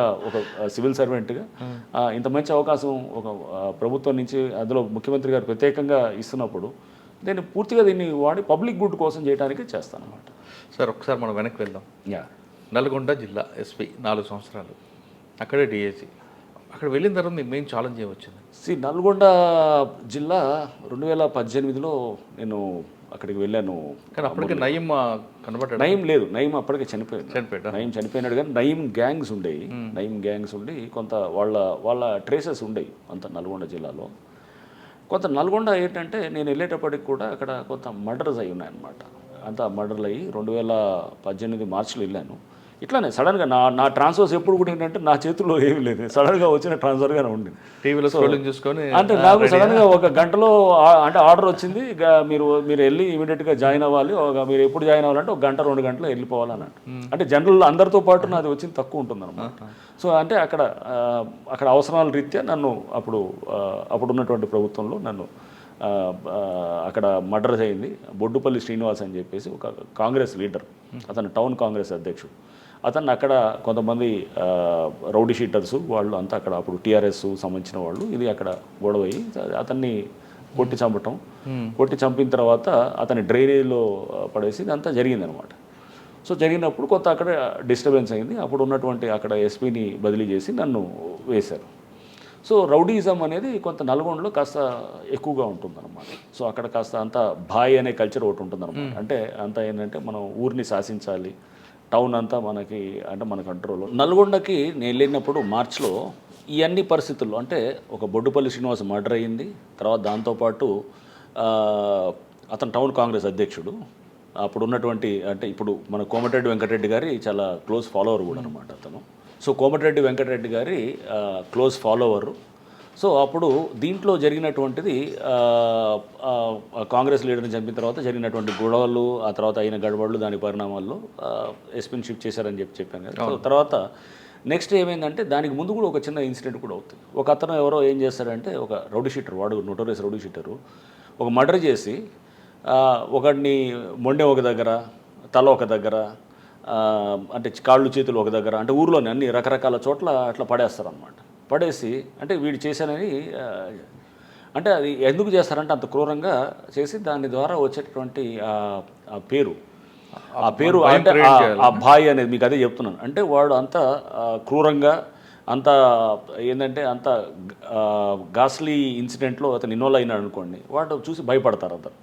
సివిల్ సర్వెంట్గా ఇంత మంచి అవకాశం ఒక ప్రభుత్వం నుంచి అందులో ముఖ్యమంత్రి గారు ప్రత్యేకంగా ఇస్తున్నప్పుడు నేను పూర్తిగా దీన్ని వాడి పబ్లిక్ గుడ్ కోసం చేయడానికి చేస్తాను అన్నమాట. సార్ ఒకసారి మనం వెనక్కి వెళ్దాం. నల్గొండ జిల్లా ఎస్పీ 4 సంవత్సరాలు, అక్కడే డిఐజీ, అక్కడ వెళ్ళిన తర్వాత మీకు మెయిన్ ఛాలెంజ్ ఏమొచ్చింది? నల్గొండ జిల్లా 2018లో నేను అక్కడికి వెళ్ళాను. కానీ అప్పటికే నయీం కనబడ్డాడు. నయీం లేదు, నయీం అప్పటికే చనిపోయాడు. నయీం చనిపోయినాడు, కానీ నయీం గ్యాంగ్స్ ఉండేవి. నయీం గ్యాంగ్స్ ఉండి కొంత వాళ్ళ ట్రేసెస్ ఉండేవి అంత నల్గొండ జిల్లాలో. కొంత నల్గొండ ఏంటంటే నేను వెళ్ళేటప్పటికి కూడా అక్కడ కొంత మర్డర్స్ అయి ఉన్నాయన్నమాట. అంతా మర్డర్లు అయ్యి 2018 మార్చిలో వెళ్ళాను. ఇట్లానే సడన్గా నా ట్రాన్స్ఫర్స్ ఎప్పుడు కూడా ఏంటంటే నా చేతుల్లో ఏమీ లేదు, సడన్గా వచ్చిన ట్రాన్స్ఫర్గానే ఉండింది. టీవీలో స్క్రోలింగ్ చూసుకొని అంటే నాకు సడన్గా ఒక గంటలో అంటే ఆర్డర్ వచ్చింది, ఇక మీరు వెళ్ళి ఇమీడియట్గా జాయిన్ అవ్వాలి, మీరు ఎప్పుడు జాయిన్ అవ్వాలంటే 1-2 గంటలు వెళ్ళిపోవాలన్నట్టు. అంటే జనరల్ అందరితో పాటు నాది వచ్చింది తక్కువ ఉంటుంది అనమాట. సో అంటే అక్కడ అవసరాల రీత్యా నన్ను అప్పుడున్నటువంటి ప్రభుత్వంలో నన్ను అక్కడ మర్డర్ అయింది. బొడ్డుపల్లి శ్రీనివాస్ అని చెప్పేసి ఒక కాంగ్రెస్ లీడర్, అతను టౌన్ కాంగ్రెస్ అధ్యక్షుడు. అతన్ని అక్కడ కొంతమంది రౌడీ షీటర్స్ వాళ్ళు అంతా అక్కడ అప్పుడు టీఆర్ఎస్ సంబంధించిన వాళ్ళు ఇది అక్కడ గొడవ అయ్యి అతన్ని కొట్టి చంపిన తర్వాత అతని డ్రైనేజ్లో పడేసి ఇదంతా జరిగిందనమాట. సో జరిగినప్పుడు కొంత అక్కడ డిస్టర్బెన్స్ అయింది. అప్పుడు ఉన్నటువంటి అక్కడ ఎస్పీని బదిలీ చేసి నన్ను వేశారు. సో రౌడీయిజం అనేది కొంత నల్గొండలో కాస్త ఎక్కువగా ఉంటుందన్నమాట. సో అక్కడ కాస్త అంత భాయ్ అనే కల్చర్ ఒకటి ఉంటుందన్నమాట. అంటే అంతా ఏంటంటే మనం ఊరిని శాసించాలి, టౌన్ అంతా మన కంట్రోల్లో. నల్గొండకి నేను వెళ్ళినప్పుడు మార్చిలో ఈ అన్ని పరిస్థితుల్లో అంటే ఒక బొడ్డుపల్లి శ్రీనివాస్ మర్డర్ అయ్యింది. తర్వాత దాంతోపాటు అతను టౌన్ కాంగ్రెస్ అధ్యక్షుడు. అప్పుడు ఉన్నటువంటి అంటే ఇప్పుడు మన కోమటిరెడ్డి వెంకటరెడ్డి గారి చాలా క్లోజ్ ఫాలోవర్ కూడా అనమాట అతను. సో కోమటిరెడ్డి వెంకటరెడ్డి గారి క్లోజ్ ఫాలోవరు. సో అప్పుడు దీంట్లో జరిగినటువంటిది కాంగ్రెస్ లీడర్ని చంపిన తర్వాత జరిగినటువంటి గొడవలు, ఆ తర్వాత అయిన గడబడులు, దాని పరిణామాల్లో ఎస్పీని షిఫ్ట్ చేశారని చెప్పాను కదా. సో తర్వాత నెక్స్ట్ ఏమైందంటే దానికి ముందు కూడా ఒక చిన్న ఇన్సిడెంట్ కూడా అవుతుంది. ఒక అతను ఎవరో ఏం చేస్తాడంటే ఒక రౌడీ షీటర్, వాడు నోటోరియస్ రౌడీ షీటరు, ఒక మర్డర్ చేసి ఒకడిని మొండె ఒక దగ్గర, తల ఒక దగ్గర, అంటే కాళ్ళు చేతులు ఒక దగ్గర, అంటే ఊర్లోనే అన్ని రకరకాల చోట్ల అట్లా పడేస్తారనమాట. పడేసి అంటే వీడు చేశానని అంటే అది ఎందుకు చేస్తారంటే అంత క్రూరంగా చేసి దాని ద్వారా వచ్చేటటువంటి ఆ పేరు అంటే ఆ భాయ్ అనేది మీకు అదే చెప్తున్నాను. అంటే వాడు అంత క్రూరంగా అంత ఏంటంటే అంత గాస్లీ ఇన్సిడెంట్లో అతను ఇన్వాల్వ్ అయినాడు అనుకోండి, వాడు చూసి భయపడతారు అందరు.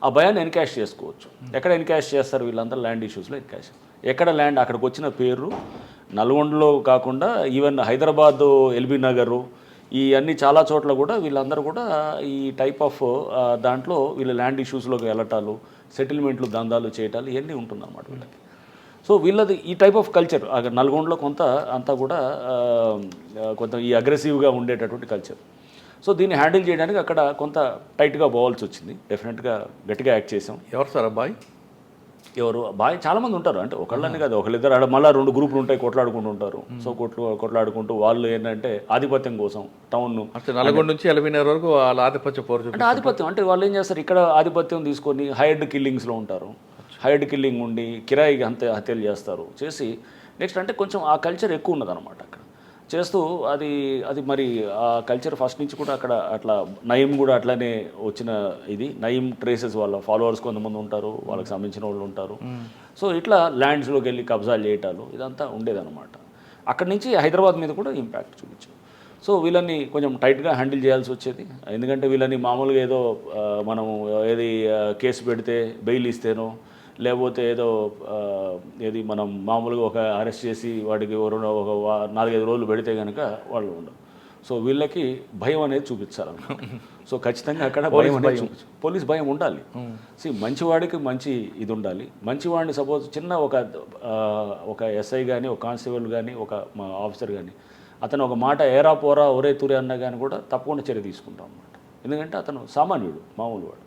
ఆ భయాన్ని ఎన్కాష్ చేసుకోవచ్చు. ఎక్కడ ఎన్కాష్ చేస్తారు వీళ్ళందరూ? ల్యాండ్ ఇష్యూస్లో ఎన్కాష్. ఎక్కడ ల్యాండ్ అక్కడికి వచ్చిన పేరు నల్గొండలో కాకుండా ఈవెన్ హైదరాబాద్, ఎల్బీ నగరు, ఈ అన్ని చాలా చోట్ల కూడా వీళ్ళందరూ కూడా ఈ టైప్ ఆఫ్ దాంట్లో వీళ్ళ ల్యాండ్ ఇష్యూస్లోకి వెళ్ళటాలు, సెటిల్మెంట్లు, దందాలు చేయటాలు ఇవన్నీ ఉంటుందన్నమాట వీళ్ళకి. సో వీళ్ళది ఈ టైప్ ఆఫ్ కల్చర్ నల్గొండలో కొంత అంతా కూడా కొంత ఈ అగ్రెసివ్గా ఉండేటటువంటి కల్చర్. సో దీన్ని హ్యాండిల్ చేయడానికి అక్కడ కొంత టైట్గా పోవాల్సి వచ్చింది. డెఫినెట్గా గట్టిగా యాక్ట్ చేసాం. ఎవరు సార్ అబ్బాయి? ఎవరు అబ్బాయి చాలామంది ఉంటారు. అంటే ఒకళ్ళని కాదు, ఒకళ్ళిద్దరు ఆడ మళ్ళీ 2 గ్రూపులు ఉంటాయి, కొట్లాడుకుంటూ ఉంటారు. సో కొట్లాడుకుంటూ వాళ్ళు ఏంటంటే ఆధిపత్యం కోసం టౌన్ నల్గొండ నుంచి ఎల్బీనగర్ వరకు వాళ్ళ ఆధిపత్యం పోరు. అంటే ఆధిపత్యం అంటే వాళ్ళు ఏం చేస్తారు, ఇక్కడ ఆధిపత్యం తీసుకొని హైర్డ్ కిల్లింగ్స్లో ఉంటారు. హైర్డ్ కిల్లింగ్ ఉండి కిరాయికి హత్యలు చేస్తారు. చేసి నెక్స్ట్ అంటే కొంచెం ఆ కల్చర్ ఎక్కువ ఉన్నదన్నమాట అక్కడ చేస్తూ అది మరి ఆ కల్చర్ ఫస్ట్ నుంచి కూడా అక్కడ అట్లా నయీం కూడా అట్లానే వచ్చిన ఇది. నయీం ట్రేసెస్ వాళ్ళ ఫాలోవర్స్ కొంతమంది ఉంటారు, వాళ్ళకి సంబంధించిన వాళ్ళు ఉంటారు. సో ఇట్లా ల్యాండ్స్లోకి వెళ్ళి కబ్జాలు చేయటాలు ఇదంతా ఉండేదన్నమాట. అక్కడి నుంచి హైదరాబాద్ మీద కూడా ఇంపాక్ట్ చూపించాం. సో వీళ్ళని కొంచెం టైట్గా హ్యాండిల్ చేయాల్సి వచ్చేది. ఎందుకంటే వీళ్ళని మామూలుగా ఏదో మనం కేసు పెడితే బెయిల్ ఇస్తేనో లేకపోతే ఏది మనం మామూలుగా ఒక అరెస్ట్ చేసి వాడికి ఒక 4-5 రోజులు పెడితే కనుక వాళ్ళు ఉండరు. సో వీళ్ళకి భయం అనేది చూపించాలన్నమాట. సో ఖచ్చితంగా అక్కడ భయం అనేది పోలీస్ భయం ఉండాలి. మంచివాడికి మంచి ఇది ఉండాలి. మంచివాడిని సపోజ్ చిన్న ఒక ఎస్ఐ కానీ, ఒక కానిస్టేబుల్ కానీ, ఒక ఆఫీసర్ కానీ అతను ఒక మాట ఏరా పోరా ఒరే తురే అన్నా కానీ కూడా తప్పకుండా చర్య తీసుకుంటాం అన్నమాట. ఎందుకంటే అతను సామాన్యుడు, మామూలు వాడు.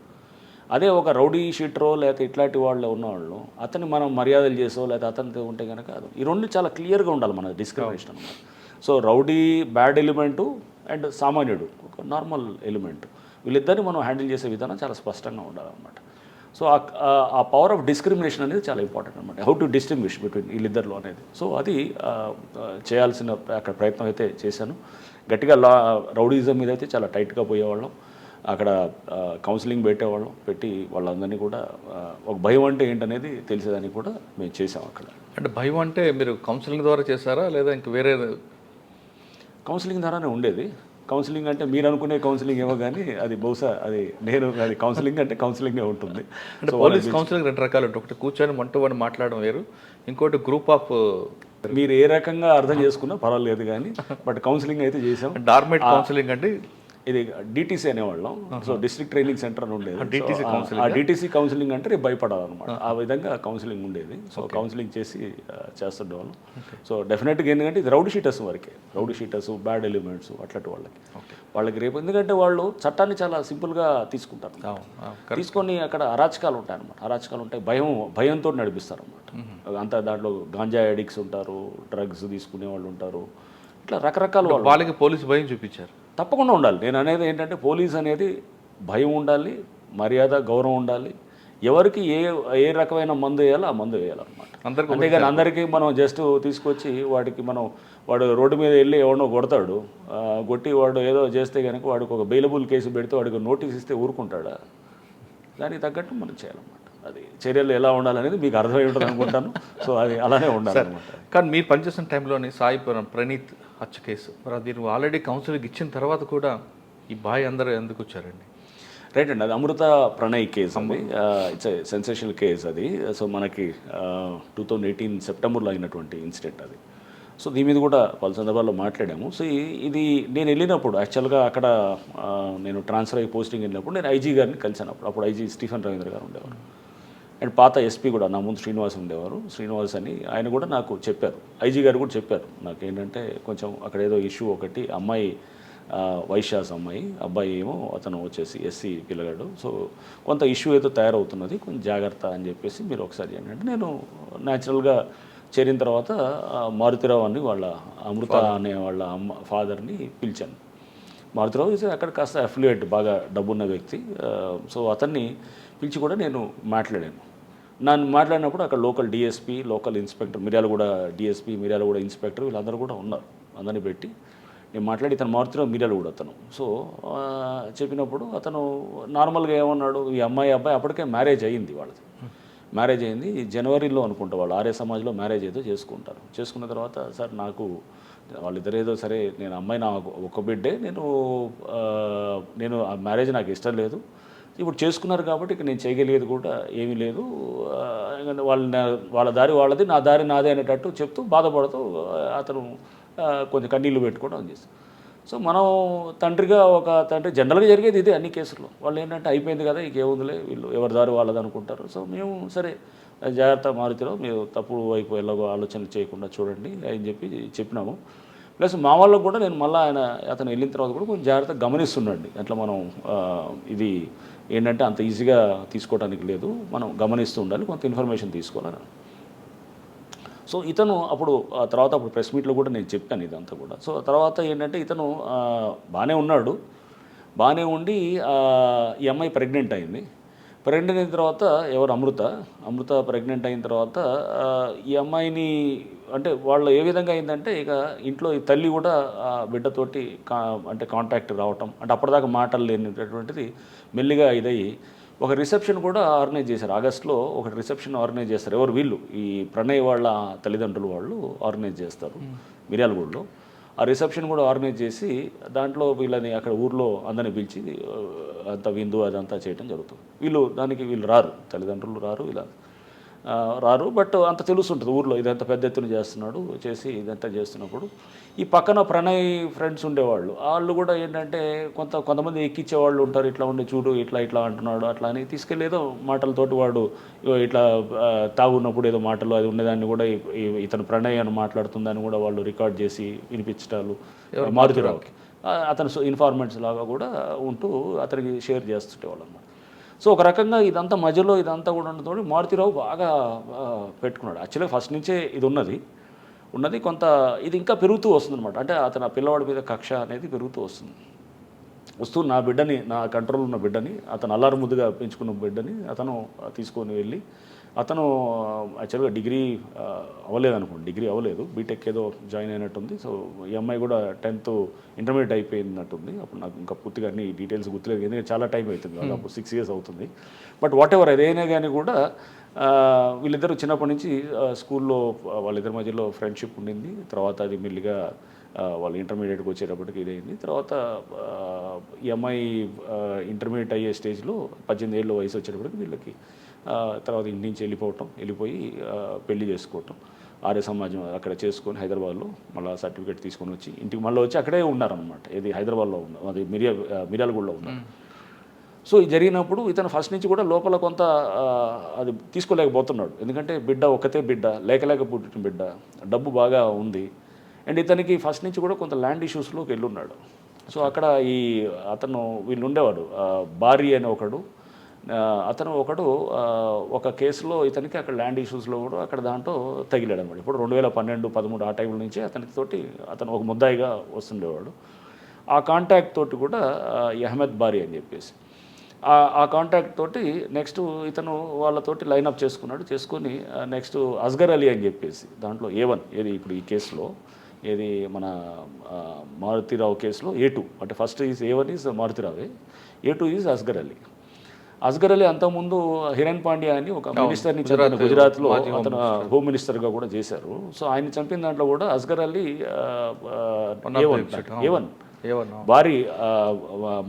అదే ఒక రౌడీ షీటరో లేకపోతే ఇట్లాంటి వాళ్ళు ఉన్నవాళ్ళు అతన్ని మనం మర్యాదలు చేసో లేకపోతే అతనితో ఉంటే కనుక అది ఈ రెండు చాలా క్లియర్గా ఉండాలి మన డిస్క్రిమినేషన్ అన్నమాట. So rowdy bad element and సామాన్యుడు ఒక నార్మల్ ఎలిమెంట్, వీళ్ళిద్దరిని మనం హ్యాండిల్ చేసే విధానం చాలా స్పష్టంగా ఉండాలన్నమాట. సో ఆ పవర్ ఆఫ్ డిస్క్రిమినేషన్ అనేది చాలా ఇంపార్టెంట్ అనమాట. హౌ టు డిస్టింగ్విష్ బిట్వీన్ వీళ్ళిద్దరిలో అనేది. సో అది చేయాల్సిన అక్కడ ప్రయత్నం అయితే చేశాను. గట్టిగా రౌడీజం మీద అయితే చాలా టైట్గా పోయేవాళ్ళం. అక్కడ కౌన్సిలింగ్ పెట్టేవాళ్ళం, పెట్టి వాళ్ళందరినీ కూడా ఒక భయం అంటే ఏంటనేది తెలిసేదానికి కూడా మేము చేసాం అక్కడ. అంటే భయం అంటే మీరు కౌన్సిలింగ్ ద్వారా చేశారా లేదా ఇంక వేరే? కౌన్సిలింగ్ ద్వారానే ఉండేది. కౌన్సిలింగ్ అంటే మీరు అనుకునే కౌన్సిలింగ్ ఏమో కానీ అది బహుశా అది కౌన్సిలింగ్ అంటే కౌన్సిలింగే ఉంటుంది. అంటే పోలీస్ కౌన్సిలింగ్ 2 రకాలు ఉంటాయి. ఒకటి కూర్చొని వన్ మాట్లాడడం వేరు, ఇంకోటి గ్రూప్ ఆఫ్. మీరు ఏ రకంగా అర్థం చేసుకున్నా పర్వాలేదు కానీ బట్ కౌన్సిలింగ్ అయితే చేసాం. డార్మేట్ కౌన్సిలింగ్ అంటే ఇది డిటీసీ అనేవాళ్ళం. సో డిస్ట్రిక్ట్ ట్రైనింగ్ సెంటర్ అని ఉండేది. DTC ఆ డిటీసీ కౌన్సిలింగ్ అంటే రేపు భయపడాలన్నమాట. ఆ విధంగా కౌన్సిలింగ్ ఉండేది. So counselling చేస్తుండేవాళ్ళం. సో డెఫినెట్గా ఏంటంటే ఇది రౌడీ షీటర్స్ వరకే, రౌడీ షీటర్స్, బ్యాడ్ ఎలిమెంట్స్ అట్లాంటి వాళ్ళకి రేపు ఎందుకంటే వాళ్ళు చట్టాన్ని చాలా సింపుల్గా తీసుకుంటారు. తీసుకొని అక్కడ అరాచకాలు ఉంటాయి అన్నమాట. అరాచకాలు ఉంటాయి, భయంతో నడిపిస్తారు అన్నమాట. అంతా దాంట్లో గాంజా అడిక్ట్స్ ఉంటారు, డ్రగ్స్ తీసుకునే వాళ్ళు ఉంటారు, ఇట్లా రకరకాల వాళ్ళకి పోలీసు భయం చూపించారు. తప్పకుండా ఉండాలి. నేను అనేది ఏంటంటే పోలీస్ అనేది భయం ఉండాలి, మర్యాద, గౌరవం ఉండాలి. ఎవరికి ఏ రకమైన మందు వేయాలో ఆ మందు వేయాలన్నమాట. అంతేగాని అందరికీ మనం జస్ట్ తీసుకొచ్చి వాడు రోడ్డు మీద వెళ్ళి ఎవడో కొడతాడు, కొట్టి వాడు ఏదో చేస్తే కనుక వాడికి ఒక బెయిలబుల్ కేసు పెడితే వాడికి నోటీస్ ఇస్తే ఊరుకుంటాడా? దానికి తగ్గట్టు మనం చేయాలన్నమాట. అది చర్యలు ఎలా ఉండాలనేది మీకు అర్థమై ఉంటుంది అనుకుంటాను. సో అది అలానే ఉండాలన్నమాట. కానీ మీరు పనిచేసిన టైంలోని సాయిపురం ప్రణీత్ హత్య కేసు, మరి మీరు ఆల్రెడీ కౌన్సిలింగ్ ఇచ్చిన తర్వాత కూడా ఈ బాయ్ అందరూ ఎందుకు వచ్చారండి? రైట్ అండి, అది అమృత ప్రణయ్ కేసు అండి. ఇట్స్ ఏ సెన్సేషనల్ కేసు అది. సో మనకి 2018 సెప్టెంబర్లో అయినటువంటి ఇన్సిడెంట్ అది. సో దీని మీద కూడా పలు సందర్భాల్లో మాట్లాడాము. సో ఇది నేను వెళ్ళినప్పుడు యాక్చువల్గా అక్కడ నేను ట్రాన్స్ఫర్ అయ్యి పోస్టింగ్ వెళ్ళినప్పుడు నేను ఐజీ గారిని కలిసాను. అప్పుడు ఐజీ స్టీఫెన్ రవీంద్ర గారు ఉండేవారు. అండ్ పాత ఎస్పీ కూడా నా ముందు శ్రీనివాస్ ఉండేవారు. శ్రీనివాస్ అని ఆయన కూడా నాకు చెప్పారు, ఐజీ గారు కూడా చెప్పారు నాకు ఏంటంటే కొంచెం అక్కడ ఏదో ఇష్యూ ఒకటి, అమ్మాయి వైశ్యాస్ అమ్మాయి, అబ్బాయి ఏమో అతను వచ్చేసి ఎస్సీ పిల్లగాడు, సో కొంత ఇష్యూ ఏదో తయారవుతున్నది, కొంచెం జాగ్రత్త అని చెప్పేసి మీరు ఒకసారి ఏంటంటే నేను న్యాచురల్గా చేరిన తర్వాత మారుతిరావు అని వాళ్ళ అమృత అనే వాళ్ళ ఫాదర్ని పిలిచాను. మారుతిరావు అక్కడ కాస్త అఫిలియేట్, బాగా డబ్బున్న వ్యక్తి. సో అతన్ని పిలిచి కూడా నేను మాట్లాడాను. నన్ను మాట్లాడినప్పుడు అక్కడ local DSP, local inspector, Miryalaguda DSP, Miryalaguda inspector, వీళ్ళందరూ కూడా ఉన్నారు. అందరినీ పెట్టి నేను మాట్లాడి ఇతను మారుతిరావు మిర్యాలగూడ అతను. సో చెప్పినప్పుడు అతను నార్మల్గా ఏమన్నాడు, ఈ అబ్బాయి అప్పటికే మ్యారేజ్ అయ్యింది, వాళ్ళది మ్యారేజ్ అయింది జనవరిలో అనుకుంటా, వాళ్ళు ఆర్య సమాజ్లో మ్యారేజ్ ఏదో చేసుకుంటారు. చేసుకున్న తర్వాత సార్ నాకు వాళ్ళిద్దరు ఏదో సరే, నేను అమ్మాయి నా ఒక బిడ్డే, నేను ఆ మ్యారేజ్ నాకు ఇష్టం లేదు, ఇప్పుడు చేసుకున్నారు కాబట్టి ఇక నేను చేయగలిగేది కూడా ఏమీ లేదు, వాళ్ళ దారి వాళ్ళది, నా దారి నాదే అనేటట్టు చెప్తూ బాధపడుతూ అతను కొంచెం కన్నీళ్ళు పెట్టుకోవడం చేస్తాం. సో మనం ఒక తండ్రి జనరల్గా జరిగేది ఇదే అన్ని కేసుల్లో. వాళ్ళు ఏంటంటే అయిపోయింది కదా, ఇంకేముందిలే, వీళ్ళు ఎవరి దారి వాళ్ళది అనుకుంటారు. సో మేము సరే జాగ్రత్త మారుతిరావు, మీరు తప్పుడు వైపు ఎలాగో ఆలోచన చేయకుండా చూడండి అని చెప్పినాము. ప్లస్ మా వాళ్ళకు కూడా నేను మళ్ళీ అతను వెళ్ళిన తర్వాత కూడా కొంచెం జాగ్రత్తగా గమనిస్తుండండి. అట్లా మనం ఇది ఏంటంటే అంత ఈజీగా తీసుకోవడానికి లేదు, మనం గమనిస్తూ ఉండాలి, కొంత ఇన్ఫర్మేషన్ తీసుకోవాలని. సో ఇతను అప్పుడు ప్రెస్ మీట్లో కూడా నేను చెప్పాను ఇదంతా కూడా. సో తర్వాత ఏంటంటే ఇతను బాగానే ఉన్నాడు, బాగానే ఉండి ఈ అమ్మాయి ప్రెగ్నెంట్ అయింది. ప్రెగ్నెంట్ అయిన తర్వాత అమృత ప్రెగ్నెంట్ అయిన తర్వాత ఈ అమ్మాయిని అంటే వాళ్ళు ఏ విధంగా అయిందంటే ఇక ఇంట్లో ఈ తల్లి కూడా బిడ్డతోటి అంటే కాంటాక్ట్ రావటం, అంటే అప్పటిదాకా మాటలు లేనిటటువంటిది మెల్లిగా ఇదయ్యి ఒక రిసెప్షన్ కూడా ఆర్గనైజ్ చేశారు. ఆగస్టులో ఒక రిసెప్షన్ ఆర్గనైజ్ చేస్తారు. ఎవరు వీళ్ళు, ఈ ప్రణయ్ వాళ్ళ తల్లిదండ్రులు వాళ్ళు ఆర్గనైజ్ చేస్తారు మిర్యాలగూడలో. ఆ రిసెప్షన్ కూడా ఆర్గనైజ్ చేసి దాంట్లో వీళ్ళని అక్కడ ఊర్లో అందరిని పిలిచి అంత విందు అదంతా చేయడం జరుగుతుంది. వీళ్ళు రారు, తల్లిదండ్రులు రారు, రారు, బట్ అంత తెలుస్తుంటుంది ఊర్లో ఇదంతా పెద్ద ఎత్తున చేస్తున్నాడు, చేసి ఇదంతా చేస్తున్నప్పుడు ఈ పక్కన ప్రణయ్ ఫ్రెండ్స్ ఉండేవాళ్ళు, వాళ్ళు కూడా ఏంటంటే కొంతమంది ఎక్కించేవాళ్ళు ఉంటారు, ఇట్లా ఉండి చూడు ఇట్లా అంటున్నాడు అట్లా అని తీసుకెళ్ళి ఏదో మాటలతోటి వాడు ఇట్లా తాగున్నప్పుడు ఏదో మాటలు అది ఉండేదాన్ని కూడా ఇతను ప్రణయ్ అని మాట్లాడుతుందని కూడా వాళ్ళు రికార్డ్ చేసి వినిపించటాలు మారుతిరావుకి, అతను ఇన్ఫార్మెంట్స్ లాగా కూడా ఉంటూ అతనికి షేర్ చేస్తుంటేవాళ్ళు అన్నమాట. సో ఒక రకంగా ఇదంతా మధ్యలో ఇదంతా కూడా ఉండటంతో మారుతిరావు బాగా పెట్టుకున్నాడు. యాక్చువల్గా ఫస్ట్ నుంచే ఇది ఉన్నది కొంత ఇది ఇంకా పెరుగుతూ వస్తుంది అనమాట. అంటే అతను ఆ పిల్లవాడి మీద కక్ష అనేది పెరుగుతూ వస్తూ నా బిడ్డని, నా కంట్రోల్ ఉన్న బిడ్డని, అతను అల్లారు ముద్దుగా పెంచుకున్న బిడ్డని అతను తీసుకొని వెళ్ళి, అతను యాక్చువల్గా డిగ్రీ అవ్వలేదు, బీటెక్ ఏదో జాయిన్ అయినట్టుంది. సో ఈ అమ్మాయి కూడా 10th ఇంటర్మీడియట్ అయిపోయినట్టుంది. అప్పుడు నాకు ఇంకా పూర్తిగా అన్ని డీటెయిల్స్ గుర్తులేదు, ఎందుకంటే చాలా టైం అవుతుంది, అప్పుడు 6 years అవుతుంది. బట్ వాట్ ఎవర్ ఏదైనా కానీ కూడా వీళ్ళిద్దరూ చిన్నప్పటి నుంచి స్కూల్లో వాళ్ళిద్దరి మధ్యలో ఫ్రెండ్షిప్ ఉండింది. తర్వాత అది మెల్లిగా వాళ్ళు ఇంటర్మీడియట్కి వచ్చేటప్పటికి ఇదైంది. తర్వాత ఈ అమ్మాయి ఇంటర్మీడియట్ అయ్యే స్టేజ్లో 18 ఏళ్ళ వయసు వచ్చేటప్పటికి వీళ్ళకి తర్వాత ఇంటి నుంచి వెళ్ళిపోయి పెళ్లి చేసుకోవటం, ఆర్య సమాజం అక్కడ చేసుకొని హైదరాబాద్లో మళ్ళీ సర్టిఫికేట్ తీసుకొని వచ్చి ఇంటికి మళ్ళీ వచ్చి అక్కడే ఉన్నారనమాట. ఇది హైదరాబాద్లో ఉన్నారు, అది మిర్యాలగూడలో ఉన్నారు. సో ఇది జరిగినప్పుడు ఇతను ఫస్ట్ నుంచి కూడా లోపల కొంత అది తీసుకోలేకపోతున్నాడు. ఎందుకంటే బిడ్డ ఒక్కతే బిడ్డ, లేక పుట్టిన బిడ్డ, డబ్బు బాగా ఉంది. అండ్ ఇతనికి ఫస్ట్ నుంచి కూడా కొంత ల్యాండ్ ఇష్యూస్లోకి వెళ్ళున్నాడు. సో అక్కడ అతను వీళ్ళు ఉండేవాడు బారీ అని అతను ఒక కేసులో ఇతనికి అక్కడ ల్యాండ్ ఇష్యూస్లో కూడా అక్కడ దాంట్లో తగిలాడు అనమాట. ఇప్పుడు 2012-13 ఆ టైంలో నుంచి అతను ఒక ముద్దాయిగా వస్తుండేవాడు. ఆ కాంటాక్ట్ తోటి కూడా ఈ అహ్మద్ బారీ అని చెప్పేసి ఆ కాంటాక్ట్ తోటి నెక్స్ట్ ఇతను వాళ్ళతోటి లైనప్ చేసుకొని నెక్స్ట్ అస్గర్ అలీ అని చెప్పేసి దాంట్లో A1 ఏది ఇప్పుడు ఈ కేసులో ఏది మన మారుతిరావు కేసులో A2 అంటే ఫస్ట్ A1 ఈజ్ మారుతిరావే, A2 ఈజ్ అస్గర్ అలీ అంతకుముందు హిరణ్ పాండ్యా అని ఒక మినిస్టర్ని చంపిన గుజరాత్లో అతను హోమ్ మినిస్టర్గా కూడా చేశారు. సో ఆయన చంపిన దాంట్లో కూడా అస్గర్ అలీ A1 బారీ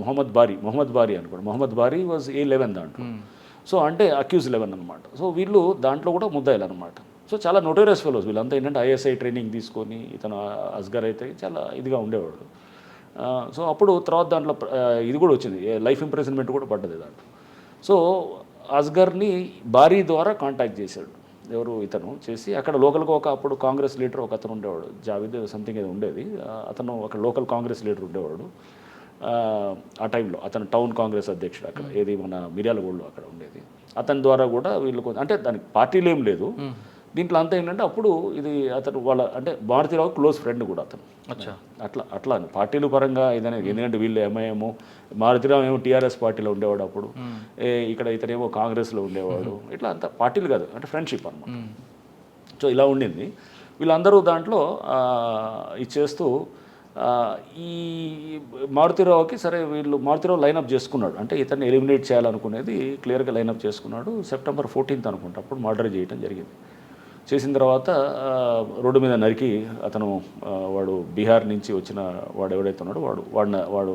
మొహమ్మద్ బారీ అనుకోండి. మొహమ్మద్ బారీ వాజ్ A11 దాంట్లో. సో అంటే అక్యూజ్ 11 అనమాట. సో వీళ్ళు దాంట్లో కూడా ముద్దాయిలు అనమాట. సో చాలా నోటోరియస్ ఫెలోస్ వీళ్ళంతా. ఏంటంటే ISI ట్రైనింగ్ తీసుకొని ఇతను అస్గర్ అయితే చాలా ఇదిగా ఉండేవాడు. సో అప్పుడు తర్వాత దాంట్లో ఇది కూడా వచ్చింది, లైఫ్ ఇంప్రిజన్మెంట్ కూడా పడ్డది దాంట్లో. సో అస్గర్ని బారీ ద్వారా కాంటాక్ట్ చేశాడు ఎవరు ఇతను చేసి అక్కడ లోకల్గా అప్పుడు కాంగ్రెస్ లీడర్ ఒక అతను ఉండేవాడు, జావేద్ సంథింగ్ ఏదో ఉండేది. అతను ఒక లోకల్ కాంగ్రెస్ లీడర్ ఉండేవాడు ఆ టైంలో. అతను టౌన్ కాంగ్రెస్ అధ్యక్షుడు అక్కడ ఏది మన మిర్యాలగూడలో అక్కడ ఉండేది. అతని ద్వారా కూడా వీళ్ళు అంటే దానికి పార్టీలు ఏం లేదు దీంట్లో. అంతా ఏంటంటే అప్పుడు ఇది అతను వాళ్ళ అంటే భారతీరావు క్లోజ్ ఫ్రెండ్ కూడా అతను. అట్లా పార్టీల పరంగా ఇదనేది. ఎందుకంటే వీళ్ళు ఎంఐఎం, మారుతిరావు ఏమో TRS పార్టీలో ఉండేవాడు అప్పుడు, ఇక్కడ ఇతనేమో కాంగ్రెస్లో ఉండేవాడు. ఇట్లా అంతా పార్టీలు కాదు, అంటే ఫ్రెండ్షిప్ అనమాట. సో ఇలా ఉండింది. వీళ్ళందరూ దాంట్లో ఇచ్చేస్తూ ఈ మారుతిరావుకి సరే మారుతిరావు లైనప్ చేసుకున్నాడు. అంటే ఇతన్ని ఎలిమినేట్ చేయాలనుకునేది క్లియర్గా లైనప్ చేసుకున్నాడు. September 14th అనుకుంటా అప్పుడు మర్డర్ చేయడం జరిగింది. చేసిన తర్వాత రోడ్డు మీద నరికి అతను వాడు బీహార్ నుంచి వచ్చిన వాడు ఎవడైతే ఉన్నాడో వాడు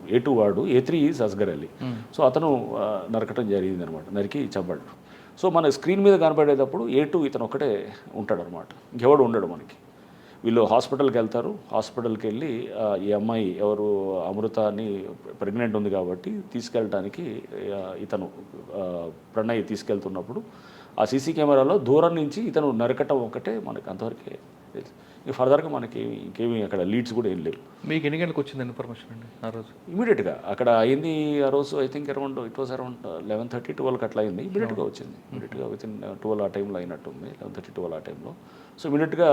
A2 వాడు, A3 is Asghar Ali. So అతను నరకటం జరిగింది అనమాట, నరికి చంపాడు. సో మన స్క్రీన్ మీద కనపడేటప్పుడు A2 ఇతను ఒక్కటే ఉంటాడు అనమాట, ఇంకెవడు ఉండడు మనకి. వీళ్ళు హాస్పిటల్కి వెళ్తారు. హాస్పిటల్కి వెళ్ళి ఈ అమ్మాయి ఎవరు అమృతాని ప్రెగ్నెంట్ ఉంది కాబట్టి తీసుకెళ్ళటానికి ఇతను ప్రణయ్ తీసుకెళ్తున్నప్పుడు ఆ సీసీ కెమెరాలో దూరం నుంచి ఇతను నరకటం ఒకటే మనకి అంతవరకే. ఫర్దర్గా మనకి ఇంకేమీ అక్కడ లీడ్స్ కూడా ఏం లేవు. మీకు ఎన్ని గంటలకు వచ్చింది ఇన్ఫర్మేషన్ అండి ఆ రోజు? ఇమీడియట్గా అక్కడ అయింది ఆ రోజు. ఐ థింక్ అరౌండ్ 11:30-12 అట్లా అయింది. ఇమీడియట్గా వచ్చింది. ఇమీడియట్గా వితిన్ 12 ఆ టైంలో అయినట్టుంది, 11:30-12 ఆ టైంలో. సో ఇమీడియట్గా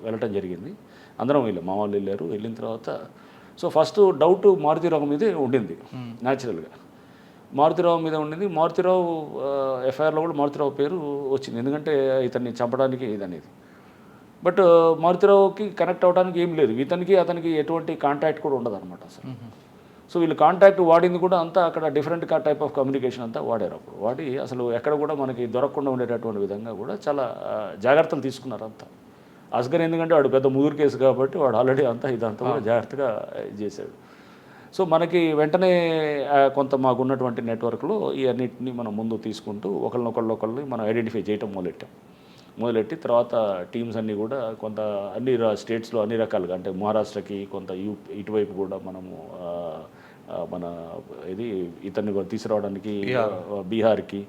వెళ్ళటం జరిగింది. అందరం మా వాళ్ళు వెళ్ళారు. వెళ్ళిన తర్వాత సో ఫస్ట్ డౌట్ మారుతిరావు మీదే ఉండింది న్యాచురల్గా. మారుతిరావు మీద ఉండింది. మారుతిరావు ఎఫ్ఐఆర్లో కూడా మారుతిరావు పేరు వచ్చింది, ఎందుకంటే ఇతన్ని చంపడానికి ఇదనేది. బట్ మారుతిరావుకి కనెక్ట్ అవ్వడానికి ఏం లేదు, అతనికి ఎటువంటి కాంటాక్ట్ కూడా ఉండదు అనమాట అసలు. సో వీళ్ళు కాంటాక్ట్ వాడింది కూడా అంతా అక్కడ డిఫరెంట్ టైప్ ఆఫ్ కమ్యూనికేషన్ అంతా వాడారు. అప్పుడు వాడి అసలు ఎక్కడ కూడా మనకి దొరకకుండా ఉండేటటువంటి విధంగా కూడా చాలా జాగ్రత్తలు తీసుకున్నారు అంతా. అస్గర్ ఎందుకంటే వాడు పెద్ద ముదురు కేసు కాబట్టి వాడు ఆల్రెడీ ఇదంతా కూడా జాగ్రత్తగా చేశాడు. సో మనకి వెంటనే కొంత మాకున్నటువంటి నెట్వర్క్లో ఈ అన్నింటినీ మనం ముందు తీసుకుంటూ ఒకళ్ళని మనం ఐడెంటిఫై చేయటం మొదలెట్టి తర్వాత టీమ్స్ అన్నీ కూడా కొంత అన్ని స్టేట్స్లో అన్ని రకాలుగా, అంటే మహారాష్ట్రకి కొంత ఇటువైపు కూడా మనము మన ఇతన్ని తీసుకురావడానికి బీహార్కి,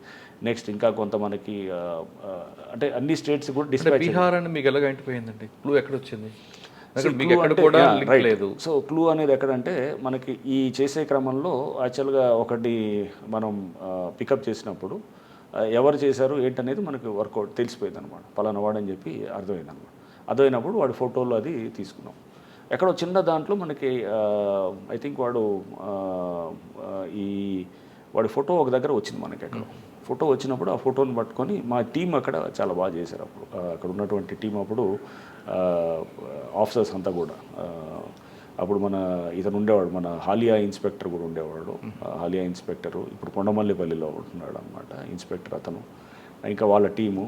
నెక్స్ట్ ఇంకా కొంత మనకి అంటే అన్ని స్టేట్స్ కూడా డిస్పాచ్. బీహార్ అని మీకు ఎలాగ అయిపోయిందండి? క్లూ ఎక్కడ వచ్చింది? సో క్లూ అనేది ఎక్కడంటే మనకి ఈ చేసే క్రమంలో యాక్చువల్గా ఒకటి మనం పికప్ చేసినప్పుడు ఎవరు చేశారు ఏంటనేది మనకి వర్కౌట్ తెలిసిపోయింది అనమాట. పలానా వాడని చెప్పి అర్థమైంది అనమాట. అర్థమైనప్పుడు వాడి ఫోటోలు అది తీసుకున్నాం. ఎక్కడో చిన్న దాంట్లో మనకి ఐ థింక్ వాడి ఫోటో ఒక దగ్గర వచ్చింది మనకి. ఫోటో వచ్చినప్పుడు ఆ ఫోటోని పట్టుకొని మా టీం అక్కడ చాలా బాగా చేశారు. అప్పుడు అక్కడ ఉన్నటువంటి టీం అప్పుడు ఆఫీసర్స్ అంతా కూడా అప్పుడు ఇతను ఉండేవాడు, మన హాలియా ఇన్స్పెక్టర్ కూడా ఉండేవాడు. హాలియా ఇన్స్పెక్టరు ఇప్పుడు కొండమల్లిపల్లిలో ఉంటున్నాడు అనమాట ఇన్స్పెక్టర్ అతను. ఇంకా వాళ్ళ టీము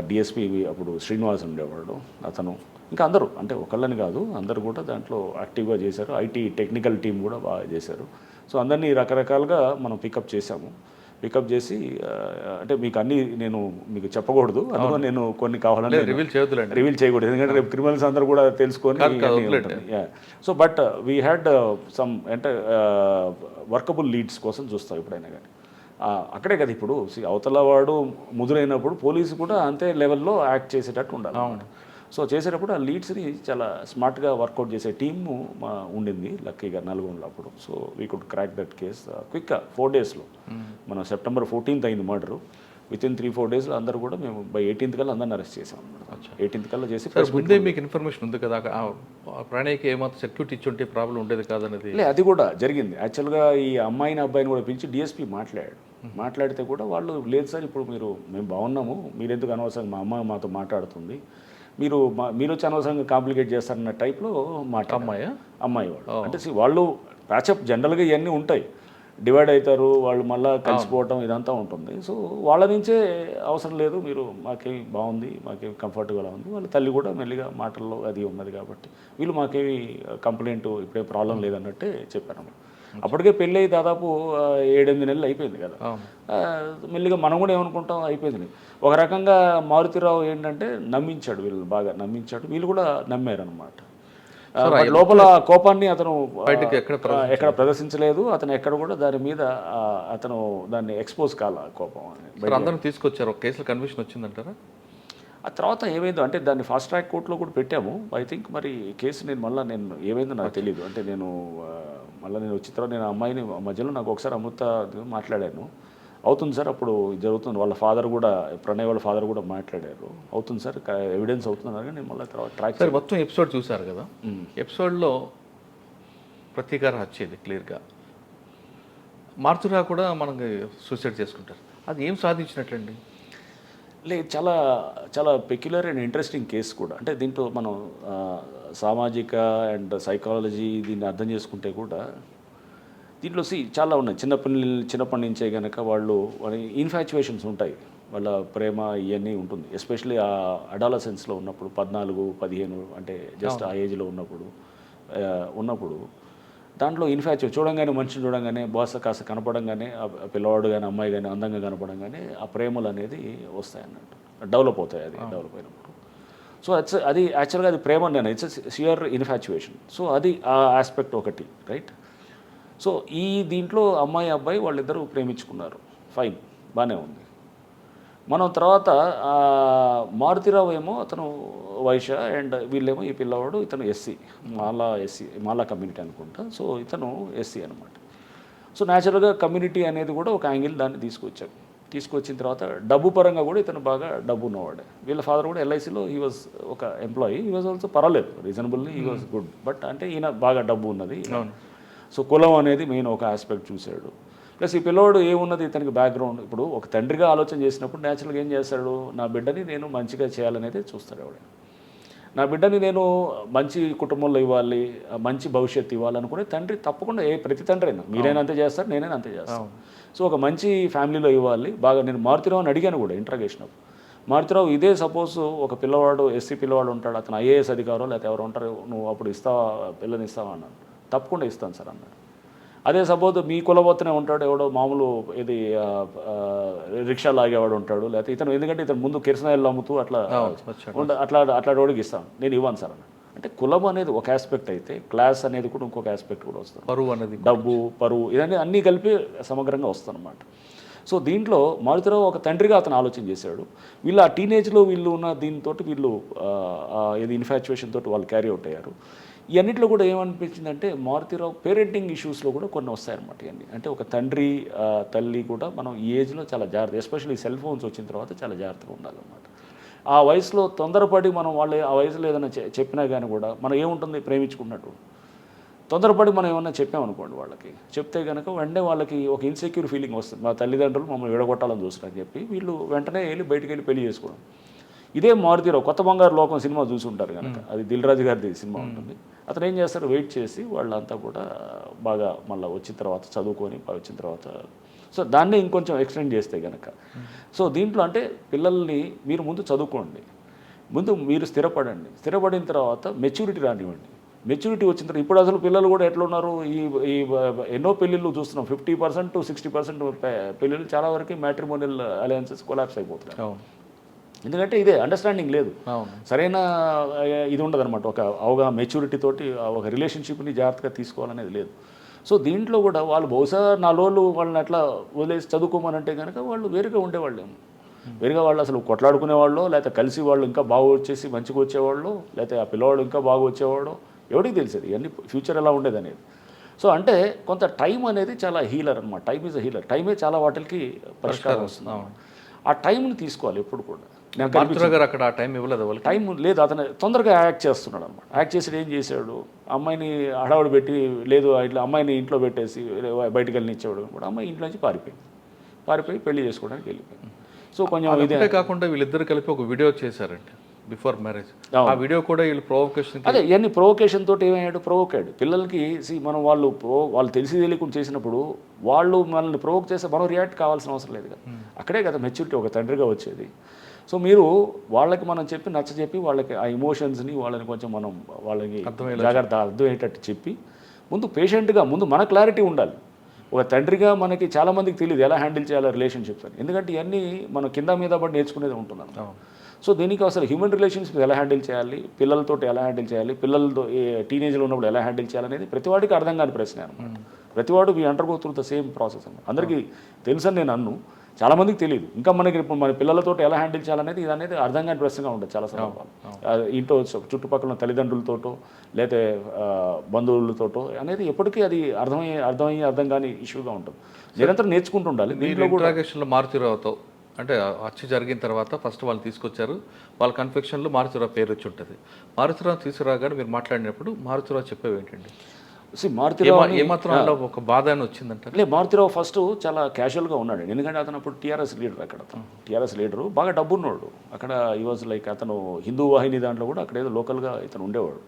డిఎస్పీ అప్పుడు శ్రీనివాస్ ఉండేవాడు అతను. ఇంకా అందరూ, అంటే ఒకళ్ళని కాదు, అందరూ కూడా దాంట్లో యాక్టివ్గా చేశారు. ఐటీ టెక్నికల్ టీం కూడా బాగా చేశారు. సో అందరినీ రకరకాలుగా మనం పికప్ చేశాము. పికప్ చేసి అంటే మీకు అన్నీ నేను మీకు చెప్పకూడదు, అందులో నేను కొన్ని కావాలని రివీల్ చేయకూడదు, ఎందుకంటే రేపు క్రిమినల్స్ అందరూ కూడా తెలుసుకొని. So but we had some అంటే వర్కబుల్ లీడ్స్ కోసం చూస్తాం ఎప్పుడైనా కానీ. అక్కడే కదా ఇప్పుడు అవతల వాడు ముదురైనప్పుడు పోలీసు కూడా అంతే లెవెల్లో యాక్ట్ చేసేటట్టు ఉండాలి. సో చేసేటప్పుడు ఆ లీడ్స్ని చాలా స్మార్ట్గా వర్కౌట్ చేసే టీము ఉండింది లక్కీగా నల్గొండలో అప్పుడు. So we could crack that case క్విక్గా 4 డేస్లో. మనం September 14th అయింది మర్డరు. వితిన్ 3-4 డేస్లో అందరూ కూడా మేము బై 18th కల్లా అందరిని అరెస్ట్ చేసాం అనమాట. 18th కల్లా చేసి ముందే మీకు ఇన్ఫర్మేషన్ ఉంది కదా ప్రాణానికి ఏమాత్రం సెక్యూరిటీ ఇచ్చి ఉంటే ప్రాబ్లం ఉండేది కాదనేది. అది కూడా జరిగింది. యాక్చువల్గా ఈ అమ్మాయిని అబ్బాయిని కూడా పిలిచి డిఎస్పీ మాట్లాడితే కూడా వాళ్ళు లేదు సార్ ఇప్పుడు మేము బాగున్నాము, మీరెందుకు అనవసరంగా మా అమ్మాయి మాతో మాట్లాడుతుంది, మీరు వచ్చి అనవసరంగా కాంప్లికేట్ చేస్తారన్న టైప్లో అమ్మాయి వాళ్ళు. అంటే వాళ్ళు ప్యాచప్ జనరల్గా ఇవన్నీ ఉంటాయి, డివైడ్ అవుతారు వాళ్ళు, మళ్ళీ కలిసిపోవటం ఇదంతా ఉంటుంది. సో వాళ్ళ నుంచే అవసరం లేదు, మీరు మాకేమి బాగుంది, మాకేమి కంఫర్ట్గా ఉంది, వాళ్ళ తల్లి కూడా మెల్లిగా మాటల్లో అది ఉన్నది కాబట్టి వీళ్ళు మాకేమి కంప్లైంట్ ఇప్పుడే ప్రాబ్లం లేదన్నట్టే చెప్పారు. అప్పటికే పెళ్ళి అయ్యి దాదాపు 7-8 నెలలు అయిపోయింది కదా. మెల్లిగా మనం కూడా ఏమనుకుంటాం అయిపోయింది. ఒక రకంగా మారుతిరావు ఏంటంటే నమ్మించాడు, వీళ్ళు బాగా నమ్మించాడు, వీళ్ళు కూడా నమ్మారు అనమాట. లోపల కోపాన్ని అతను ఎక్కడ ప్రదర్శించలేదు, అతను ఎక్కడ కూడా దాని మీద అతను దాన్ని ఎక్స్పోజ్ కాల కోపం అందరం తీసుకొచ్చారు. ఒక కేసులో కన్విక్షన్ వచ్చిందంటారా? ఆ తర్వాత ఏమైందో అంటే దాన్ని ఫాస్ట్ ట్రాక్ కోర్టులో కూడా పెట్టాము. ఐ థింక్ మరి కేసు నేను ఏమైందో నాకు తెలియదు. అంటే నేను వచ్చిన తర్వాత నేను అమ్మాయిని మధ్యలో నాకు ఒకసారి అమృత మాట్లాడాను, అవుతుంది సార్ అప్పుడు జరుగుతుంది, వాళ్ళ ఫాదర్ కూడా ప్రణయ్ వాళ్ళ ఫాదర్ కూడా మాట్లాడారు, అవుతుంది సార్ ఎవిడెన్స్ అవుతుంది. నేను మళ్ళీ తర్వాత ట్రాక్ సార్ మొత్తం ఎపిసోడ్ చూసారు కదా, ఎపిసోడ్లో ప్రతీకార వచ్చేది క్లియర్గా. మారుతురా కూడా మనకి సూసైడ్ చేసుకుంటారు, అది ఏం సాధించినట్లండి? చాలా చాలా పెక్యులర్ అండ్ ఇంట్రెస్టింగ్ కేసు కూడా. అంటే దీంట్లో మనం సామాజిక అండ్ సైకాలజీ దీన్ని అర్థం చేసుకుంటే కూడా దీంట్లో చాలా ఉన్నాయి. చిన్నప్పటి నుంచే కనుక వాళ్ళు ఇన్ఫాచ్యుయేషన్స్ ఉంటాయి, వాళ్ళ ప్రేమ ఇవన్నీ ఉంటుంది. ఎస్పెషలీ ఆ అడాలసెన్స్లో ఉన్నప్పుడు 14-15 అంటే జస్ట్ ఆ ఏజ్లో ఉన్నప్పుడు దాంట్లో చూడంగానే మనిషిని చూడంగానే కాస్త కనపడంగానే ఆ పిల్లవాడు కానీ అమ్మాయి కానీ అందంగా కనపడంగానే ఆ ప్రేమలు అనేది వస్తాయి అన్నట్టు, డెవలప్ అవుతాయి. అది డెవలప్ అయినప్పుడు సో అది యాక్చువల్గా అది ప్రేమ నేను ఇట్స్ షియర్ ఇన్ఫాచ్యుయేషన్. సో అది ఆ ఆస్పెక్ట్ ఒకటి, రైట్. సో దీంట్లో అమ్మాయి అబ్బాయి వాళ్ళిద్దరూ ప్రేమించుకున్నారు, ఫైన్, బాగానే ఉంది. మనం తర్వాత మారుతిరావు ఏమో అతను వైశ్య అండ్ వీళ్ళేమో ఈ పిల్లవాడు ఇతను ఎస్సీ మాలా కమ్యూనిటీ అనుకుంటా. సో ఇతను ఎస్సీ అనమాట. సో న్యాచురల్గా కమ్యూనిటీ అనేది కూడా ఒక యాంగిల్ దాన్ని తీసుకొచ్చిన తర్వాత డబ్బు పరంగా కూడా ఇతను బాగా డబ్బు ఉన్నవాడే. వీళ్ళ ఫాదర్ కూడా ఎల్ఐసిలో హీ వాజ్ ఒక ఎంప్లాయీ, హీ వాజ్ ఆల్సో పర్వాలేదు, reasonably he was good. But అంటే ఈయన బాగా డబ్బు ఉన్నది. సో కులం అనేది మెయిన్ ఒక ఆస్పెక్ట్ చూశాడు. ప్లస్ ఈ పిల్లవాడు ఏమున్నది ఇతనికి బ్యాక్గ్రౌండ్. ఇప్పుడు ఒక తండ్రిగా ఆలోచన చేసినప్పుడు న్యాచురల్గా ఏం చేస్తాడు, నా బిడ్డని నేను మంచిగా చేయాలనేది చూస్తాడు ఎవడ. నా బిడ్డని నేను మంచి కుటుంబంలో ఇవ్వాలి, మంచి భవిష్యత్తు ఇవ్వాలనుకునే తండ్రి తప్పకుండా ప్రతి తండ్రి అయినా మీరైనా అంతే చేస్తారు, నేనైనా అంతే చేస్తాను. సో ఒక మంచి ఫ్యామిలీలో ఇవ్వాలి బాగా. నేను మారుతిరావు అని అడిగాను కూడా ఇంట్రాగేషన్ అప్పుడు. మారుతిరావు ఇదే సపోజ్ ఒక పిల్లవాడు ఎస్సీ పిల్లవాడు ఉంటాడు, అతను ఐఏఎస్ అధికారం లేకపోతే ఎవరు ఉంటారు, నువ్వు అప్పుడు ఇస్తావా పిల్లని ఇస్తావా అన్నాను. తప్పకుండా ఇస్తాను సార్ అన్నాడు. అదే సపోజ్ మీ కులవత్తనే ఉంటాడు ఎవడో మామూలు ఇది రిక్షా లాగేవాడు ఉంటాడు, లేకపోతే ఇతను ఎందుకంటే ఇతను ముందు కిరసనాయిలు అమ్ముతూ అట్లా రోడ్డుకి ఇస్తాను, నేను ఇవ్వను సార్ అన్నాడు. అంటే కులం అనేది ఒక ఆస్పెక్ట్ అయితే క్లాస్ అనేది కూడా ఇంకొక ఆస్పెక్ట్ కూడా వస్తుంది, పరువు అనేది, డబ్బు పరువు ఇదన్నీ అన్నీ కలిపి సమగ్రంగా వస్తుందన్నమాట. సో దీంట్లో మారుతిరావు ఒక తండ్రిగా అతను ఆలోచన చేశాడు. వీళ్ళు ఆ టీనేజ్లో వీళ్ళు ఉన్న దీంతో వీళ్ళు ఇది ఇన్ఫాచ్యుయేషన్ తోటి వాళ్ళు క్యారీ అవుట్ అయ్యారు. ఇవన్నింటిలో కూడా ఏమనిపించిందంటే మారుతిరావు పేరెంటింగ్ ఇష్యూస్లో కూడా కొన్ని వస్తాయన్నమాట. ఇవన్నీ అంటే ఒక తండ్రి తల్లి కూడా మనం ఈ ఏజ్లో చాలా జాగ్రత్త, ఎస్పెషల్లీ సెల్ ఫోన్స్ వచ్చిన తర్వాత చాలా జాగ్రత్తగా ఉండాలన్నమాట. ఆ వయసులో తొందరపడి మనం వాళ్ళు ఆ వయసులో ఏదైనా చెప్పినా కానీ కూడా మనం ఏముంటుంది ప్రేమించుకున్నట్టు తొందరపడి మనం ఏమన్నా చెప్పామనుకోండి వాళ్ళకి చెప్తే కనుక వెంటనే వాళ్ళకి ఒక ఇన్సెక్యూర్ ఫీలింగ్ వస్తుంది, మా తల్లిదండ్రులు మమ్మల్ని విడగొట్టాలని చూస్తారని చెప్పి వీళ్ళు వెంటనే బయటికి వెళ్ళి పెళ్లి చేసుకోవడం. ఇదే మారుతీరావు కొత్త బంగారు లోకం సినిమా చూసి ఉంటారు కనుక, అది దిల్ రాజు గారిది సినిమా ఉంటుంది. అతను ఏం చేస్తారు, వెయిట్ చేసి వాళ్ళంతా కూడా బాగా మళ్ళీ వచ్చిన తర్వాత చదువుకొని వచ్చిన తర్వాత, సో దాన్నే ఇంకొంచెం ఎక్స్టెండ్ చేస్తే కనుక, సో దీంట్లో అంటే పిల్లల్ని మీరు ముందు చదువుకోండి, ముందు మీరు స్థిరపడిన తర్వాత మెచ్యూరిటీ రానివ్వండి. మెచ్యూరిటీ వచ్చిన తర్వాత ఇప్పుడు అసలు పిల్లలు కూడా ఎట్లున్నారు, ఈ ఎన్నో పెళ్ళిళ్ళు చూస్తున్నాం, 50% to 60% పెళ్ళిళ్ళు చాలా వరకు మ్యాట్రిమోనియల్ అలయన్సెస్ కొలాప్స్ అయిపోతున్నాయి. ఎందుకంటే ఇదే అండర్స్టాండింగ్ లేదు, సరైన ఇది ఉండదన్నమాట, ఒక అవగాహన మెచ్యూరిటీ తోటి ఒక రిలేషన్షిప్ని జాగ్రత్తగా తీసుకోవాలనేది లేదు. సో దీంట్లో కూడా వాళ్ళు బహుశా 4 రోజులు వాళ్ళని అట్లా వదిలేసి చదువుకోమనంటే కనుక వాళ్ళు వేరుగా ఉండేవాళ్ళేమో, వేరుగా వాళ్ళు అసలు కొట్లాడుకునేవాళ్ళు, లేకపోతే కలిసి వాళ్ళు ఇంకా బాగా వచ్చేసి మంచిగా వచ్చేవాళ్ళు, లేకపోతే ఆ పిల్లవాడు ఇంకా బాగా వచ్చేవాడు, ఎవరికి తెలిసేది ఇవన్నీ ఫ్యూచర్ ఎలా ఉండేది అనేది. సో అంటే కొంత టైం అనేది చాలా హీలర్ అనమాట, టైం ఈజ్ అ హీలర్, టైమే చాలా వాటికి పరిష్కారం వస్తుంది. ఆ టైంని తీసుకోవాలి ఎప్పుడు కూడా. అక్కడ ఆ టైం ఇవ్వలేదు, టైం లేదు, అతను తొందరగా యాక్ట్ చేస్తున్నాడు అనమాట. యాక్ట్ చేసి ఏం చేశాడు, అమ్మాయిని హడావుడు పెట్టి, లేదు ఇట్లా అమ్మాయిని ఇంట్లో పెట్టేసి బయటికి వెళ్ళనిచ్చేవాడు కూడా, అమ్మాయి ఇంట్లో నుంచి పారిపోయి పెళ్లి చేసుకోవడానికి వెళ్ళిపోయింది. సో కొంచెం ఇదే కాకుండా వీళ్ళిద్దరు కలిపి ఒక వీడియో చేశారంటే బిఫోర్ మ్యారేజ్, ఆ వీడియో కూడా వీళ్ళు ప్రొవోకేషన్, అదే ఇవన్నీ ప్రొవోకేషన్ తోటి ఏమయ్యాడు, ప్రొవోకాడు పిల్లలకి. మనం వాళ్ళు తెలిసి తెలియకుండా చేసినప్పుడు వాళ్ళు మనల్ని ప్రొవోక్ చేస్తే మనం రియాక్ట్ కావాల్సిన అవసరం లేదు కదా, అక్కడే కదా మెచ్యూరిటీ ఒక తండ్రిగా వచ్చేది. సో మీరు వాళ్ళకి మనం నచ్చజెప్పి వాళ్ళకి ఆ ఎమోషన్స్ని వాళ్ళని కొంచెం మనం వాళ్ళకి జాగ్రత్త అర్థమయ్యేటట్టు చెప్పి, ముందు పేషెంట్గా ముందు మన క్లారిటీ ఉండాలి. ఒక తండ్రిగా మనకి చాలామందికి తెలియదు ఎలా హ్యాండిల్ చేయాలి రిలేషన్షిప్స్ అని, ఎందుకంటే ఇవన్నీ మనం కింద మీద పడి నేర్చుకునేది ఉంటున్నాం. సో దీనికి అసలు హ్యూమన్ రిలేషన్షిప్స్ ఎలా హ్యాండిల్ చేయాలి, పిల్లలతో ఎలా హ్యాండిల్ చేయాలి, పిల్లలతో టీనేజ్లో ఉన్నప్పుడు ఎలా హ్యాండిల్ చేయాలనేది ప్రతివాడికి అర్థం కాని ప్రశ్న అనమాట. ప్రతివాడు we under go through the same process అన్నమాట. అందరికీ తెలుసని నేను అన్ను, చాలామందికి తెలియదు. ఇంకా మనకి ఇప్పుడు మన పిల్లలతో ఎలా హ్యాండిల్ చేయాలనేది ఇది అనేది అర్థం కాని ప్రశ్నగా ఉంటుంది చాలా సందర్భాలు. ఇంట్లో చుట్టుపక్కల తల్లిదండ్రులతోటో లేకపోతే బంధువులతోటో అనేది ఎప్పటికీ అది అర్థం కాని ఇష్యూగా ఉంటుంది. నిరంతరం నేర్చుకుంటూ ఉండాలి. దీంట్లో కూడా మారుతీరావుతో అంటే హత్య జరిగిన తర్వాత ఫస్ట్ వాళ్ళు తీసుకొచ్చారు, వాళ్ళ కన్ఫెక్షన్లో మారుతీరావు పేరు వచ్చి ఉంటుంది. మారుతీరావు తీసుకురాగానే మీరు మాట్లాడినప్పుడు మారుతీరావు చెప్పేవి ఏంటండి, మారుతీరావు ఏమాత్రం ఒక బాధ అని వచ్చిందంటే? లేదు, మారుతీరావు ఫస్ట్ చాలా క్యాజువల్గా ఉన్నాడు. ఎందుకంటే అతను అప్పుడు టీఆర్ఎస్ లీడర్, అక్కడ టీఆర్ఎస్ లీడరు, బాగా డబ్బున్నాడు అక్కడ. ఈ వాజ్ లైక్ అతను హిందూ వాహిని దాంట్లో కూడా అక్కడ ఏదో లోకల్గా ఇతను ఉండేవాడు.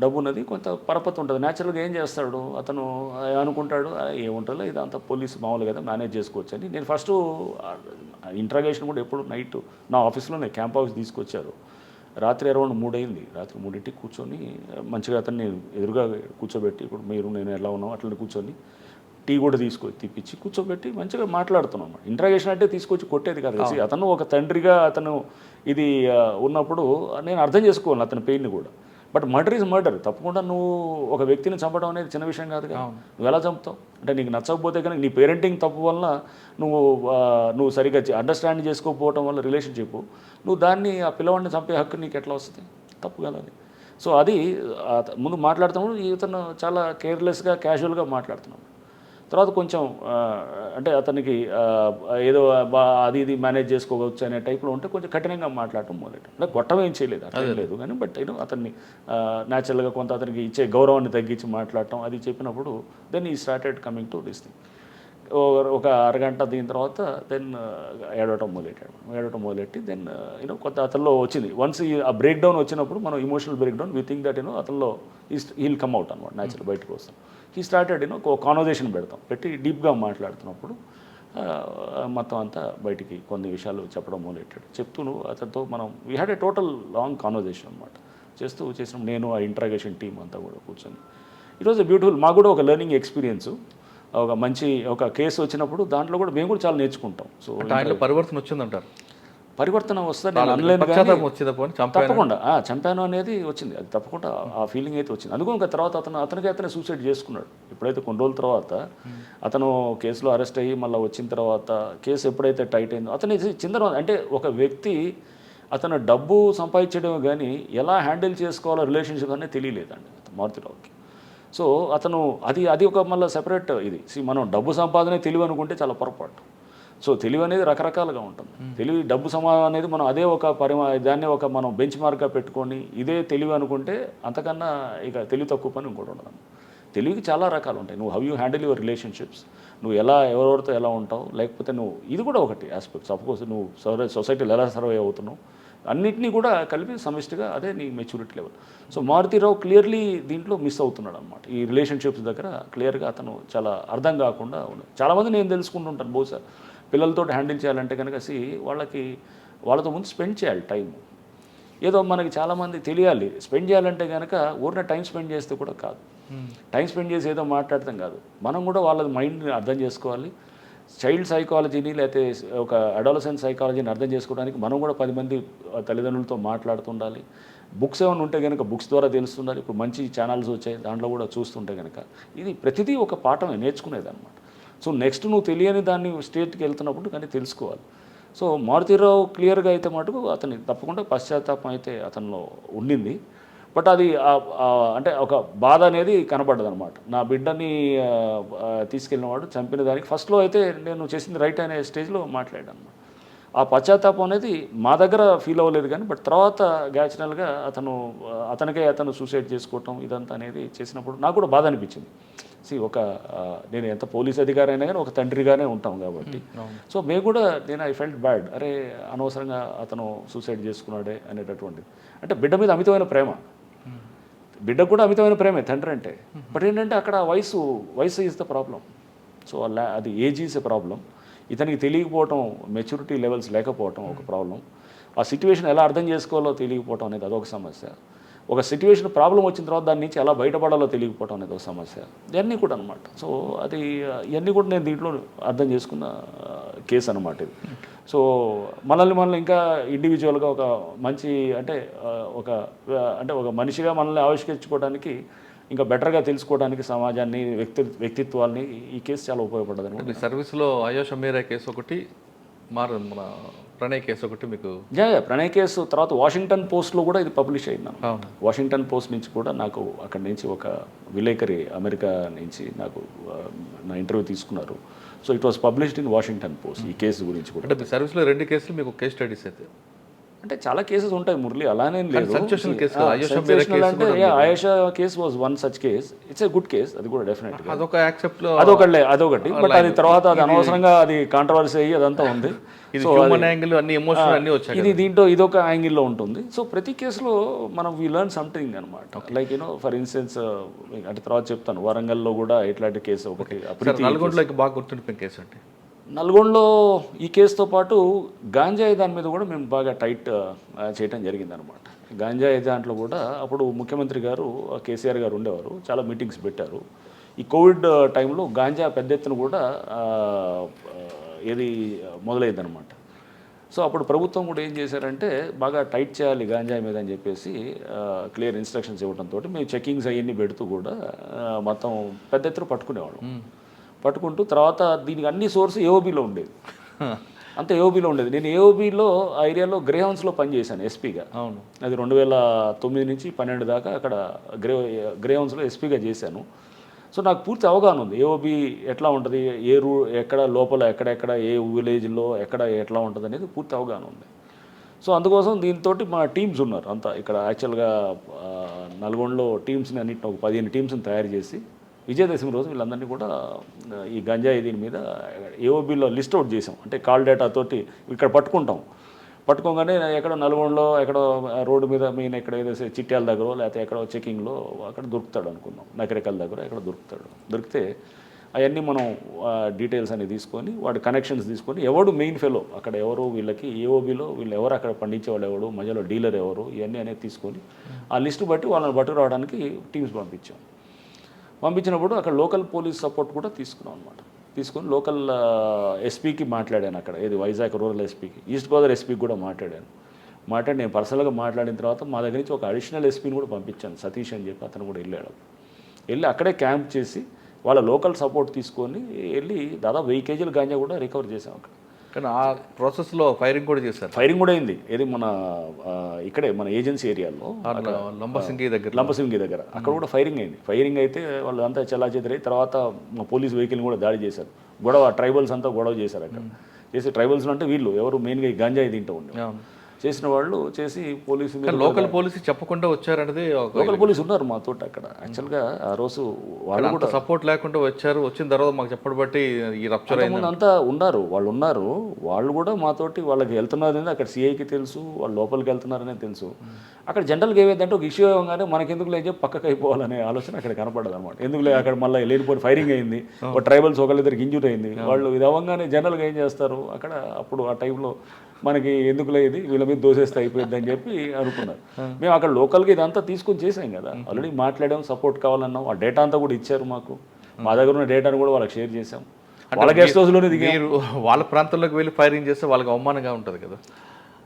డబ్బు ఉన్నది, కొంత పరపతి ఉంటుంది. న్యాచురల్గా ఏం చేస్తాడు అతను, అనుకుంటాడు ఏముంటుందో ఇదంతా పోలీసు మామూలు కదా మేనేజ్ చేసుకోవచ్చు అని. నేను ఫస్ట్ ఇంట్రాగేషన్ కూడా ఎప్పుడు నైట్ నా ఆఫీస్లోనే క్యాంప్ ఆఫీస్ తీసుకొచ్చారు. రాత్రి అరౌండ్ 3 అయింది. రాత్రి 3కి కూర్చొని మంచిగా అతన్ని ఎదురుగా కూర్చోబెట్టి, ఇప్పుడు మీరు నేను ఎలా ఉన్నాం అట్లనే కూర్చొని టీ కూడా తెప్పించి కూర్చోబెట్టి మంచిగా మాట్లాడుతున్నాం. ఇంట్రాగేషన్ అంటే తీసుకొచ్చి కొట్టేది కాదు. అతను ఒక తండ్రిగా అతను ఇది ఉన్నప్పుడు నేను అర్థం చేసుకోవాలి అతని పెయిన్ని కూడా. But murder is murder. తప్పకుండా నువ్వు ఒక వ్యక్తిని చంపడం అనేది చిన్న విషయం కాదు కదా. నువ్వు ఎలా చంపుతావు అంటే నీకు నచ్చకపోతే కనుక నీ పేరెంటింగ్ తప్పు వల్ల నువ్వు సరిగ్గా అండర్స్టాండ్ చేసుకోకపోవడం వల్ల రిలేషన్షిప్, నువ్వు దాన్ని ఆ పిల్లవాడిని చంపే హక్కు నీకు ఎట్లా వస్తుంది? తప్పు కదా అది. సో అది ముందు మాట్లాడుతున్నప్పుడు ఇతను చాలా కేర్లెస్గా క్యాజువల్గా మాట్లాడుతున్నాడు. తర్వాత కొంచెం అంటే అతనికి ఏదో అది ఇది మేనేజ్ చేసుకోవచ్చు అనే టైప్లో ఉంటే కొంచెం కఠినంగా మాట్లాడటం మొదలెట్టాం. అంటే గొట్టం ఏం చేయలేదు, అర్థం లేదు కానీ, బట్ అతన్ని న్యాచురల్గా కొంత అతనికి ఇచ్చే గౌరవాన్ని తగ్గించి మాట్లాడటం అది చెప్పినప్పుడు దెన్ ఈ started coming to this thing. ఒక అరగంట దీని తర్వాత దెన్ ఏడవటం మొదలెట్టి దెన్ కొంత అతనిలో వచ్చింది. వన్స్ ఆ బ్రేక్ డౌన్ వచ్చినప్పుడు మనం emotional break down we think that అతనిలో హీల్ కమ్ అవుట్ అనమాట, న్యాచురల్ బయటకు వస్తాం. హీ స్టార్టెడ్ ఒక కాన్వర్జేషన్ పెట్టి డీప్గా మాట్లాడుతున్నప్పుడు మొత్తం అంతా బయటికి కొన్ని విషయాలు చెప్పడం మొదలెట్టాడు. చెప్తూ అతనితో మనం we had a total long conversation అనమాట. చేసిన నేను ఆ ఇంట్రాగేషన్ టీం అంతా కూడా కూర్చొని ఈరోజు బ్యూటిఫుల్, మాకు కూడా ఒక లెర్నింగ్ ఎక్స్పీరియన్స్. ఒక కేసు వచ్చినప్పుడు దాంట్లో కూడా మేము కూడా చాలా నేర్చుకుంటాం. సో పరివర్తన వచ్చిందంటారు? పరివర్తన వస్తుంది అనలేను, తప్పకుండా చంపాను అనేది వచ్చింది, అది తప్పకుండా ఆ ఫీలింగ్ అయితే వచ్చింది. అందుకు ఇంకా తర్వాత అతనే సూసైడ్ చేసుకున్నాడు. ఎప్పుడైతే కొన్ని రోజుల తర్వాత అతను కేసులో అరెస్ట్ అయ్యి మళ్ళీ వచ్చిన తర్వాత కేసు ఎప్పుడైతే టైట్ అయిందో అతని చిందన అంటే ఒక వ్యక్తి అతను డబ్బు సంపాదించడం కానీ ఎలా హ్యాండిల్ చేసుకోవాలో రిలేషన్షిప్ అనేది తెలియలేదండి మారుతీరావుకి. సో అతను అది ఒక మళ్ళీ సెపరేట్ ఇది. మనం డబ్బు సంపాదనే తెలివి అనుకుంటే చాలా పొరపాటు. సో తెలివి అనేది రకరకాలుగా ఉంటుంది. తెలివి డబ్బు అనేది మనం అదే ఒక దాన్ని ఒక మనం బెంచ్ మార్క్గా పెట్టుకొని ఇదే తెలివి అనుకుంటే అంతకన్నా ఇక తెలివి తక్కువ పని ఇంకోటి ఉండదు. తెలివికి చాలా రకాలు ఉంటాయి. నువ్వు how you handle your relationships, నువ్వు ఎలా ఎవరెవరితో ఎలా ఉంటావు, లేకపోతే నువ్వు ఇది కూడా ఒకటి ఆస్పెక్ట్స్ అఫ్కోర్స్ నువ్వు సొసైటీలో ఎలా సర్వే అవుతున్నావు, అన్నింటినీ కూడా కలిపి సమిష్టిగా అదే నీ maturity level. So Maruthi Rao clearly దీంట్లో మిస్ అవుతున్నాడు అనమాట. ఈ రిలేషన్షిప్స్ దగ్గర క్లియర్గా అతను చాలా అర్థం కాకుండా ఉన్నాడు. చాలామంది నేను తెలుసుకుంటుంటాను, బహుశా పిల్లలతో హ్యాండిల్ చేయాలంటే కనుక వాళ్ళతో ముందు స్పెండ్ చేయాలి టైం. ఏదో మనకి చాలామంది తెలియాలి స్పెండ్ చేయాలంటే కనుక ఊరినే టైం స్పెండ్ చేస్తే కూడా కాదు, టైం స్పెండ్ చేసి ఏదో మాట్లాడతాం కాదు, మనం కూడా వాళ్ళ మైండ్ని అర్థం చేసుకోవాలి. చైల్డ్ సైకాలజీని లేకపోతే ఒక అడాలసెంట్ సైకాలజీని అర్థం చేసుకోవడానికి మనం కూడా 10 మంది తల్లిదండ్రులతో మాట్లాడుతుండాలి. బుక్స్ ఏమైనా ఉంటే కనుక బుక్స్ ద్వారా తెలుస్తుండాలి. ఇప్పుడు మంచి ఛానల్స్ వచ్చాయి, దాంట్లో కూడా చూస్తుంటే కనుక ఇది ప్రతిదీ ఒక పాఠమే, నేర్చుకునేది అనమాట. సో నెక్స్ట్ నువ్వు తెలియని దాన్ని స్టేట్కి వెళ్తున్నప్పుడు కానీ తెలుసుకోవాలి. సో మారుతీరావు క్లియర్గా అయితే మటుకు అతని తప్పకుండా పశ్చాత్తాపం అయితే అతనిలో ఉండింది. బట్ అది అంటే ఒక బాధ అనేది కనబడ్డది అనమాట. నా బిడ్డని తీసుకెళ్ళినవాడు చంపిన దానికి ఫస్ట్లో అయితే నేను చేసింది రైట్ అనే స్టేజ్లో మాట్లాడాను అనమాట. ఆ పశ్చాత్తాపం అనేది మా దగ్గర ఫీల్ అవ్వలేదు కానీ బట్ తర్వాత గ్యాచురల్గా అతను సూసైడ్ చేసుకోవటం ఇదంతా అనేది చేసినప్పుడు నాకు కూడా బాధ అనిపించింది. నేను ఎంత పోలీస్ అధికారి అయినా కానీ ఒక తండ్రిగానే ఉంటాం కాబట్టి సో మేము కూడా ఐ ఫెల్ట్ బ్యాడ్, అరే అనవసరంగా అతను సూసైడ్ చేసుకున్నాడే అనేటటువంటిది. అంటే బిడ్డ మీద అమితమైన ప్రేమ, బిడ్డకు కూడా అమితమైన ప్రేమే తండ్రి అంటే. బట్ ఏంటంటే అక్కడ వయసు ఈజ్ ద ప్రాబ్లం. సో అది ఏజ్ ఈజ్ ఎ ప్రాబ్లం. ఇతనికి తెలియకపోవటం, మెచ్యూరిటీ లెవెల్స్ లేకపోవటం ఒక ప్రాబ్లం. ఆ సిచ్యువేషన్ ఎలా అర్థం చేసుకోవాలో తెలియకపోవటం అనేది అదొక సమస్య. ఒక సిచ్యువేషన్ ప్రాబ్లం వచ్చిన తర్వాత దాని నుంచి ఎలా బయటపడాలో తెలియకపోవటం అనేది ఒక సమస్య. ఇవన్నీ కూడా అనమాట. సో ఇవన్నీ కూడా నేను దీంట్లో అర్థం చేసుకున్న కేసు అనమాట ఇది. సో మనల్ని ఇంకా ఇండివిజువల్గా ఒక మంచి ఒక మనిషిగా మనల్ని ఆవిష్కరించుకోవడానికి ఇంకా బెటర్గా తెలుసుకోవడానికి సమాజాన్ని, వ్యక్తిత్వాల్ని ఈ కేసు చాలా ఉపయోగపడ్డది అనమాట. మీ సర్వీస్లో ఆయేషా మీరా కేసు ఒకటి, మన ప్రణయ్ కేసు ఒకటి మీకు ప్రణయ్ కేసు తర్వాత వాషింగ్టన్ పోస్ట్లో కూడా ఇది పబ్లిష్ అయింది. వాషింగ్టన్ పోస్ట్ నుంచి కూడా నాకు అక్కడి నుంచి ఒక విలేకరి అమెరికా నుంచి నాకు నా ఇంటర్వ్యూ తీసుకున్నారు. So it was published in Washington post ఈ కేసు గురించి కూడా. అంటే మీ సర్వీస్లో 2 కేసులు మీకు కేస్ స్టడీస్ అయితే అంటే చాలా కేసెస్ ఉంటాయి మురళి, అలానే లేదు. Case Ayesha case was one such case. It's a good case, అది కూడా డెఫినెట్గా అదొకటి. బట్ అది తర్వాత అది అనవసరంగా అది కాంట్రవర్సీ అయ్యి అదంతా ఉంది. ఇది దీంట్లో ఇదొక యాంగిల్లో ఉంటుంది. సో ప్రతి కేసులో మనం వీ లెర్న్ సంథింగ్ అనమాట. లైక్ ఫర్ ఇన్స్టెన్స్ అంటే తర్వాత చెప్తాను, వరంగల్లో కూడా ఇట్లాంటి కేసు ఒకటి. నల్గొండలోకి బాగా గుర్తుండిపోయిన కేసు అంటే నల్గొండలో ఈ కేసుతో పాటు గాంజాయి దాని మీద కూడా మేము బాగా టైట్ చేయడం జరిగిందనమాట. గాంజాయి దాంట్లో కూడా అప్పుడు ముఖ్యమంత్రి గారు కేసీఆర్ గారు ఉండేవారు, చాలా మీటింగ్స్ పెట్టారు. ఈ కోవిడ్ టైంలో గాంజా పెద్ద ఎత్తున కూడా మొదలైందనమాట. సో అప్పుడు ప్రభుత్వం కూడా ఏం చేశారంటే బాగా టైట్ చేయాలి గాంజాయి మీద అని చెప్పేసి క్లియర్ ఇన్స్ట్రక్షన్స్ ఇవ్వడంతో మేము చెకింగ్స్ అవన్నీ పెడుతూ కూడా మొత్తం పెద్ద ఎత్తున పట్టుకుంటూ తర్వాత దీనికి అన్ని సోర్స్ ఏఓబీలో ఉండేది. అంత ఏఓబీలో ఉండేది. నేను ఏఓబీలో ఆ ఏరియాలో గ్రేహౌన్స్లో పనిచేశాను ఎస్పీగా. అవును, అది 2009 నుంచి 12 దాకా అక్కడ గ్రేహౌన్స్లో ఎస్పీగా చేశాను. సో నాకు పూర్తి అవగాహన ఉంది ఏఓబీ ఎట్లా ఉంటుంది, ఎక్కడ లోపల ఎక్కడెక్కడ ఏ విలేజ్లో ఎట్లా ఉంటుంది అనేది పూర్తి అవగాహన ఉంది. సో అందుకోసం దీంతో మా టీమ్స్ ఉన్నారు అంతా ఇక్కడ. యాక్చువల్గా నల్గొండలో టీమ్స్ని అన్నింటిని ఒక 15 టీమ్స్ని తయారు చేసి విజయదశమి రోజు వీళ్ళందరినీ కూడా ఈ గంజాయి దీని మీద ఏఓబీలో లిస్ట్ అవుట్ చేసాం. అంటే కాల్ డేటాతోటి ఇక్కడ పట్టుకోగానే ఎక్కడ నల్గొండలో ఎక్కడో రోడ్డు మీద మెయిన్ ఎక్కడ ఏదో చిట్యాల దగ్గర లేకపోతే ఎక్కడో చెకింగ్లో అక్కడ దొరుకుతాడు అనుకుందాం, నకరికల్ దగ్గర ఎక్కడ దొరికితే అవన్నీ మనం డీటెయిల్స్ అనేవి తీసుకొని వాడి కనెక్షన్స్ తీసుకొని ఎవడు మెయిన్ ఫెలో అక్కడ ఎవరు వీళ్ళకి ఏఓబీలో వీళ్ళు ఎవరు అక్కడ పండించే వాళ్ళు ఎవరు, మధ్యలో డీలర్ ఎవరు, ఇవన్నీ అనేది తీసుకొని ఆ లిస్టు బట్టి వాళ్ళని పట్టుకురావడానికి టీమ్స్ పంపించినప్పుడు అక్కడ లోకల్ పోలీస్ సపోర్ట్ కూడా తీసుకున్నాం అనమాట. తీసుకొని లోకల్ ఎస్పీకి మాట్లాడాను అక్కడ, ఏది వైజాగ్ రూరల్ ఎస్పీకి, ఈస్ట్ గోదావరి ఎస్పీకి కూడా మాట్లాడి నేను పర్సనల్గా మాట్లాడిన తర్వాత మా దగ్గర నుంచి ఒక అడిషనల్ ఎస్పీని కూడా పంపించాను, సతీష్ అని చెప్పి. అతను కూడా వెళ్ళి అక్కడే క్యాంప్ చేసి వాళ్ళ లోకల్ సపోర్ట్ తీసుకొని వెళ్ళి దాదాపు 1000 కేజీల గాంజా కూడా రికవర్ చేసాం అక్కడ. కానీ ఆ ప్రాసెస్లో ఫైరింగ్ కూడా చేశారు. ఫైరింగ్ కూడా అయింది. ఏది మన ఇక్కడే మన ఏజెన్సీ ఏరియాలో లంబసింగి దగ్గర అక్కడ కూడా ఫైరింగ్ అయింది. ఫైరింగ్ అయితే వాళ్ళు అంతా చెల్లాచెదరై తర్వాత మా పోలీస్ వెహికల్ని కూడా దాడి చేశారు. ట్రైబల్స్ అంతా గొడవ చేశారు అక్కడ. చేసి ట్రైబల్స్లో అంటే వీళ్ళు ఎవరు మెయిన్గా ఈ గంజాయి తింటూ ఉండే. చేసిన వాళ్ళు చేసి పోలీసు మీద లోకల్ పోలీసు చెప్పకుండా వచ్చారనేది లోకల్ పోలీసు ఉన్నారు మాతో అక్కడ. యాక్చువల్గా ఆ రోజు వాళ్ళు కూడా సపోర్ట్ లేకుండా వచ్చారు. వచ్చిన తర్వాత మాకు చెప్పడం బట్టి ఈ రప్చర్ ముందు అంతా ఉన్నారు, వాళ్ళు కూడా మాతోటి వాళ్ళకి వెళ్తున్నారనేది అక్కడ సిఐకి తెలుసు, వాళ్ళు లోపలికి వెళ్తున్నారనేది తెలుసు. అక్కడ జనరల్గా ఏమైందంటే ఒక ఇష్యూ ఇవ్వగానే మనకెందుకు లేదు పక్కకు అయిపోవాలనే ఆలోచన అక్కడ కనపడదు అనమాట. ఎందుకులే అక్కడ మళ్ళీ లేనిపోయి ఫైరింగ్ అయింది, ఒక ట్రైబల్స్ ఒకళ్ళిద్దరికి ఇంజూరీ అయింది, వాళ్ళు ఇది అవ్వగానే జనరల్గా ఏం చేస్తారు అక్కడ అప్పుడు ఆ టైంలో మనకి ఎందుకులే ఇది వీళ్ళ మీద దోసేస్తే అయిపోయింది అని చెప్పి అనుకున్నారు. మేము అక్కడ లోకల్గా ఇదంతా తీసుకొని చేసాం కదా, ఆల్రెడీ మాట్లాడాం, సపోర్ట్ కావాలన్నాం, ఆ డేటా అంతా కూడా ఇచ్చారు మాకు, మా దగ్గర ఉన్న డేటాను కూడా వాళ్ళకి షేర్ చేసాం. వాళ్ళ గెస్ట్ హౌస్లోనే మీరు వాళ్ళ ప్రాంతంలోకి వెళ్ళి ఫైరింగ్ చేస్తే వాళ్ళకి అవమానంగా ఉంటుంది కదా.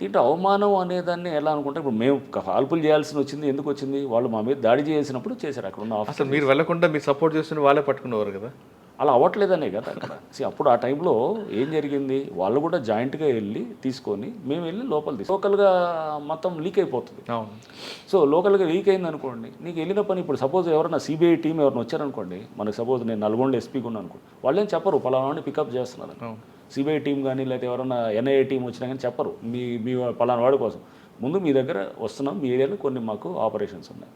దీంట్లో అవమానం అనేదాన్ని ఎలా అనుకుంటే ఇప్పుడు మేము కాల్పులు చేయాల్సి వచ్చింది, ఎందుకు వచ్చింది, వాళ్ళు మా మీద దాడి చేసినప్పుడు చేశారు. అక్కడ ఉన్న అసలు మీరు వెళ్లకుండా మీరు సపోర్ట్ చేస్తున్న వాళ్ళే పట్టుకునేవారు కదా. అలా అవ్వట్లేదనే కదా అక్కడ. అప్పుడు ఆ టైంలో ఏం జరిగింది, వాళ్ళు కూడా జాయింట్గా వెళ్ళి తీసుకొని మేము వెళ్ళి లోకల్గా మొత్తం లీక్ అయిపోతుంది. సో లోకల్గా లీక్ అయింది అనుకోండి, నీకు వెళ్ళిన పని ఇప్పుడు సపోజ్ ఎవరైనా సిబిఐ టీం ఎవరైనా వచ్చారనుకోండి, మనకు సపోజ్ నేను నల్గొండ ఎస్పీకి ఉన్నాను అనుకోండి, వాళ్ళేం చెప్పరు పలానా పికప్ చేస్తున్నారు. సిబిఐ టీం కానీ లేకపోతే ఎవరైనా ఎన్ఐఏ టీం వచ్చినా కానీ చెప్పరు మీ పలానా వాడి కోసం. ముందు మీ దగ్గర వస్తున్నాం, మీ ఏరియాలో కొన్ని మాకు ఆపరేషన్స్ ఉన్నాయి,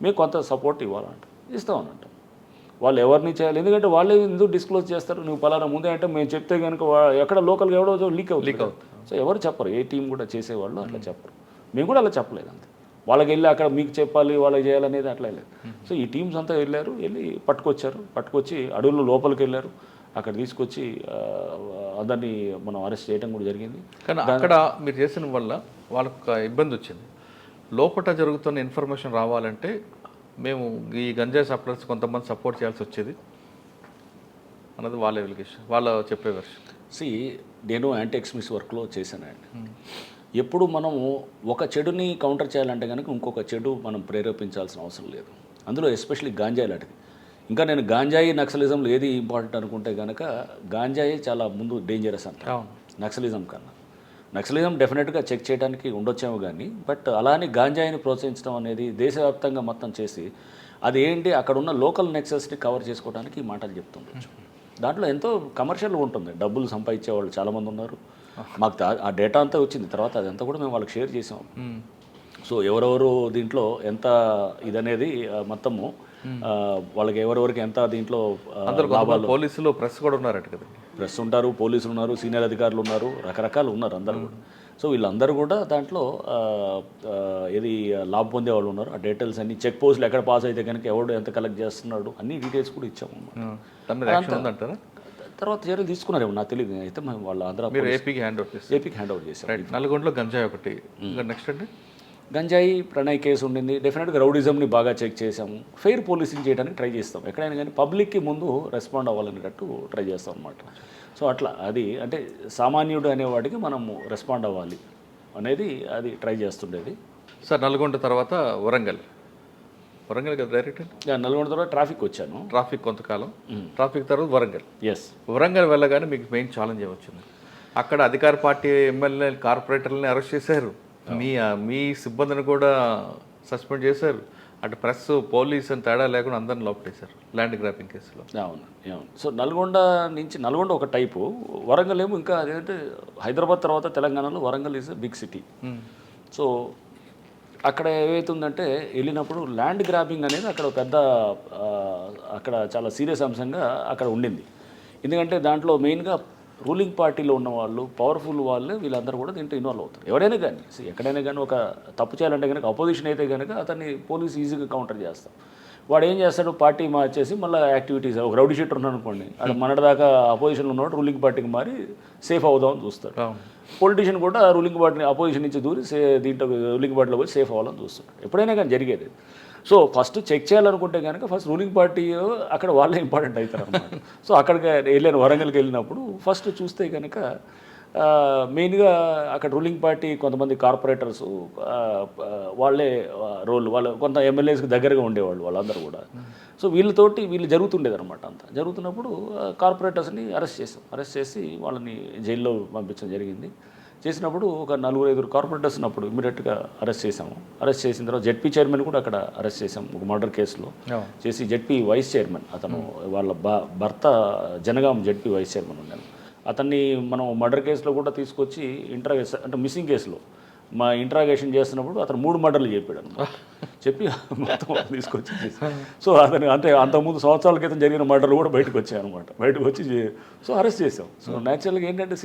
మీకు కొంత సపోర్ట్ ఇవ్వాలంట, ఇస్తామనంట. వాళ్ళు ఎవరిని చేయాలి, ఎందుకంటే వాళ్ళే ఎందుకు డిస్క్లోజ్ చేస్తారు, నువ్వు పలానా ముందే అంటే మేము చెప్తే కనుక ఎక్కడ లోకల్గా ఎవడో లీక్ అవుతుంది. సో ఎవరు చెప్పరు, ఏ టీం కూడా చేసేవాళ్ళు అట్లా చెప్పరు. మేము కూడా అలా చెప్పలేదు అంతే. వాళ్ళకి వెళ్ళి అక్కడ మీకు చెప్పాలి వాళ్ళకి చేయాలనేది అట్లా లేదు. సో ఈ టీమ్స్ అంతా వెళ్ళి పట్టుకొచ్చి అడవుల్లో లోపలికి వెళ్ళారు, అక్కడ తీసుకొచ్చి అందరినీ మనం అరెస్ట్ చేయడం కూడా జరిగింది. కానీ అక్కడ మీరు చేసిన వల్ల వాళ్ళకు ఇబ్బంది వచ్చింది. లోపల జరుగుతున్న ఇన్ఫర్మేషన్ రావాలంటే మేము ఈ గంజాయి సప్లర్స్ కొంతమంది సపోర్ట్ చేయాల్సి వచ్చేది అన్నది వాళ్ళ వెలిగేషన్, వాళ్ళ చెప్పే వెర్షన్. నేను యాంటీ ఎక్స్ట్రీమిస్ట్ వర్క్లో చేశానండి. ఎప్పుడు మనము ఒక చెడుని కౌంటర్ చేయాలంటే కనుక ఇంకొక చెడు మనం ప్రేరేపించాల్సిన అవసరం లేదు. అందులో ఎస్పెషల్లీ గాంజాయి లాంటిది. ఇంకా నేను గాంజాయి నక్సలిజంలో ఏది ఇంపార్టెంట్ అనుకుంటే కనుక గాంజాయి చాలా ముందు డేంజరస్ అంట నక్సలిజం కన్నా. నక్సలిజం డెఫినెట్గా చెక్ చేయడానికి ఉండొచ్చేమో కానీ, బట్ అలానే గాంజాయిని ప్రోత్సహించడం అనేది దేశవ్యాప్తంగా మొత్తం చేసి అది ఏంటి అక్కడ ఉన్న లోకల్ నెక్సెస్ని కవర్ చేసుకోవడానికి ఈ మాటలు చెప్తుండొచ్చు. దాంట్లో ఎంతో కమర్షియల్ ఉంటుంది, డబ్బులు సంపాదించే వాళ్ళు చాలామంది ఉన్నారు. మాకు ఆ డేటా అంతా వచ్చింది, తర్వాత అదంతా కూడా మేము వాళ్ళకి షేర్ చేసాం. సో ఎవరెవరు దీంట్లో ఎంత ఇదనేది మొత్తము వాళ్ళకి ఎవరెవరికి ఎంత దీంట్లో లాభాలు. పోలీసులు ప్రెస్ కూడా ఉన్నారట కదా, ప్రెస్ ఉంటారు, పోలీసులు ఉన్నారు, సీనియర్ అధికారులు ఉన్నారు, రకరకాలు ఉన్నారు అందరూ కూడా. సో వీళ్ళందరూ కూడా దాంట్లో ఏది లాభం పొందే వాళ్ళు ఉన్నారు. ఆ డీటెయిల్స్ అన్ని చెక్ పోస్టులు ఎక్కడ పాస్ అయితే కనుక ఎవడు ఎంత కలెక్ట్ చేస్తున్నాడు అన్ని డీటెయిల్స్ కూడా ఇచ్చాము. తర్వాత చర్యలు తీసుకున్నారేమో నాకు తెలియదు. అయితే మేము వాళ్ళ ఏపీకి హ్యాండ్ ఓవర్ చేసాం. నల్గొండలో గంజాయి ఒకటి. నెక్స్ట్ అండి గంజాయి ప్రణయ్ కేసు ఉండింది. డెఫినెట్గా రౌడిజంని బాగా చెక్ చేసాము. ఫెయిర్ పోలీసింగ్ చేయడానికి ట్రై చేస్తాం. ఎక్కడైనా కానీ పబ్లిక్కి ముందు రెస్పాండ్ అవ్వాలనేటట్టు ట్రై చేస్తాం అనమాట. సో అట్లా అది అంటే సామాన్యుడు అనేవాడికి మనము రెస్పాండ్ అవ్వాలి అనేది అది ట్రై చేస్తుండేది. సార్ నల్గొండ తర్వాత వరంగల్ కదా డైరెక్ట్. నల్గొండ తర్వాత ట్రాఫిక్ వచ్చాను. ట్రాఫిక్ కొంతకాలం, ట్రాఫిక్ తర్వాత వరంగల్. వరంగల్ వెళ్ళగానే మీకు మెయిన్ ఛాలెంజ్ ఏమొచ్చింది? అక్కడ అధికార పార్టీ ఎమ్మెల్యే కార్పొరేటర్లని అరెస్ట్ చేశారు, మీ సిబ్బందిని కూడా సస్పెండ్ చేశారు, అటు ప్రెస్ పోలీస్ అని తేడా లేకుండా అందరిని లోపటేశారు ల్యాండ్ గ్రాపింగ్ కేసులో. అవును. సో నల్గొండ ఒక టైపు, వరంగల్ ఏమో ఇంకా అదేంటే హైదరాబాద్ తర్వాత తెలంగాణలో Warangal is big city. So అక్కడ ఏమవుతుందంటే వెళ్ళినప్పుడు ల్యాండ్ గ్రాబింగ్ అనేది అక్కడ పెద్ద అక్కడ చాలా సీరియస్ అంశంగా అక్కడ ఉండింది. ఎందుకంటే దాంట్లో మెయిన్గా రూలింగ్ పార్టీలో ఉన్న వాళ్ళు, పవర్ఫుల్ వాళ్ళు, వీళ్ళందరూ కూడా దీంట్లో ఇన్వాల్వ్ అవుతారు. ఎవరైనా కానీ ఎక్కడైనా కానీ ఒక తప్పు చేయాలంటే కనుక అపోజిషన్ అయితే కనుక అతన్ని పోలీసు ఈజీగా కౌంటర్ చేస్తాం. వాడు ఏం చేస్తాడు, పార్టీ మార్చేసి మళ్ళీ యాక్టివిటీస్, ఒక రౌడీ షీటర్ ఉన్నాడు అనుకోండి, అక్కడ మొన్నటిదాకా అపోజిషన్లో ఉన్నవాడు రూలింగ్ పార్టీకి మారి సేఫ్ అవుదామని చూస్తాడు. పొలిటీషియన్ కూడా రూలింగ్ పార్టీని అపోజిషన్ నుంచి దూరి దీంట్లో రూలింగ్ పార్టీలో పోయి సేఫ్ అవ్వాలని చూస్తాడు. ఎప్పుడైనా కానీ జరిగేది. సో ఫస్ట్ చెక్ చేయాలనుకుంటే కనుక ఫస్ట్ రూలింగ్ పార్టీ అక్కడ వాళ్ళే ఇంపార్టెంట్ అవుతారు అన్నమాట. సో అక్కడికి వెళ్ళాను, వరంగల్కి వెళ్ళినప్పుడు ఫస్ట్ చూస్తే కనుక మెయిన్గా అక్కడ రూలింగ్ పార్టీ కొంతమంది కార్పొరేటర్స్ వాళ్ళే వాళ్ళు కొంత ఎమ్మెల్యేస్కి దగ్గరగా ఉండేవాళ్ళు వాళ్ళందరూ కూడా. సో వీళ్ళు జరుగుతుండేది అనమాట. అంతా జరుగుతున్నప్పుడు కార్పొరేటర్స్ని అరెస్ట్ చేసి వాళ్ళని జైల్లో పంపించడం జరిగింది. చేసినప్పుడు ఒక 4-5 కార్పొరేటర్స్ ఉన్నప్పుడు ఇమీడియట్గా అరెస్ట్ చేసాము. అరెస్ట్ చేసిన తర్వాత జెడ్పీ చైర్మన్ కూడా అక్కడ అరెస్ట్ చేసాం ఒక మర్డర్ కేసులో చేసి. జెడ్పీ వైస్ చైర్మన్ అతను వాళ్ళ భర్త జనగాం జెడ్పీ వైస్ చైర్మన్ ఉన్నాను. అతన్ని మనం మర్డర్ కేసులో కూడా తీసుకొచ్చి అంటే మిస్సింగ్ కేసులో మా ఇంట్రాగేషన్ చేస్తున్నప్పుడు అతను 3 మర్డర్లు చెప్పాడు అనమాట. చెప్పి మొత్తం తీసుకొచ్చి సో అతను అంటే అంతకుముందు సంవత్సరాల క్రితం జరిగిన మర్డర్లు కూడా బయటకు వచ్చాయి అనమాట. బయటకు వచ్చి సో అరెస్ట్ చేసాం. సో న్యాచురల్గా ఏంటంటే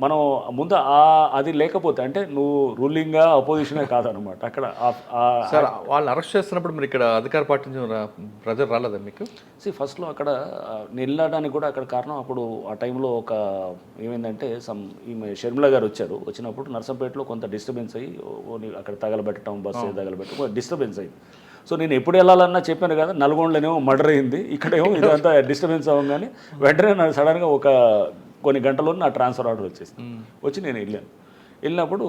మనం ముందు అది లేకపోతే అంటే నువ్వు రూలింగ్గా అపోజిషనే కాదనమాట అక్కడ. సార్ వాళ్ళు అరెస్ట్ చేస్తున్నప్పుడు మీరు ఇక్కడ అధికార పార్టీ నుంచి ప్రజలు రాలేదా మీకు? ఫస్ట్లో అక్కడ నేను వెళ్ళడానికి కూడా అక్కడ కారణం అప్పుడు ఆ టైంలో ఒక ఏమైందంటే ఈమె షర్మిల గారు వచ్చారు. వచ్చినప్పుడు నర్సంపేటలో కొంత డిస్టర్బెన్స్ అయ్యి అక్కడ తగలబెట్టడం, బస్సు తగలబెట్టడం డిస్టర్బెన్స్ అయ్యింది. సో నేను ఎప్పుడు వెళ్ళాలన్నా చెప్పాను కదా, నల్గొండలోనేమో మర్డర్ అయింది, ఇక్కడేమో ఇదంతా డిస్టర్బెన్స్ అవ్వగానే వెంటనే నాకు సడన్గా కొన్ని గంటల్లో నా ట్రాన్స్ఫర్ ఆర్డర్ వచ్చి నేను వెళ్ళినప్పుడు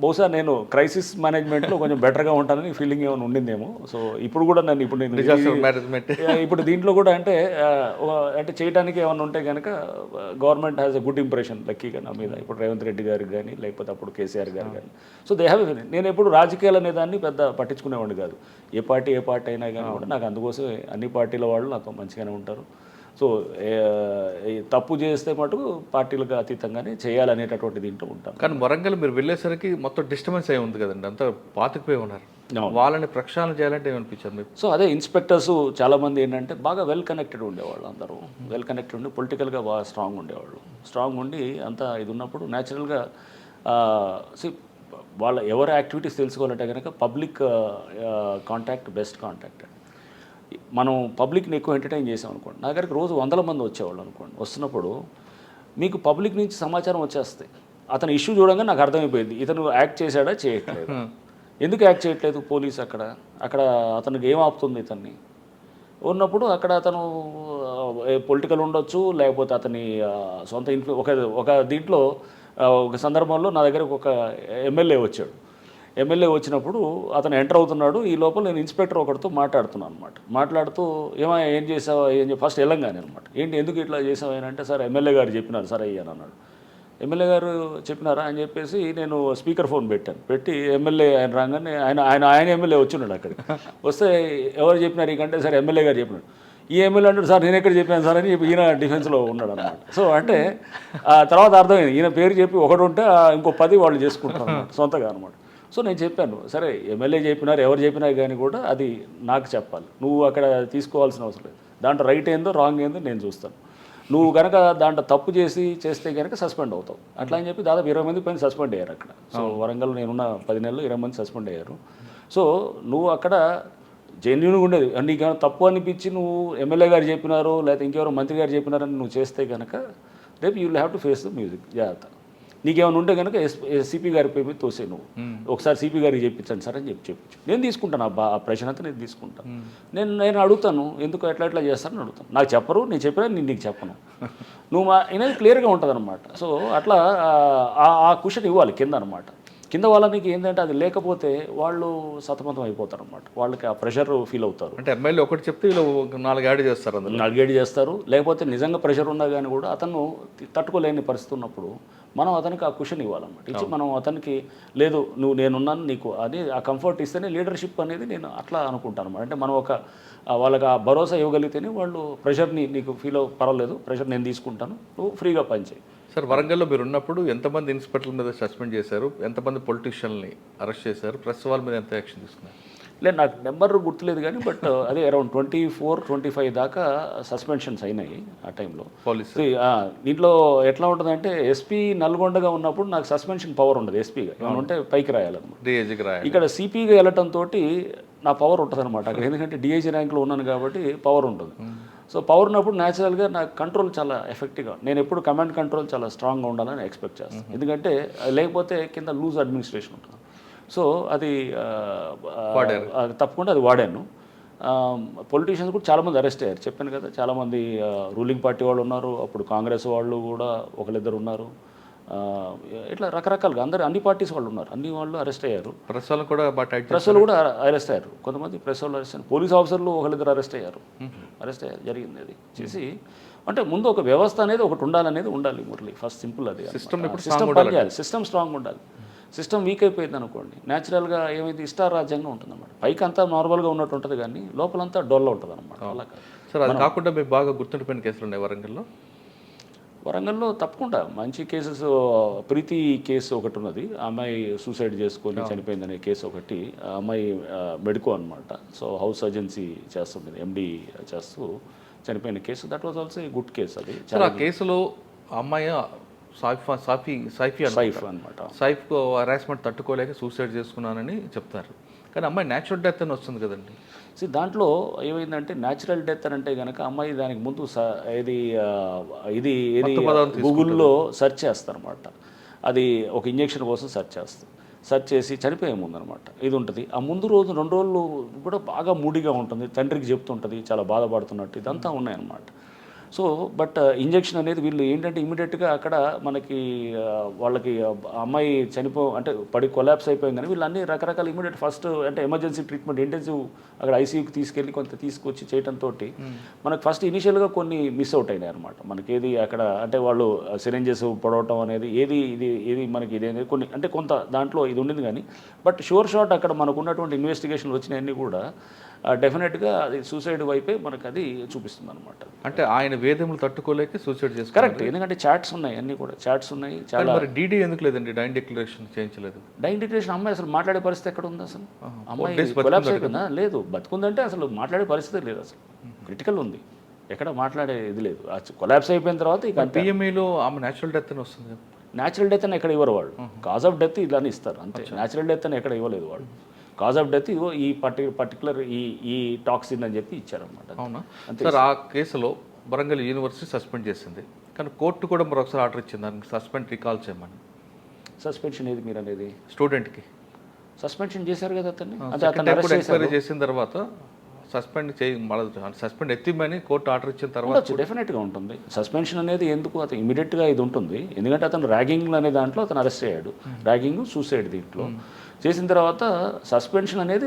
బహుశా నేను క్రైసిస్ మేనేజ్మెంట్లో కొంచెం బెటర్గా ఉంటానని ఫీలింగ్ ఏమైనా ఉండిందేమో. సో ఇప్పుడు కూడా ఇప్పుడు దీంట్లో కూడా అంటే చేయడానికి ఏమైనా ఉంటే కనుక government has a good impression లక్కీగా నా మీద. ఇప్పుడు రేవంత్ రెడ్డి గారికి కానీ లేకపోతే అప్పుడు కేసీఆర్ గారు కానీ. సో దే హ్యావ్ నేను ఎప్పుడు రాజకీయాలు అనే దాన్ని పెద్ద పట్టించుకునేవాడిని కాదు. ఏ పార్టీ అయినా కానీ కూడా నాకు అందుకోసం అన్ని పార్టీల వాళ్ళు నాతో మంచిగానే ఉంటారు. సో తప్పు చేస్తే మటుకు పార్టీలకు అతీతంగానే చేయాలనేటటువంటి దీంట్లో ఉంటాం. కానీ వరంగల్ మీరు వెళ్ళేసరికి మొత్తం డిస్టర్బెన్స్ అయి ఉంది కదండి, అంతా పాతుకుపోయి ఉన్నారు. వాళ్ళని ప్రక్షాళన చేయాలంటే ఏమనిపించారు మీకు? సో అదే ఇన్స్పెక్టర్స్ చాలామంది ఏంటంటే బాగా వెల్ కనెక్టెడ్ ఉండేవాళ్ళు. అందరూ వెల్ కనెక్టెడ్ ఉండి పొలిటికల్గా బాగా స్ట్రాంగ్ ఉండేవాళ్ళు. స్ట్రాంగ్ ఉండి అంతా ఇది ఉన్నప్పుడు న్యాచురల్గా వాళ్ళ ఎవరి యాక్టివిటీస్ తెలుసుకోవాలంటే కనుక పబ్లిక్ కాంటాక్ట్ బెస్ట్ కాంటాక్ట్. మనం పబ్లిక్ని ఎక్కువ ఎంటర్టైన్ చేసాం అనుకోండి, నా దగ్గరికి రోజు 100 మంది వచ్చేవాళ్ళు అనుకోండి. వస్తున్నప్పుడు మీకు పబ్లిక్ నుంచి సమాచారం వచ్చేస్తాయి. అతని ఇష్యూ చూడంగా నాకు అర్థమైపోయింది ఇతను యాక్ట్ చేశాడా చేయట్లేదు. ఎందుకు యాక్ట్ చేయట్లేదు పోలీస్ అక్కడ అతనికి ఏం ఆపుతుంది ఇతన్ని ఉన్నప్పుడు అక్కడ అతను పొలిటికల్ ఉండొచ్చు, లేకపోతే అతని సొంత ఒక దీంట్లో ఒక సందర్భంలో నా దగ్గరకు ఒక ఎమ్మెల్యే వచ్చాడు. ఎమ్మెల్యే వచ్చినప్పుడు అతను ఎంటర్ అవుతున్నాడు. ఈ లోపల నేను ఇన్స్పెక్టర్ ఒకరితో మాట్లాడుతున్నాను అనమాట. మాట్లాడుతూ ఏం చేసావా ఫస్ట్ వెళ్ళంగానే అనమాట. ఎందుకు ఇట్లా చేసావు అంటే, సార్ ఎమ్మెల్యే గారు చెప్పినారు సార్ అయ్యాను అన్నాడు. ఎమ్మెల్యే గారు చెప్పినారా అని చెప్పేసి నేను స్పీకర్ ఫోన్ పెట్టి ఎమ్మెల్యే ఆయన రాగానే ఆయన ఎమ్మెల్యే వచ్చినాడు. అక్కడికి వస్తే ఎవరు చెప్పినారు ఇకంటే సార్ ఎమ్మెల్యే గారు చెప్పినాడు. ఈ ఎమ్మెల్యే అంటాడు సార్ నేను ఎక్కడ చెప్పాను సార్ అని ఈయన డిఫెన్స్లో ఉన్నాడు అనమాట. సో అంటే తర్వాత అర్థమైంది ఈయన పేరు చెప్పి ఒకటి ఉంటే ఇంకో 10 వాళ్ళు చేసుకుంటారు అన్నమాట సొంతగా అనమాట. సో నేను చెప్పాను, సరే ఎమ్మెల్యే చెప్పినారు ఎవరు చెప్పినా కానీ కూడా అది నాకు చెప్పాలి, నువ్వు అక్కడ తీసుకోవాల్సిన అవసరం లేదు. దాంట్లో రైట్ ఏందో రాంగ్ ఏందో నేను చూస్తాను. నువ్వు కనుక దాంట్లో తప్పు చేస్తే కనుక సస్పెండ్ అవుతావు. అట్లా అని చెప్పి దాదాపు 20 మంది పైన సస్పెండ్ అయ్యారు అక్కడ. సో వరంగల్ నేనున్న 10 నెలలు 20 మంది సస్పెండ్ అయ్యారు. సో నువ్వు అక్కడ జెన్యున్గా ఉండేది, నీకు తప్పు అనిపించి నువ్వు ఎమ్మెల్యే గారు చెప్పినారో లేకపోతే ఇంకెవరో మంత్రి గారు చెప్పినారని నువ్వు చేస్తే కనుక రేపు you will have to face the music. జాగ్రత్త. నీకేమైనా ఉంటే కనుక సిపి గారి పేరు తోసే నువ్వు ఒకసారి సిపి గారికి చెప్పించండి సార్ అని చెప్పించు. నేను తీసుకుంటాను ఆ ప్రెషర్ అంతా నేను తీసుకుంటాను. నేను అడుగుతాను ఎందుకు ఎట్లా చేస్తానని అడుగుతాను. నాకు చెప్పరు, నేను చెప్పినా నేను నీకు చెప్పను. నువ్వు అనేది క్లియర్గా ఉంటుంది అనమాట. సో అట్లా ఆ క్వశ్చన్ ఇవ్వాలి కింద అనమాట. కింద వాళ్ళకి ఏంటంటే అది లేకపోతే వాళ్ళు సతమతం అయిపోతారు అనమాట. వాళ్ళకి ఆ ప్రెషర్ ఫీల్ అవుతారు. అంటే ఎమ్మెల్యే ఒకటి చెప్తే వీళ్ళు 4 యాడ్ చేస్తారు, 4 యాడ్ చేస్తారు. లేకపోతే నిజంగా ప్రెషర్ ఉన్నా కానీ కూడా అతను తట్టుకోలేని పరిస్థితి ఉన్నప్పుడు మనం అతనికి ఆ క్వశ్చన్ ఇవ్వాలన్నమాట. ఇచ్చి మనం అతనికి లేదు నువ్వు నేనున్నాను నీకు అది ఆ కంఫర్ట్ ఇస్తేనే లీడర్షిప్ అనేది నేను అట్లా అనుకుంటాను అనమాట. అంటే మనం వాళ్ళకి ఆ భరోసా ఇవ్వగలిగితేనే వాళ్ళు ప్రెషర్ని నీకు ఫీల్ పర్వాలేదు, ప్రెషర్ నేను తీసుకుంటాను, నువ్వు ఫ్రీగా పనిచేయి. సార్ వరంగల్లో మీరు ఉన్నప్పుడు ఎంతమంది ఇన్స్పెక్టర్ల మీద సస్పెండ్ చేశారు, ఎంతమంది పొలిటీషియన్ని అరెస్ట్ చేశారు, ప్రెస్ వాళ్ళ మీద ఎంత యాక్షన్ తీసుకున్నారు? లేదు నాకు నెంబర్ గుర్తులేదు కానీ బట్ అదే అరౌండ్ 24-25 దాకా సస్పెన్షన్స్ అయినాయి ఆ టైంలో పోలీసు. దీంట్లో ఎట్లా ఉంటుందంటే ఎస్పీ నల్గొండగా ఉన్నప్పుడు నాకు సస్పెన్షన్ పవర్ ఉండదు. ఎస్పీగా ఏమైనా ఉంటే పైకి రాయాలన్నమాట, డిఐజీకి రాయాలి. ఇక్కడ సిపిగా వెళ్ళటంతో నా పవర్ ఉంటుంది అనమాట అక్కడ. ఎందుకంటే డిఐజీ ర్యాంక్లో ఉన్నాను కాబట్టి పవర్ ఉంటుంది. సో పవర్ ఉన్నప్పుడు న్యాచురల్గా నాకు కంట్రోల్ చాలా ఎఫెక్టివ్గా, నేను ఎప్పుడు కమాండ్ కంట్రోల్ చాలా స్ట్రాంగ్గా ఉండాలని ఎక్స్పెక్ట్ చేస్తాను. ఎందుకంటే లేకపోతే కింద లూజ్ అడ్మినిస్ట్రేషన్ ఉంటుంది. సో అది తప్పకుండా అది వాడాను. పొలిటీషియన్స్ కూడా చాలామంది అరెస్ట్ అయ్యారు, చెప్పాను కదా. చాలామంది రూలింగ్ పార్టీ వాళ్ళు ఉన్నారు, అప్పుడు కాంగ్రెస్ వాళ్ళు కూడా ఒకరిద్దరు ఉన్నారు. ఇట్లా రకరకాలుగా అన్ని పార్టీస్ వాళ్ళు ఉన్నారు, అన్ని వాళ్ళు అరెస్ట్ అయ్యారు. ప్రెస్ వాళ్ళు కూడా అరెస్ట్ అయ్యారు. కొంతమంది ప్రెస్ వాళ్ళు అరెస్ట్ అయ్యారు. పోలీస్ ఆఫీసర్లు ఒకరిద్దరు అరెస్ట్ అయ్యారు జరిగింది. అది చేసి అంటే ముందు ఒక వ్యవస్థ అనేది ఒకటి ఉండాలి మురళి. ఫస్ట్ సింపుల్ అది. సిస్టమ్ పనిచేయాలి, సిస్టమ్ స్ట్రాంగ్ ఉండాలి. సిస్టమ్ వీక్ అయిపోయింది అనుకోండి, న్యాచురల్గా ఏమైతే ఇష్టారాజ్యంగా ఉంటుంది అన్నమాట. పైకి అంతా నార్మల్గా ఉన్నట్టు ఉంటుంది కానీ లోపలంతా డొల్ల ఉంటుంది అనమాట. అలా సార్ అది కాకుండా మీకు బాగా గుర్తుండిపోయిన కేసులు ఉన్నాయి వరంగల్లో? వరంగల్లో తప్పకుండా మంచి కేసెస్, ప్రీతి కేసు ఒకటి ఉన్నది, ఆ అమ్మాయి సూసైడ్ చేసుకొని చనిపోయిందనే కేసు ఒకటి. ఆ అమ్మాయి మెడికో అనమాట, సో హౌస్ సర్జెన్సీ చేస్తుండేది, ఎండి చేస్తూ చనిపోయిన case. That was also a good case. అది సార్ ఆ కేసులో ఆ అమ్మాయి సైఫ్ అనమాట. సైఫ్ హరాస్మెంట్ తట్టుకోలేక సూసైడ్ చేసుకున్నానని చెప్తారు, కానీ అమ్మాయి న్యాచురల్ డెత్ అని వస్తుంది కదండి. దాంట్లో ఏమైందంటే న్యాచురల్ డెత్ అని అంటే కనుక అమ్మాయి దానికి ముందు ఇది ఇది ఏది గూగుల్లో సెర్చ్ చేస్తారనమాట. అది ఒక ఇంజెక్షన్ కోసం సెర్చ్ చేసి చనిపోయే ముందు అనమాట ఇది ఉంటుంది. ఆ ముందు రోజు 2 రోజులు కూడా బాగా మూడీగా ఉంటుంది, తండ్రికి చెప్తుంటుంది చాలా బాధపడుతున్నట్టు, ఇదంతా ఉన్నాయన్నమాట. సో బట్ ఇంజెక్షన్ అనేది వీళ్ళు ఏంటంటే ఇమీడియట్గా అక్కడ మనకి వాళ్ళకి అమ్మాయి అంటే కొలాప్స్ అయిపోయింది, కానీ వీళ్ళు అన్ని రకరకాల ఇమీడియట్ ఫస్ట్ అంటే ఎమర్జెన్సీ ట్రీట్మెంట్ ఇంటెన్సివ్ అక్కడ ఐసీయూకి తీసుకెళ్ళి తీసుకొచ్చి చేయడంతో మనకు ఫస్ట్ ఇనిషియల్గా కొన్ని మిస్ అవుట్ అయినాయి అనమాట. మనకి ఏది అక్కడ అంటే వాళ్ళు సిరెంజెస్ పొడవటం అనేది ఏది మనకి ఇది అనేది కొన్ని అంటే కొంత దాంట్లో ఇది ఉండింది, కానీ బట్ షూర్ షాట్ అక్కడ మనకు ఉన్నటువంటి ఇన్వెస్టిగేషన్లు వచ్చినవన్నీ కూడా డెఫినెట్గా అది సూసైడ్ వైపే మనకు అది చూపిస్తుంది అనమాట. అంటే ఆయన వేదములు తట్టుకోలేక సూసైడ్ చేస్తారు. కరెక్ట్, ఎందుకంటే చాట్స్ ఉన్నాయి, అన్నీ కూడా చాట్స్ ఉన్నాయి. చాలా మరి డీడీ ఎందుకు లేదండి, డైన్ డిక్లరేషన్ చేయించలేదు? డైన్ డిక్లరేషన్ అమ్మాయి అసలు మాట్లాడే పరిస్థితి ఎక్కడ ఉంది అసలు? అమ్మాయి కొలాప్స్ అయిపోయిందా? లేదు, బతుకుందంటే అసలు మాట్లాడే పరిస్థితి లేదు, అసలు క్రిటికల్ ఉంది, ఎక్కడ మాట్లాడే ఇది లేదు. కొలాప్స్ అయిపోయిన తర్వాత ఇక పిఎంఈలో ఆమె న్యాచురల్ డెత్ అని వస్తుంది. న్యాచురల్ డెత్ అని ఎక్కడ ఇవ్వరు వాళ్ళు, కాజ్ ఆఫ్ డెత్ ఇలానే ఇస్తారు అంతే. న్యాచురల్ డెత్ అని ఎక్కడ ఇవ్వలేదు వాళ్ళు, కాజ్ ఆఫ్ డెత్ ఇగో ఈ పర్టికులర్ ఈ టాక్సిన్ అని చెప్పి ఇచ్చారనమాట. అవునా సార్? ఆ కేసులో వరంగల్ యూనివర్సిటీ సస్పెండ్ చేసింది, కానీ కోర్టు కూడా మరొకసారి ఆర్డర్ ఇచ్చింది దానికి సస్పెండ్ రికాల్ చేయమని. సస్పెన్షన్ ఏది మీరు అనేది? స్టూడెంట్కి సస్పెన్షన్ చేశారు కదా అతన్ని, ఎంక్వైరీ చేసిన తర్వాత సస్పెండ్ ఎత్తిమని కోర్టు ఆర్డర్ ఇచ్చిన తర్వాత డెఫినెట్గా ఉంటుంది. సస్పెన్షన్ అనేది ఎందుకు, అతను ఇమీడియట్గా ఇది ఉంటుంది, ఎందుకంటే అతను ర్యాగింగ్ అనే దాంట్లో అతను అరెస్ట్ అయ్యాడు, ర్యాగింగ్ సూసైడ్ దీంట్లో చేసిన తర్వాత సస్పెన్షన్ అనేది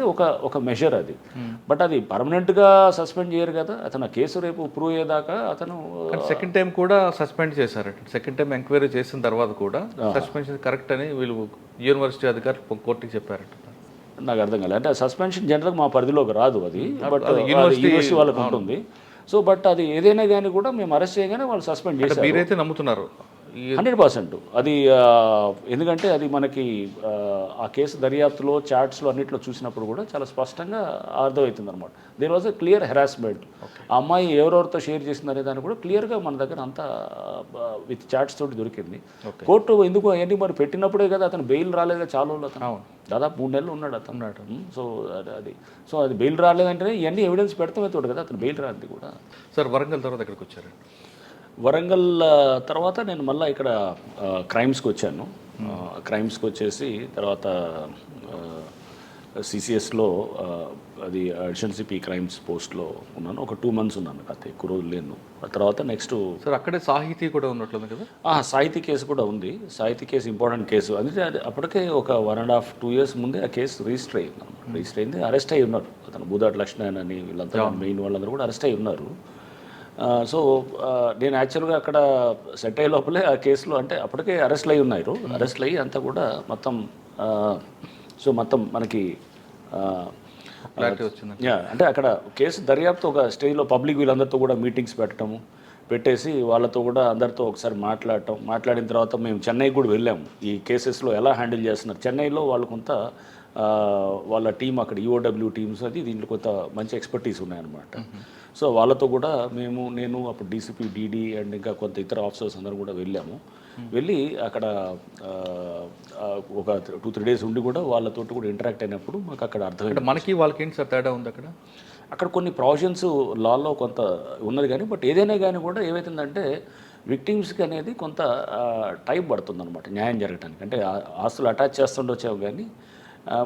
ఒక మెజర్ అది. బట్ అది పర్మనెంట్గా సస్పెండ్ చేయరు కదా, అతను కేసు రేపు ప్రూవ్ అయ్యేదాకా అతను సెకండ్ టైం కూడా సస్పెండ్ చేశారట. సెకండ్ టైం ఎంక్వైరీ చేసిన తర్వాత కూడా సస్పెన్షన్ కరెక్ట్ అని వీళ్ళు యూనివర్సిటీ అధికారులు కోర్టుకి చెప్పారట. నాకు అర్థం కాలేదు, అంటే సస్పెన్షన్ జనరల్గా మా పరిధిలోకి రాదు అది, బట్ యూనివర్సిటీ వాళ్ళకి ఉంటుంది. సో బట్ అది ఏదైనా కానీ కూడా మేము అరెస్ట్ చేయగానే వాళ్ళు సస్పెండ్ చేశారు. మీరైతే నమ్ముతున్నారు 100%. అది ఎందుకంటే అది మనకి ఆ కేసు దర్యాప్తులో చాట్స్లో అన్నింటిలో చూసినప్పుడు కూడా చాలా స్పష్టంగా అర్థమవుతుంది అనమాట. There was a clear harassment. ఆ అమ్మాయి ఎవరెవరితో షేర్ చేసిందనే దాన్ని కూడా క్లియర్గా మన దగ్గర అంతా విత్ చాట్స్ తోటి దొరికింది. కోర్టు ఎందుకు అవన్నీ మరి పెట్టినప్పుడే కదా అతను బెయిల్ రాలేదు, చాలా రోజులు అతను దాదాపు 3 నెలలు ఉన్నాడు అతను. సో అది బెయిల్ రాలేదంటేనే ఇవన్నీ ఎవిడెన్స్ పెడతామే తోడు కదా అతను బెయిల్ రాలేదు కూడా. సార్ వరంగల్ తర్వాత ఎక్కడికి వచ్చారు? వరంగల్ తర్వాత నేను మళ్ళీ ఇక్కడ క్రైమ్స్కి వచ్చాను. క్రైమ్స్కి వచ్చేసి తర్వాత సిసిఎస్లో అది అడిషనల్ సిపి క్రైమ్స్ పోస్ట్లో ఉన్నాను. ఒక 2 months ఉన్నాను, కాకపోతే ఎక్కువ రోజులు లేను. ఆ తర్వాత నెక్స్ట్ సార్ అక్కడే సాహితీ కూడా ఉన్నట్లుంది కదా? సాహితీ కేసు కూడా ఉంది. సాహితీ కేసు ఇంపార్టెంట్ కేసు, అందుకే అప్పటికే ఒక 1.5-2 years ముందే ఆ కేసు రిజిస్టర్ అయింది. అరెస్ట్ అయ్యి ఉన్నారు అతను, బూదాటి లక్ష్మణ్ అని వీళ్ళంతా మెయిన్ వాళ్ళందరూ కూడా అరెస్ట్ అయ్యి ఉన్నారు. సో నేను యాక్చువల్గా అక్కడ సెట్ అయ్యే లోపలే ఆ కేసులో అంటే అప్పటికే అరెస్ట్లు అయ్యి అంతా కూడా మొత్తం మొత్తం మనకి అంటే అక్కడ కేసు దర్యాప్తు ఒక స్టేజ్లో పబ్లిక్ వీళ్ళందరితో కూడా మీటింగ్స్ పెట్టేసి వాళ్ళతో కూడా అందరితో ఒకసారి మాట్లాడిన తర్వాత మేము చెన్నైకి కూడా వెళ్ళాము. ఈ కేసెస్లో ఎలా హ్యాండిల్ చేస్తున్నారు చెన్నైలో వాళ్ళు కొంత వాళ్ళ టీం అక్కడ ఈఓడబ్ల్యూ టీమ్స్ అది దీంట్లో కొంత మంచి ఎక్స్పర్టీస్ ఉన్నాయన్నమాట. సో వాళ్ళతో కూడా నేను అప్పుడు డీసీపీ డీడీ అండ్ ఇంకా కొంత ఇతర ఆఫీసర్స్ అందరూ కూడా వెళ్ళి అక్కడ ఒక 2-3 days ఉండి కూడా వాళ్ళతో కూడా ఇంటరాక్ట్ అయినప్పుడు మాకు అక్కడ అర్థమైంది మనకి వాళ్ళకి ఏంటి సార్ తేడా ఉంది అక్కడ కొన్ని ప్రావిజన్స్ లాలో కొంత ఉన్నది, కానీ బట్ ఏదైనా కానీ కూడా ఏమవుతుందంటే విక్టిమ్స్కి అనేది కొంత టైం పడుతుంది అనమాట న్యాయం జరగడానికి. అంటే ఆస్తులు అటాచ్ చేస్తుండొచ్చావు కానీ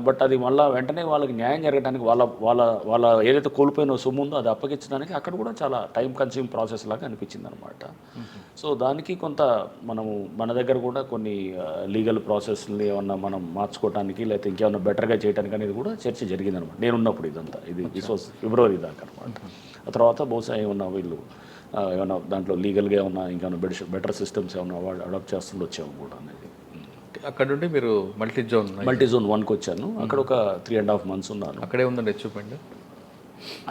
బట్ అది మళ్ళీ వెంటనే వాళ్ళకి న్యాయం జరగడానికి వాళ్ళ ఏదైతే కోల్పోయిన సొమ్ము ఉందో అది అప్పగించడానికి అక్కడ కూడా చాలా టైం కన్స్యూమ్ ప్రాసెస్ లాగా అనిపించింది అనమాట. సో దానికి కొంత మన దగ్గర కూడా కొన్ని లీగల్ ప్రాసెస్ని ఏమన్నా మనం మార్చుకోవడానికి లేకపోతే ఇంకేమన్నా బెటర్గా చేయడానికి అనేది కూడా చర్చ జరిగింది అనమాట నేనున్నప్పుడు. దిస్ వాజ్ February దాకా అనమాట. ఆ తర్వాత బహుశా ఏమన్నా దాంట్లో లీగల్గా ఏమన్నా ఇంకేమన్నా బెటర్ సిస్టమ్స్ ఏమన్నా అడాప్ట్ చేస్తుండొచ్చాము కూడా అనేది. అక్కడ నుండి మీరు మల్టీ జోన్ 1కి వచ్చాను. అక్కడ ఒక 3.5 months ఉన్నాను. అక్కడే ఉందండి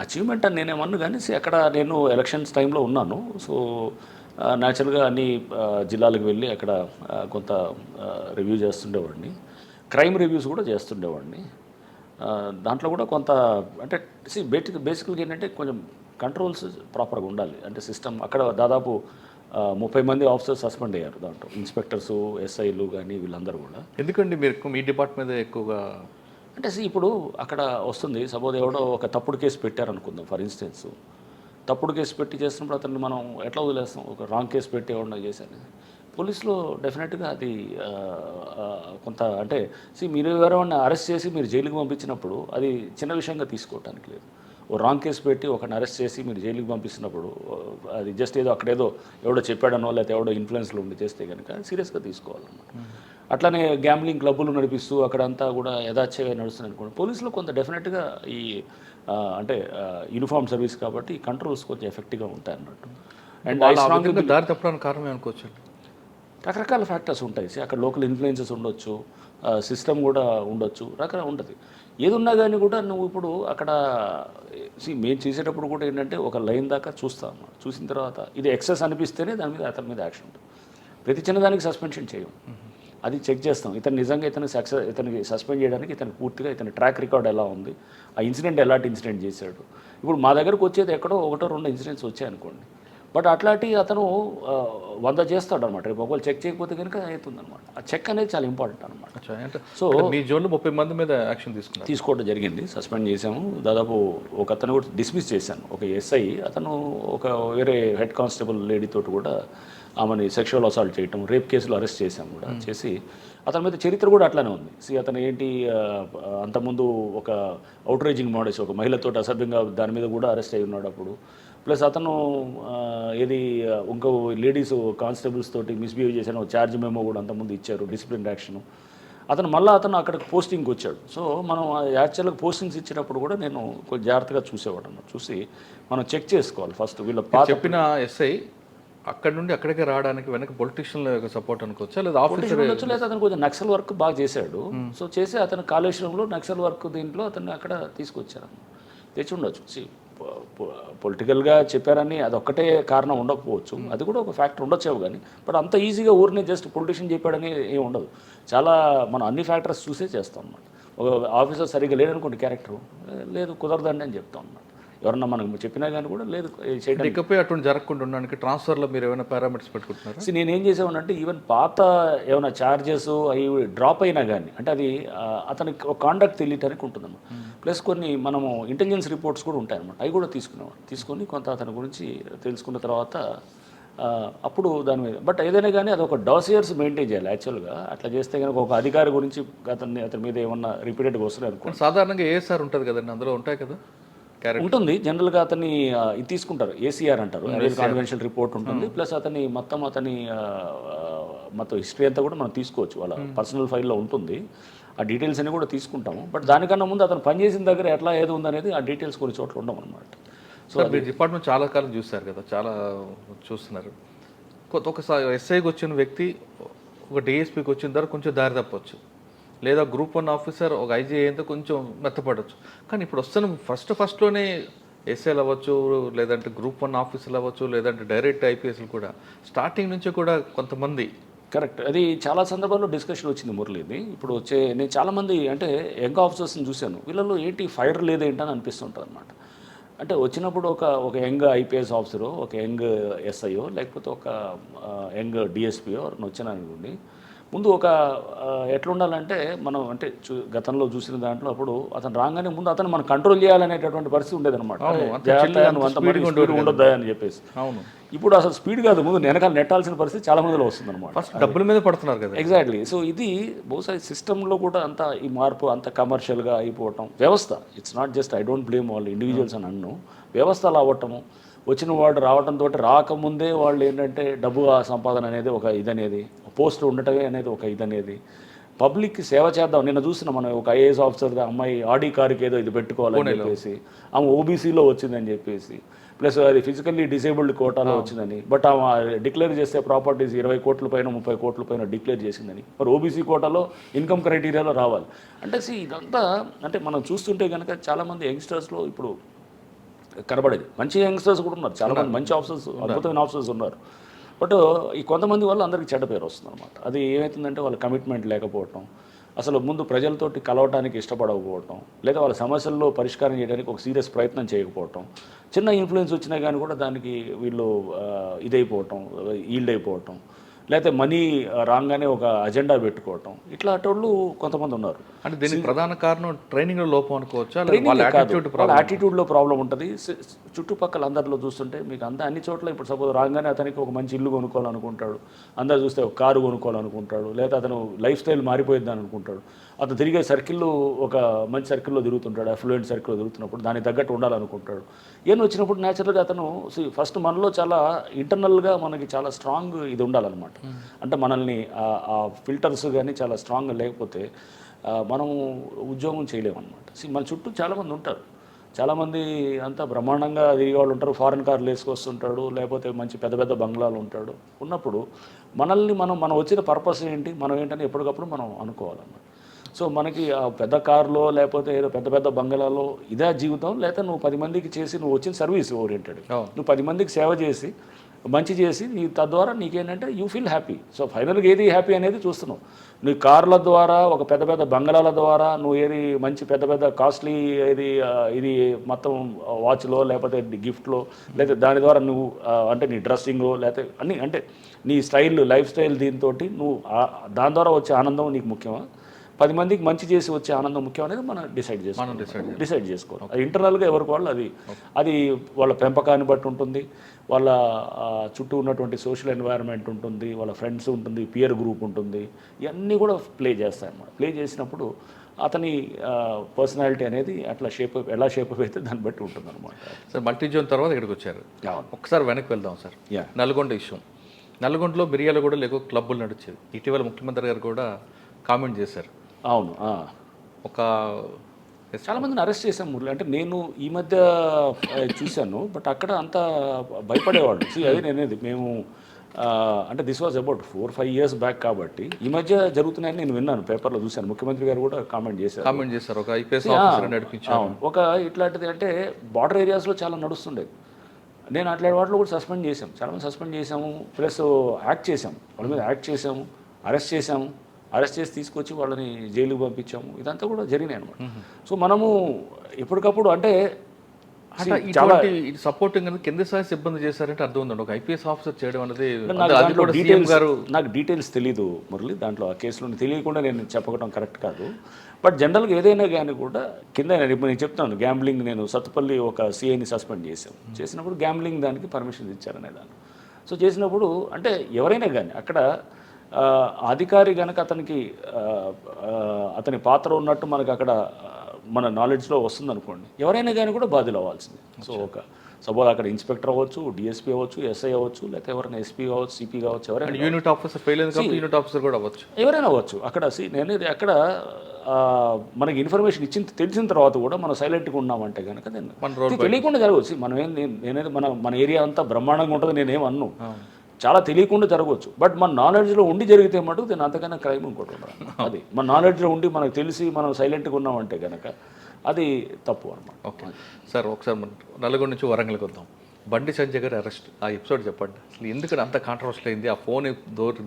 అచీవ్మెంట్ అని నేనేమన్నా కానీ అక్కడ నేను ఎలక్షన్స్ టైంలో ఉన్నాను. సో న్యాచురల్గా అన్ని జిల్లాలకు వెళ్ళి అక్కడ కొంత రివ్యూ చేస్తుండేవాడిని. క్రైమ్ రివ్యూస్ కూడా చేస్తుండేవాడిని. దాంట్లో కూడా కొంత అంటే బేసికల్గా ఏంటంటే కొంచెం కంట్రోల్స్ ప్రాపర్గా ఉండాలి. అంటే సిస్టమ్ అక్కడ దాదాపు 30 మంది ఆఫీసర్స్ సస్పెండ్ అయ్యారు దాంట్లో, ఇన్స్పెక్టర్సు, ఎస్ఐలు కానీ వీళ్ళందరూ కూడా. ఎందుకండి మీరు మీ డిపార్ట్మెంట్ ఎక్కువగా అంటే ఇప్పుడు అక్కడ వస్తుంది, సపోజ్ ఎవడో ఒక తప్పుడు కేసు పెట్టారనుకుందాం ఫర్ ఇన్స్టెన్స్, తప్పుడు కేసు పెట్టి చేస్తున్నప్పుడు అతన్ని మనం ఎట్లా వదిలేస్తాం? ఒక రాంగ్ కేసు పెట్టి ఎవడో చేశాను. పోలీసులో డెఫినెట్గా అది కొంత అంటే మీరు ఎవరైనా అరెస్ట్ చేసి మీరు జైలుకి పంపించినప్పుడు అది చిన్న విషయంగా తీసుకోవటానికి లేదు. ఓ రాంగ్ కేసు పెట్టి ఒకరిని అరెస్ట్ చేసి మీరు జైలుకి పంపిస్తున్నప్పుడు అది జస్ట్ ఏదో అక్కడేదో ఎవడో చెప్పాడనో లేకపోతే ఎవడో ఇన్ఫ్లుయెన్స్లో ఉండి చేస్తే కనుక సీరియస్గా తీసుకోవాలన్నమాట. అట్లానే గ్యాంబ్లింగ్ క్లబ్బులు నడిపిస్తూ అక్కడంతా కూడా యథాచ్ఛగా నడుస్తుంది అనుకోండి, పోలీసులో కొంత డెఫినెట్గా ఈ అంటే యూనిఫామ్ సర్వీస్ కాబట్టి ఈ కంట్రోల్స్ కొంచెం ఎఫెక్టివ్గా ఉంటాయి అన్నట్టు. అండ్ దారి తప్పడానికి కారణం అనుకోవచ్చు. రకరకాల ఫ్యాక్టర్స్ ఉంటాయి. అక్కడ లోకల్ ఇన్ఫ్లుయెన్సెస్ ఉండొచ్చు, సిస్టమ్ కూడా ఉండొచ్చు, రకరకాల ఉంటుంది. ఏదున్నా కానీ కూడా నువ్వు ఇప్పుడు అక్కడ మేము చేసేటప్పుడు కూడా ఏంటంటే ఒక లైన్ దాకా చూస్తాం. చూసిన తర్వాత ఇది ఎక్సెస్ అనిపిస్తేనే దాని మీద అతని మీద యాక్షన్ ఉంటుంది. ప్రతి చిన్నదానికి సస్పెన్షన్ చేయం, అది చెక్ చేస్తాం. నిజంగా ఇతనికి సస్పెండ్ చేయడానికి ఇతనికి పూర్తిగా ఇతని ట్రాక్ రికార్డ్ ఎలా ఉంది, ఆ ఇన్సిడెంట్ ఎలాంటి ఇన్సిడెంట్ చేశాడు. ఇప్పుడు మా దగ్గరకు వచ్చేది ఎక్కడో 1-2 ఇన్సిడెంట్స్ వచ్చాయనుకోండి, బట్ అట్లాంటి అతను 100 చేస్తాడు అనమాట. రేపు ఒకవేళ చెక్ చేయకపోతే కనుక అవుతుంది అనమాట. ఆ చెక్ అనేది చాలా ఇంపార్టెంట్ అనమాట. సో మీ జోన్లో 30 మంది మీద యాక్షన్ తీసుకోవడం జరిగింది, సస్పెండ్ చేసాము. దాదాపు ఒక అతను కూడా డిస్మిస్ చేశాను. ఒక ఎస్ఐ అతను ఒక వేరే హెడ్ కానిస్టేబుల్ లేడీతో కూడా ఆమెని సెక్షువల్ అసాల్ట్ చేయటం, రేప్ కేసులో అరెస్ట్ చేశాము కూడా. చేసి అతని మీద చరిత్ర కూడా అట్లానే ఉంది. అతను ఏంటి అంతకుముందు ఒక అవుట్రేజింగ్ మోడల్స్ ఒక మహిళతో అసభ్యంగా దాని మీద కూడా అరెస్ట్ అయి ఉన్నాడు అప్పుడు. ప్లస్ అతను ఇంకో లేడీస్ కానిస్టేబుల్స్ తోటి మిస్బిహేవ్ చేశాను, ఛార్జ్ మెమో కూడా అంతకుముందు ఇచ్చారు, డిసిప్లిన్ యాక్షన్. అతను అక్కడికి పోస్టింగ్కి వచ్చాడు. సో మనం యాక్చువల్గా పోస్టింగ్స్ ఇచ్చేటప్పుడు కూడా నేను కొంచెం జాగ్రత్తగా చూసేవాడు అన్నమాట. చూసి మనం చెక్ చేసుకోవాలి ఫస్ట్. వీళ్ళ చెప్పిన ఎస్ఐ అక్కడ నుండి అక్కడికి రావడానికి వెనక పొలిటీషియన్ల యొక్క సపోర్ట్ అనుకోవచ్చా, లేదా ఆఫీసర్ ఉండొచ్చు, లేదా అతను కొంచెం నక్సల్ వర్క్ బాగా చేశాడు. సో చేసి అతను కాళేశ్వరంలో నక్సల్ వర్క్ దీంట్లో అతన్ని అక్కడ తీసుకొచ్చారు, తెచ్చి ఉండొచ్చు. పొలిటికల్గా చెప్పారని అదొక్కటే కారణం ఉండకపోవచ్చు, అది కూడా ఒక ఫ్యాక్టర్ ఉండొచ్చేమో. కానీ బట్ అంత ఈజీగా ఊరిని జస్ట్ పొలిటీషియన్ చెప్పాడని ఏమి ఉండదు. చాలా మనం అన్ని ఫ్యాక్టర్స్ చూసే చేస్తాం అన్నమాట. ఒక ఆఫీసర్ సరిగ్గా లేదనుకోండి, క్యారెక్టర్ లేదు కుదరదండి అని చెప్తాం అన్నమాట. ఎవరన్నా మనకు చెప్పినా కానీ కూడా లేదు చేయడానికి. ఇకపై అటువంటి జరగకుండా ఉండడానికి ట్రాన్స్ఫర్లో మీరు ఏమైనా పారామీటర్స్ పెట్టుకుంటున్నారు? నేనేం చేసామనంటే ఈవెన్ పాత ఏమైనా ఛార్జెస్ అవి డ్రాప్ అయినా కానీ అంటే అది అతనికి ఒక కాండక్ట్ తెలియటానికి ఉంటుందన్నమాట. ప్లస్ కొన్ని మనము ఇంటెలిజెన్స్ రిపోర్ట్స్ కూడా ఉంటాయన్నమాట, అవి కూడా తీసుకొని కొంత అతని గురించి తెలుసుకున్న తర్వాత అప్పుడు దాని మీద. బట్ ఏదైనా కానీ అది ఒక డాసియర్స్ మెయింటైన్ చేయాలి యాక్చువల్గా. అట్లా చేస్తే కనుక ఒక అధికారి గురించి అతని మీద ఏమన్నా రిపీటెడ్గా వస్తున్నాయి అనుకోండి. సాధారణంగా ఏఎస్ఆర్ ఉంటుంది కదండి, అందులో ఉంటాయి కదా ఉంటుంది. జనరల్గా అతన్ని ఇది తీసుకుంటారు, ఏసీఆర్ అంటారు, కాన్ఫిడెన్షియల్ రిపోర్ట్ ఉంటుంది. ప్లస్ అతని మొత్తం హిస్టరీ అంతా కూడా మనం తీసుకోవచ్చు, వాళ్ళ పర్సనల్ ఫైల్లో ఉంటుంది. ఆ డీటెయిల్స్ అన్ని కూడా తీసుకుంటాము. బట్ దానికన్నా ముందు అతను పనిచేసిన దగ్గర ఎట్లా ఏది ఉందనేది ఆ డీటెయిల్స్ కొన్ని చోట్ల ఉండవు అనమాట. సో మీ డిపార్ట్మెంట్ చాలా కాలం చూస్తారు కదా, చాలా చూస్తున్నారు. ఒకసారి ఎస్ఐకి వచ్చిన వ్యక్తి ఒక డిఎస్పీకి వచ్చిన తర్వాత కొంచెం దారి తప్పవచ్చు, లేదా గ్రూప్ 1 ఆఫీసర్ ఒక ఐజీ అయ్యేంత కొంచెం మెత్తపడవచ్చు. కానీ ఇప్పుడు వస్తున్న ఫస్ట్లోనే ఎస్ఐలు అవ్వచ్చు, లేదంటే గ్రూప్ 1 ఆఫీసర్లు అవ్వచ్చు, లేదంటే డైరెక్ట్ ఐపీఎస్లు కూడా స్టార్టింగ్ నుంచి కూడా కొంతమంది. కరెక్ట్, అది చాలా సందర్భాల్లో డిస్కషన్ వచ్చింది మురళిది. ఇప్పుడు నేను చాలామంది అంటే యంగ్ ఆఫీసర్స్ని చూశాను, వీళ్ళలో ఏంటి ఫైర్ లేదేంటని అనిపిస్తుంటుంది అనమాట. అంటే వచ్చినప్పుడు ఒక యంగ్ ఐపీఎస్ ఆఫీసరో, ఒక యంగ్ ఎస్ఐయో, లేకపోతే ఒక యంగ్ డిఎస్పీయో వచ్చినానుకోండి, ముందు ఒక ఎట్లా ఉండాలంటే మనం అంటే గతంలో చూసిన దాంట్లో అప్పుడు అతను రాగానే ముందు అతను మనం కంట్రోల్ చేయాలనేటటువంటి పరిస్థితి ఉండేదన్నమాట. ఉండొద్దా అని చెప్పేసి. అవును, ఇప్పుడు అసలు స్పీడ్ కాదు, ముందు వెనకాల నెట్టాల్సిన పరిస్థితి చాలా మందిలో వస్తుంది అనమాట. ఫస్ట్ డబ్బుల మీద పడుతున్నారు కదా. ఎగ్జాక్ట్లీ. సో ఇది బహుశా సిస్టంలో కూడా అంత ఈ మార్పు అంత కమర్షియల్గా అయిపోవటం, వ్యవస్థ, it's not just I don't blame వాళ్ళు ఇండివిజువల్స్ అని అన్ను, వ్యవస్థ అలా అవ్వటము, వచ్చిన వాడు రావడంతో రాకముందే వాళ్ళు ఏంటంటే డబ్బు సంపాదన అనేది ఒక ఇదనేది, పోస్ట్ ఉండటమే అనేది ఒక ఇదనేది, పబ్లిక్కి సేవ చేద్దాం. నిన్న చూసిన మనం ఒక ఐఏఎస్ ఆఫీసర్గా అమ్మాయి ఆడి కారుకి ఏదో ఇది పెట్టుకోవాలని చెప్పేసి, ఆమె ఓబీసీలో వచ్చిందని చెప్పేసి, ప్లస్ అది ఫిజికల్లీ డిసేబుల్డ్ కోటాలో వచ్చిందని, బట్ ఆమె డిక్లేర్ చేస్తే ప్రాపర్టీస్ 20 కోట్ల పైన 30 కోట్ల పైన డిక్లేర్ చేసిందని, మరి ఓబీసీ కోటాలో ఇన్కమ్ క్రైటీరియాలో రావాలి అంటే ఇదంతా అంటే మనం చూస్తుంటే కనుక చాలామంది యంగ్స్టర్స్లో ఇప్పుడు కనబడేది. మంచి యంగ్స్టర్స్ కూడా ఉన్నారు, చాలామంది మంచి ఆఫీసర్స్, అద్భుతమైన ఆఫీసర్స్ ఉన్నారు. బట్ ఈ కొంతమంది వల్ల అందరికీ చెడ్డ పేరు వస్తుంది అనమాట. అది ఏమవుతుందంటే వాళ్ళ కమిట్మెంట్ లేకపోవటం, అసలు ముందు ప్రజలతోటి కలవటానికి ఇష్టపడకపోవటం, లేదా వాళ్ళ సమస్యల్లో పరిష్కారం చేయడానికి ఒక సీరియస్ ప్రయత్నం చేయకపోవటం, చిన్న ఇన్ఫ్లుయెన్స్ వచ్చినా కానీ కూడా దానికి వీళ్ళు ఇదైపోవటం, ఈల్డ్ అయిపోవటం, లేకపోతే మనీ రాగానే ఒక అజెండా పెట్టుకోవటం, ఇట్లా అటోళ్ళు కొంతమంది ఉన్నారు. అంటే దీనికి ప్రధాన కారణం ట్రైనింగ్లో లోపం అనుకోవచ్చా? ట్రైనింగ్ కాదు, వాళ్ళ యాటిట్యూడ్లో ప్రాబ్లం ఉంటుంది. చుట్టుపక్కల అందరిలో చూస్తుంటే మీకు అన్ని చోట్ల ఇప్పుడు సపోజ్ రాగానే అతనికి ఒక మంచి ఇల్లు కొనుక్కోవాలనుకుంటాడు, అందరు చూస్తే ఒక కారు కొనుక్కోవాలనుకుంటాడు, లేదా అతను లైఫ్ స్టైల్ మారిపోయిందని అనుకుంటాడు. అతను తిరిగే సర్కిల్లో ఒక మంచి సర్కిల్లో తిరుగుతుంటాడు, అఫ్లూయెంట్ సర్కిల్లో తిరుగుతున్నప్పుడు దానికి తగ్గట్టు ఉండాలనుకుంటాడు. ఏం వచ్చినప్పుడు న్యాచురల్గా అతను ఫస్ట్ మనలో చాలా ఇంటర్నల్గా మనకి చాలా స్ట్రాంగ్ ఇది ఉండాలన్నమాట. అంటే మనల్ని ఆ ఫిల్టర్స్ కానీ చాలా స్ట్రాంగ్గా లేకపోతే మనం ఉద్యోగం చేయలేమన్నమాట. మన చుట్టూ చాలామంది ఉంటారు, చాలామంది అంతా బ్రహ్మాండంగా తిరిగే వాళ్ళు ఉంటారు, ఫారెన్ కార్లు వేసుకొస్తుంటాడు, లేకపోతే మంచి పెద్ద పెద్ద బంగ్లాలు ఉంటాడు. ఉన్నప్పుడు మనల్ని మనం వచ్చిన పర్పస్ ఏంటి, మనం ఏంటని ఎప్పటికప్పుడు మనం అనుకోవాలన్నమాట. సో మనకి ఆ పెద్ద కారులో లేకపోతే ఏదో పెద్ద పెద్ద బంగ్లాలో ఇదే జీవితం, లేకపోతే నువ్వు 10 మందికి చేసి నువ్వు వచ్చిన సర్వీస్ ఓరియంటెడ్, నువ్వు 10 మందికి సేవ చేసి మంచి చేసి తద్వారా నీకేంటంటే యూ ఫీల్ హ్యాపీ. సో ఫైనల్గా ఏది హ్యాపీ అనేది చూస్తున్నావు. నీ కార్ల ద్వారా ఒక పెద్ద పెద్ద బంగ్లాల ద్వారా నువ్వు ఏది మంచి పెద్ద పెద్ద కాస్ట్లీ ఇది మొత్తం వాచ్లో లేకపోతే గిఫ్ట్లో, లేకపోతే దాని ద్వారా నువ్వు అంటే నీ డ్రెస్సింగ్ లేకపోతే అన్నీ అంటే నీ స్టైల్ లైఫ్ స్టైల్ దీంతో నువ్వు దాని ద్వారా వచ్చే ఆనందం నీకు ముఖ్యమా, 10 మందికి మంచి చేసి వచ్చే ఆనందం ముఖ్యం అనేది మనం డిసైడ్ చేసుకోవాలి. అది ఇంటర్నల్గా ఎవరికి వాళ్ళు అది వాళ్ళ పెంపకాన్ని బట్టి ఉంటుంది, వాళ్ళ చుట్టూ ఉన్నటువంటి సోషల్ ఎన్వైరన్మెంట్ ఉంటుంది, వాళ్ళ ఫ్రెండ్స్ ఉంటుంది, పియర్ గ్రూప్ ఉంటుంది, ఇవన్నీ కూడా ప్లే చేస్తాయి అన్నమాట. ప్లే చేసినప్పుడు అతని పర్సనాలిటీ అనేది అట్లా ఎలా షేప్ అయితే దాన్ని బట్టి ఉంటుంది అనమాట. సార్ మల్టీ జోన్ తర్వాత ఇక్కడికి వచ్చారు, ఒకసారి వెనక్కి వెళ్దాం సార్. నల్గొండ ఇష్యూ, నల్గొండలో మిరియాలు కూడా లేక క్లబ్బులు నడిచేది, ఇటీవల ముఖ్యమంత్రి గారు కూడా కామెంట్ చేశారు. అవును, ఒక చాలామందిని అరెస్ట్ చేశాం మురళి. అంటే నేను ఈ మధ్య చూశాను, బట్ అక్కడ అంతా భయపడేవాళ్ళు. అదే నేనేది మేము అంటే this was about 4-5 years back కాబట్టి ఈ మధ్య జరుగుతున్నాయని నేను విన్నాను, పేపర్లో చూశాను. ముఖ్యమంత్రి గారు కూడా కామెంట్ చేశారు. ఒక ఐపీఎస్ ఆఫీసర్ నడిపించారు. ఒక ఇట్లాంటిది అంటే బార్డర్ ఏరియాస్లో చాలా నడుస్తుండేది. నేను అట్లాంటి వాటిలో కూడా సస్పెండ్ చేశాం, చాలామంది సస్పెండ్ చేశాము, ప్లస్ యాక్ట్ చేసాం, వాళ్ళ మీద యాక్ట్ చేసాము, అరెస్ట్ చేసాము, అరెస్ట్ చేసి తీసుకొచ్చి వాళ్ళని జైలుకి పంపించాము. ఇదంతా కూడా జరిగినాయి అనమాట. సో మనము ఎప్పటికప్పుడు అంటే చాలా సపోర్టింగ్ అనేది కింద స్థాయి సిబ్బంది చేశారంటే అర్థం ఉందండి. ఒక ఐపీఎస్ ఆఫీసర్ చేయడం అనేది నాకు డీటెయిల్స్ తెలీదు మురళి, దాంట్లో ఆ కేసులో తెలియకుండా నేను చెప్పడం కరెక్ట్ కాదు. బట్ జనరల్గా ఏదైనా కానీ కూడా కింద ఇప్పుడు నేను చెప్తాను, గ్యాంబ్లింగ్ నేను సత్తుపల్లి ఒక సిఐని సస్పెండ్ చేసినప్పుడు గ్యాంబ్లింగ్ దానికి పర్మిషన్ ఇచ్చారనే దాన్ని. సో చేసినప్పుడు అంటే ఎవరైనా కానీ అక్కడ అధికారి కనుక అతని పాత్ర ఉన్నట్టు మనకు అక్కడ మన నాలెడ్జ్లో వస్తుందనుకోండి, ఎవరైనా కానీ కూడా బాధ్యులు అవ్వాల్సింది. సో సపోజ్ అక్కడ ఇన్స్పెక్టర్ అవ్వచ్చు, డిఎస్పీ అవ్వచ్చు, ఎస్ఐ అవ్వచ్చు, లేకపోతే ఎవరైనా ఎస్పీ కావచ్చు, సిపి కావచ్చు, ఎవరైనా యూనిట్ ఆఫీసర్ ఫెయిల్ అయింది, యూనిట్ ఆఫీసర్ కూడా అవ్వచ్చు, ఎవరైనా అవ్వచ్చు. అక్కడ అక్కడ మనకి ఇన్ఫర్మేషన్ తెలిసిన తర్వాత కూడా మనం సైలెంట్గా ఉన్నామంటే కనుక తెలియకుండా జరగవచ్చు. నేనేది మన ఏరియా అంతా బ్రహ్మాండంగా ఉంటుంది నేనేం అన్ను, చాలా తెలియకుండా జరగవచ్చు. బట్ మన నాలెడ్జ్లో ఉండి జరిగితే మటుకు దీని అంతకన్నా క్రైమ్ ఇంకోటి ఉండదు. అది మన నాలెడ్జ్లో ఉండి మనకు తెలిసి మనం సైలెంట్గా ఉన్నామంటే కనుక అది తప్పు అనమాట. ఓకే సార్, ఒకసారి నల్గొండ నుంచి వరంగల్కి వద్దాం. బండి సంజయ్ గారి అరెస్ట్, ఆ ఎపిసోడ్ చెప్పండి. అసలు ఎందుకంటే అంత కాంట్రవర్షియల్ అయింది? ఆ ఫోన్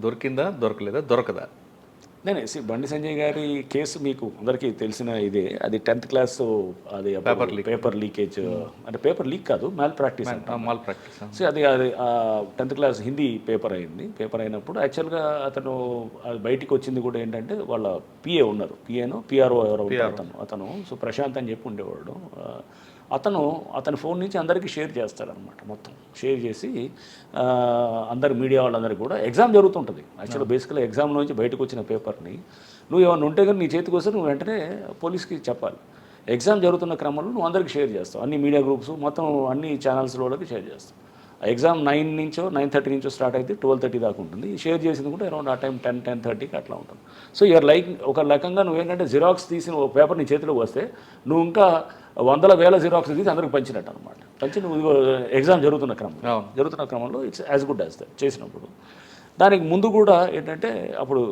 దొరికిందా, దొరకలేదా, దొరకదా? నేనే బండి సంజయ్ గారి కేసు మీకు అందరికీ తెలిసిన ఇదే. అది 10th class అది పేపర్ లీకేజ్, అంటే పేపర్ లీక్ కాదు, మాల్ ప్రాక్టీస్. సో అది 10th class హిందీ పేపర్ అయింది. పేపర్ అయినప్పుడు యాక్చువల్గా అతను బయటికి వచ్చింది కూడా ఏంటంటే వాళ్ళ పిఏ ఉన్నారు, పిఆర్ఓ ఎవరో అతను సో ప్రశాంత్ అని చెప్పి ఉండేవాడు. అతని ఫోన్ నుంచి అందరికీ షేర్ చేస్తాడనమాట. మొత్తం షేర్ చేసి అందరు మీడియా వాళ్ళందరికీ కూడా ఎగ్జామ్ జరుగుతుంటుంది. యాక్చువల్గా బేసికల్గా ఎగ్జామ్ నుంచి బయటకు వచ్చిన పేపర్ని నువ్వు ఏమైనా ఉంటే కానీ నీ చేతికి వస్తే నువ్వు వెంటనే పోలీస్కి చెప్పాలి. ఎగ్జామ్ జరుగుతున్న క్రమంలో నువ్వు అందరికీ షేర్ చేస్తావు, అన్ని మీడియా గ్రూప్స్ మొత్తం అన్ని ఛానల్స్లో వాళ్ళకి షేర్ చేస్తావు. ఎగ్జామ్ 9 నుంచో 9:30 నుంచో స్టార్ట్ అయితే 12:30 దాకా ఉంటుంది. షేర్ చేసింది కూడా అరౌండ్ ఆ టైం 10-10:30కి అట్లా ఉంటుంది. సో యూఆర్ లైక్ ఒక రకంగా నువ్వేంటంటే జిరాక్స్ తీసిన ఓ పేపర్ నీ చేతిలోకి వస్తే నువ్వు ఇంకా 100,000 జిరాక్స్ తీసి అందరికి పంచినట్టు అనమాట. పంచి నువ్వు ఎగ్జామ్ జరుగుతున్న క్రమంలో it's as good as that చేసినప్పుడు. దానికి ముందు కూడా ఏంటంటే అప్పుడు